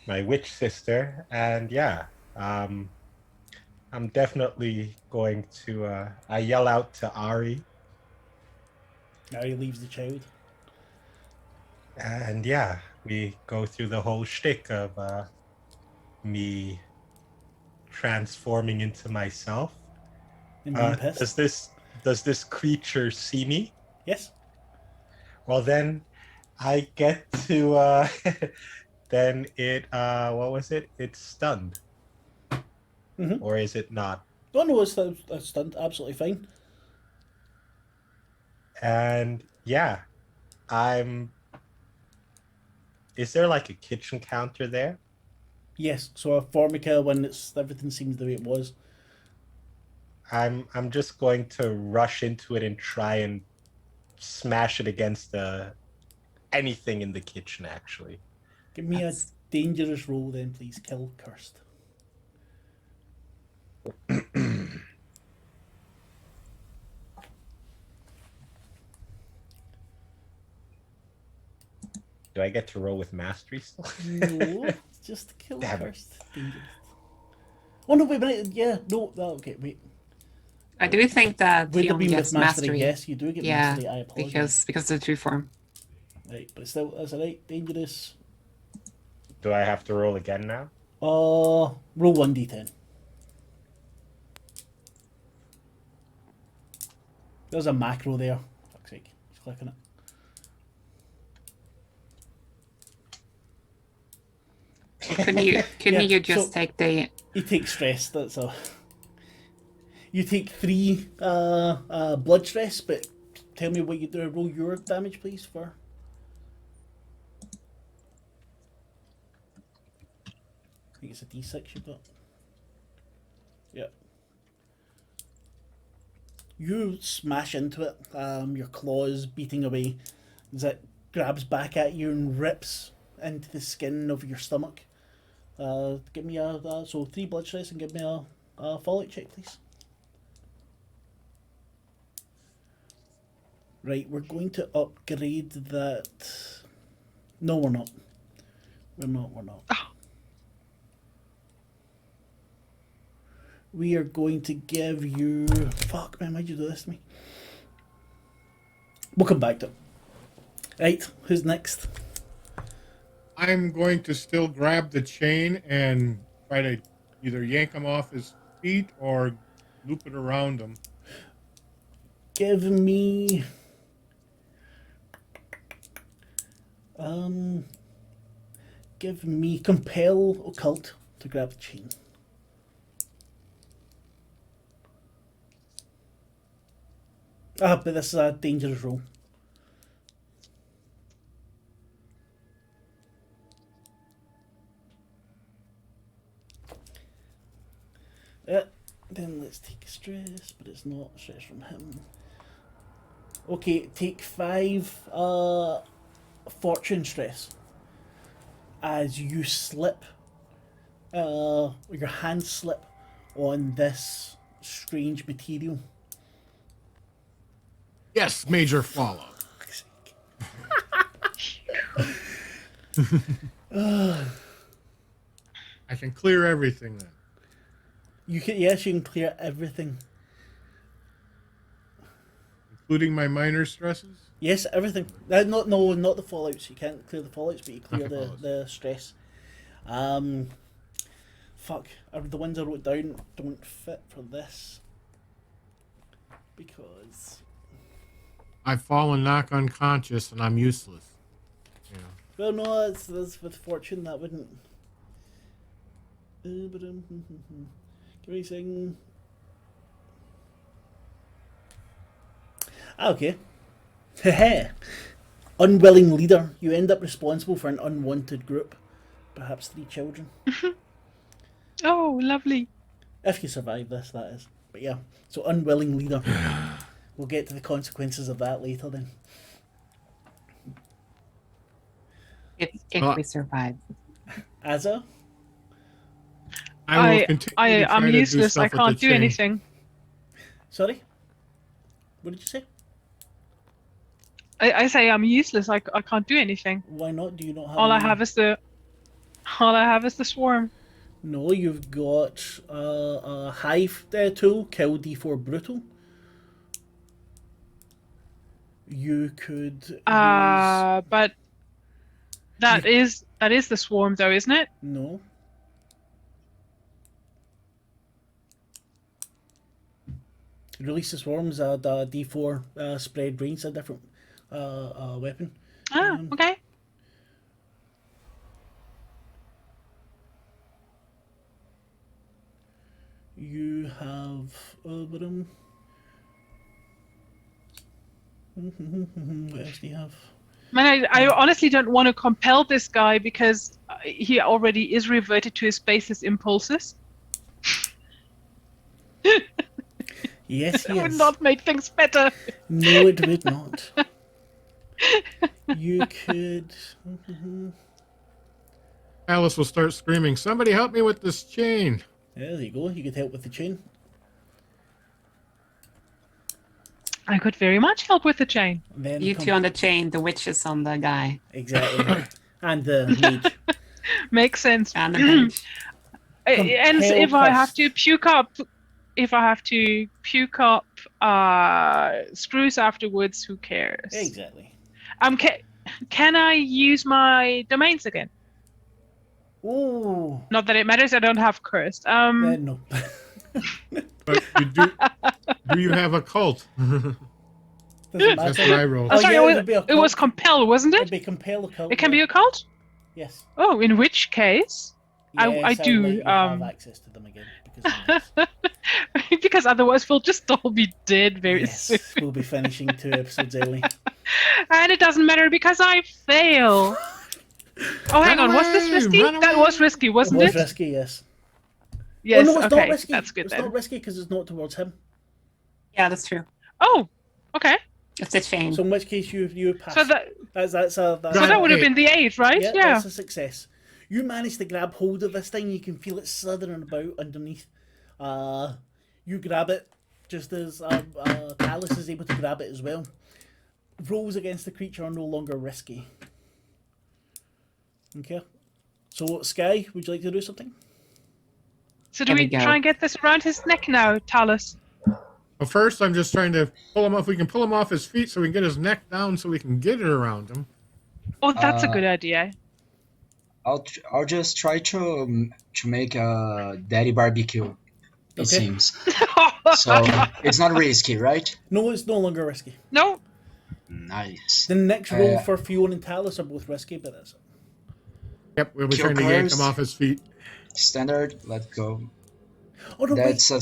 my witch sister, and yeah, I'm definitely going to I yell out to Ari, Now he leaves the child. and yeah, we go through the whole shtick of me transforming into myself. And being pissed. Does this creature see me? Yes. Well, then I get to then it what was it? It's stunned. Mm-hmm. Or is it not? Oh no, it's stunned. Absolutely fine. And yeah, is there like a kitchen counter there? Yes. So a Formica when everything seems the way it was. I'm just going to rush into it and try and smash it against anything in the kitchen, actually. Give me a dangerous roll then, please. Kill cursed. Do I get to roll with mastery still? No, just kill Damn cursed. Dangerous. Oh no, wait a minute. Yeah, no. Okay, wait. I do think that Would have Fionn been gets with mastery. mastery. Yes, you do get Yeah, mastery. I apologize. because of the true form. Right, but still, that's alright. Dangerous. Do I have to roll again now? Roll 1d10. There's a macro there. Fuck's sake. Just click on it. Couldn't you just so- take the? You take stress, that's all. You take 3 blood stress, but tell me what you do. Roll your damage, please, for. I think it's a d6 you've got. Yeah. You smash into it, your claws beating away as it grabs back at you and rips into the skin of your stomach. Give me so 3 blood stress and give me a fallout check, please. Right, we're going to upgrade that. No, we're not. We're not. Oh. We are going to give you. Fuck, man, why'd you do this to me? We'll come back to it. Right, who's next? I'm going to still grab the chain and try to either yank him off his feet or loop it around him. Give me. Give me compel occult to grab the chain. But this is a dangerous roll. Then let's take a stress, but it's not stress from him. Okay, take 5 fortune stress as you slip, your hands slip on this strange material. Yes, major fallout. I can clear everything then. Yes, you can clear everything. Including my minor stresses? Yes, everything. Not the fallouts. You can't clear the fallouts, but you clear Okay, the stress. Fuck. The ones I wrote down don't fit for this because. I've fallen knock unconscious and I'm useless. Yeah. Well, no, that's with fortune that wouldn't. Give me a second. Okay. Unwilling leader. You end up responsible for an unwanted group. Perhaps 3 children. Oh, lovely. If you survive this, that is. But yeah, so unwilling leader. We'll get to the consequences of that later then. If we survive. Asa? I will continue to try I'm to do useless. stuff I with can't the do chain. anything. Sorry? What did you say? I say I'm useless. I can't do anything. Why not? Do you not have All I any- have is the swarm. No, you've got a hive tool, kill D4 brutal. You could use... But that is the swarm though, isn't it? No. Release the swarms, the D4 spread range, a different weapon. Okay. You have what else do you have? Man, I honestly don't want to compel this guy because he already is reverted to his basis impulses. Yes, That he would is. not make things better. No, it would not. You could. Alice will start screaming, "Somebody help me with this chain!" There you go. You could help with the chain. I could very much help with the chain. And then You two on the chain, the witch is on the guy. Exactly. And the mage. Makes sense. And the mage. And Compel if I have Chris. to puke up screws afterwards, who cares? Exactly. Can I use my domains again? Oh. Not that it matters. I don't have cursed. No. But you do. Do you have a cult? Doesn't That's matter. what I rolled. Oh, sorry, yeah, it would be a it was cult. compel, wasn't It'd it? be compel a cult. It can be a cult. Yes. Oh, in which case, I Yes, do, let you have access to them again because of this. because otherwise we'll just all be dead very soon. Yes, we'll be finishing 2 episodes early. And it doesn't matter because I fail. Oh, hang on. Was this away, risky? run That was risky, It wasn't was it? risky, yes. Yes. Oh, no, it's okay. not risky. That's good It's then. not risky because it's not towards him. Yeah, that's true. Oh, okay. It's a chain. So in which case you pass. So that That's so that would have been the 8, right? yeah, Yeah. that's a success. You manage to grab hold of this thing. You can feel it slithering about underneath. You grab it just as Alice is able to grab it as well. Rolls against the creature are no longer risky. Okay. So Sky, would you like to do something? So do There we we go. try and get this around his neck now, Talus? Well, first, I'm just trying to pull him off. We can pull him off his feet so we can get his neck down so we can get it around him. Oh, that's a good idea. I'll just try to make a daddy barbecue. It Okay. seems so. It's not risky, right? No, it's no longer risky. No. Nice. The next roll for Fiona and Talus are both risky, but that's it. Yep, we'll be Kill trying to yank cars. him off his feet. Standard. Let's go. Oh no, That's a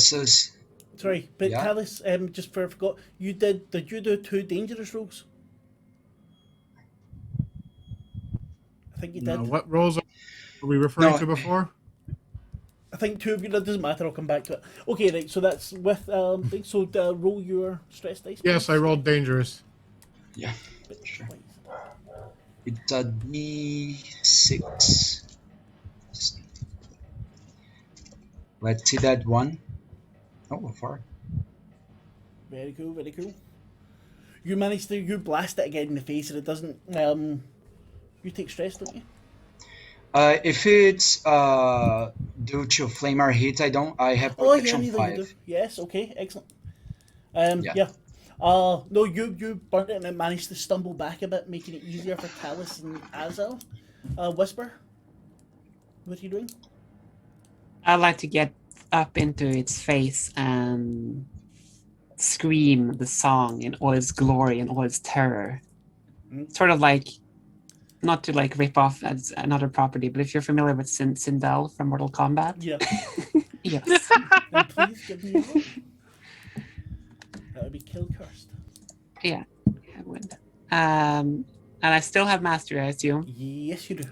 sorry, but Yeah. Talus, just for I forgot, did you do 2 dangerous rolls? I think you did. What rolls are we referring No. to before? I think two of you. That doesn't matter. I'll come back to it. Okay, right. So that's with So roll your stress dice. Yes, please. I rolled dangerous. Yeah, sure. It's a D6. Let's see that one. Oh, far. Very cool. Very cool. You manage to blast it again in the face, and it doesn't. You take stress, don't you? If it's due to flame or heat, I don't. I have Oh yeah, protection neither you do. 5. Yes. Okay. Excellent. Yeah. Yeah. No, you burnt it and it managed to stumble back a bit, making it easier for Talus and Azel. Whisper. What are you doing? I'd like to get up into its face and scream the song in all its glory and all its terror. Sort of like, not to like rip off as another property, but if you're familiar with Sindel from Mortal Kombat. Yeah. Yes. Then please give me a roll. That would be kill cursed. Yeah, I would. And I still have mastery, I assume, Yes, you do.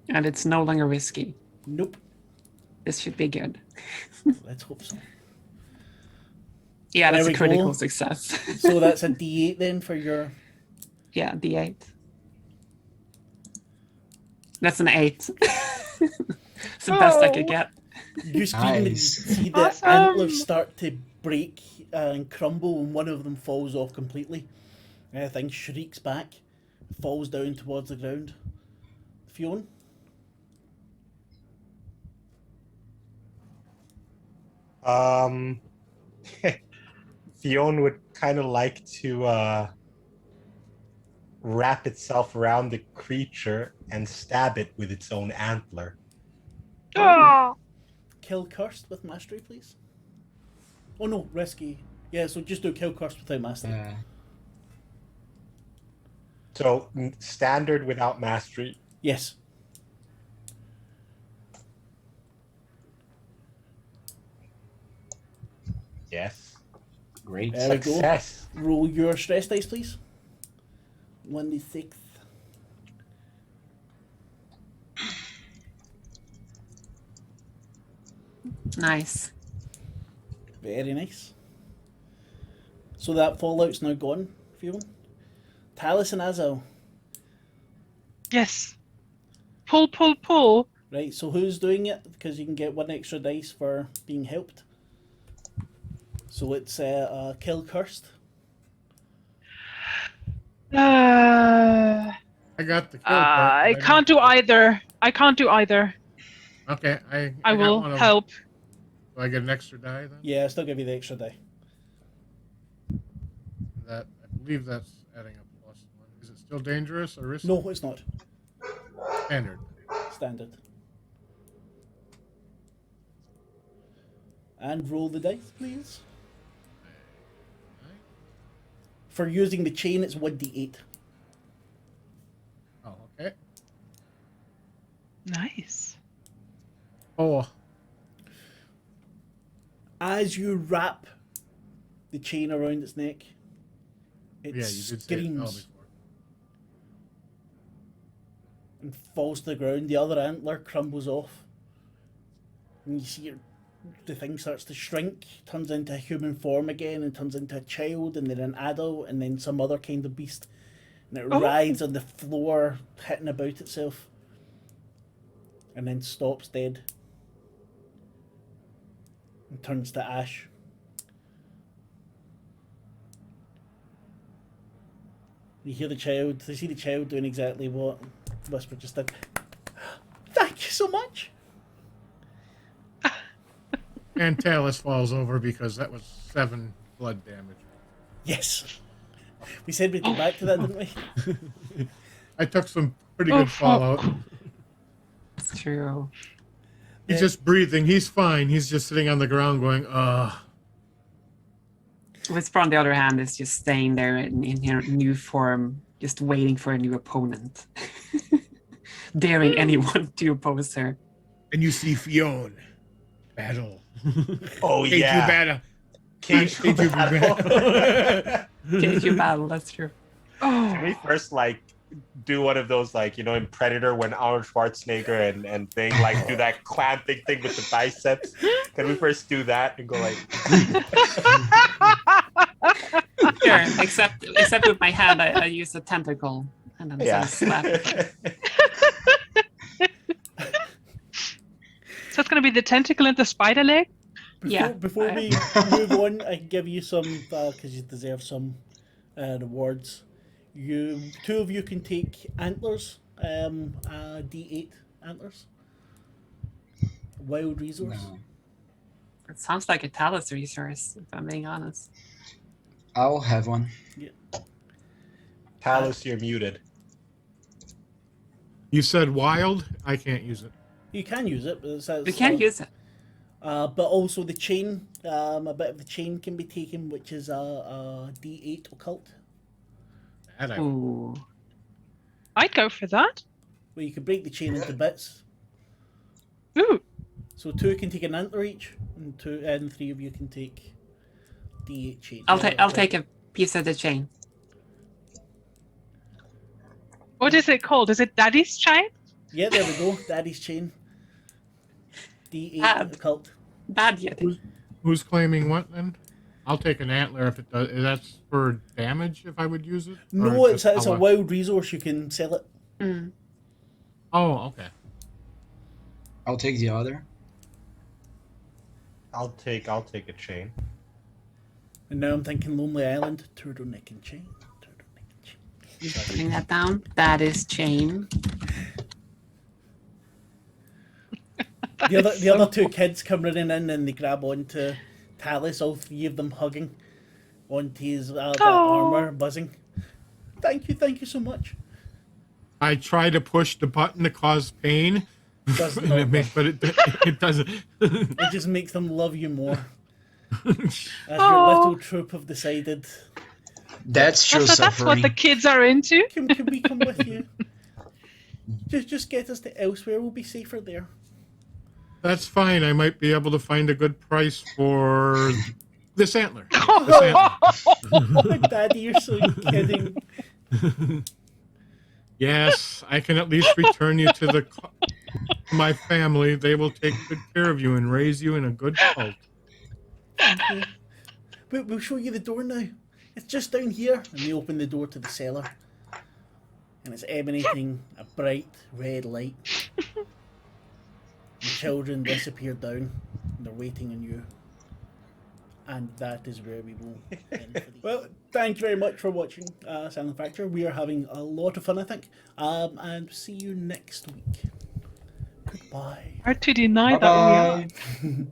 and it's no longer risky. Nope. This should be good. Let's hope so. Yeah, There that's a we critical go. success. So that's a D8 then for your. Yeah, D8. That's an 8. It's the best I could get. You scream and you Nice. see the Awesome. antlers start to break and crumble, and one of them falls off completely. Everything shrieks back, falls down towards the ground. Fionn? Fionn would kind of like to wrap itself around the creature and stab it with its own antler. Oh. Kill cursed with mastery, please. Oh no, risky. Yeah, so just do kill cursed without mastery. So standard without mastery. Yes. Yes. Great. There we go. Success. Roll your stress dice, please. 1d6. Nice. Very nice. So that fallout's now gone, Fionn. Talus and Azel. Yes. Pull, pull, pull. Right, so who's doing it? Because you can get one extra dice for being helped. So it's kill cursed. I I got the kill part, but can't do either. I can't do either. Okay, I got will one of them. help. Do I get an extra die then? Yeah, I'll still give you the extra die. That I believe that's adding a +1. Is it still dangerous or risky? No, it's not. Standard. Standard. And roll the dice, please. For using the chain, it's 1d8. Oh, okay. Nice. Oh, As you wrap the chain around its neck, it yeah, you did say it screams before. and falls to the ground. The other antler crumbles off. And you see the thing starts to shrink, turns into a human form again, and turns into a child, and then an adult, and then some other kind of beast. And it writhes on the floor, hitting about itself. And then stops dead. And turns to ash. You hear the child, you see the child doing exactly what Whisper just did. Thank you so much! And Talus falls over because that was 7 blood damage. Yes. We said we'd get back to that, didn't we? I took some pretty Oh, good fallout. It's true. He's just breathing. He's fine. He's just sitting on the ground going, Whisper, on the other hand, is just staying there in her new form, just waiting for a new opponent. Daring anyone to oppose her. And you see Fionn. Battle. Oh Keiju yeah. battle. Keiju Keiju battle. Keiju battle, that's true. Can we first like do one of those, like, in Predator when Arnold Schwarzenegger and thing like do that clamping thing with the biceps? Can we first do that and go like? Sure, except with my hand, I use a tentacle and then Yeah. sort of slap. So it's going to be the tentacle and the spider leg? Before we move on, I can give you some, because you deserve some rewards. Two of you can take antlers, D8 antlers. Wild resource. No. It sounds like a Talus resource, if I'm being honest. I'll have one. Yeah. Talus, you're muted. You said wild? I can't use it. You can use it, but it says We can't use it. but also the chain, a bit of the chain can be taken, which is a D8 occult. That I Ooh. I'd go for that. Where you can break the chain into bits. Ooh. So 2 can take an antler each, and 3 of you can take D8 chain. I'll take a piece of the chain. What is it called? Is it Daddy's chain? Yeah, there we go. Daddy's chain. D8 occult. Bad yet. Who's claiming what then? I'll take an antler if it does. That's for damage if I would use it? No, Or it's just a how wild resource. You can sell it. Mm. Oh, okay. I'll take the other. I'll take a chain. And now I'm thinking Lonely Island, turtleneck and chain. Turtleneck and chain. Putting that down. That is chain. The other 2 kids come running in and they grab onto Talus, all 3 of them hugging onto his that armor, buzzing. Thank you so much. I try to push the button to cause pain, Does but not. it doesn't. It just makes them love you more. As your little troop have decided. That's true That's suffering. what the kids are into. Can we come with you? Just get us to elsewhere. We'll be safer there. That's fine. I might be able to find a good price for this antler. This antler. Daddy, you're so kidding. Yes, I can at least return you to my family. They will take good care of you and raise you in a good cult. Thank you. We'll show you the door now. It's just down here. And they open the door to the cellar. And it's emanating a bright red light. The children disappear down. And they're waiting on you. And that is where we will end for the... Well, thank you very much for watching Asylum Fracture. We are having a lot of fun, I think. And see you next week. Goodbye. Hard to deny that we are. Bye-bye.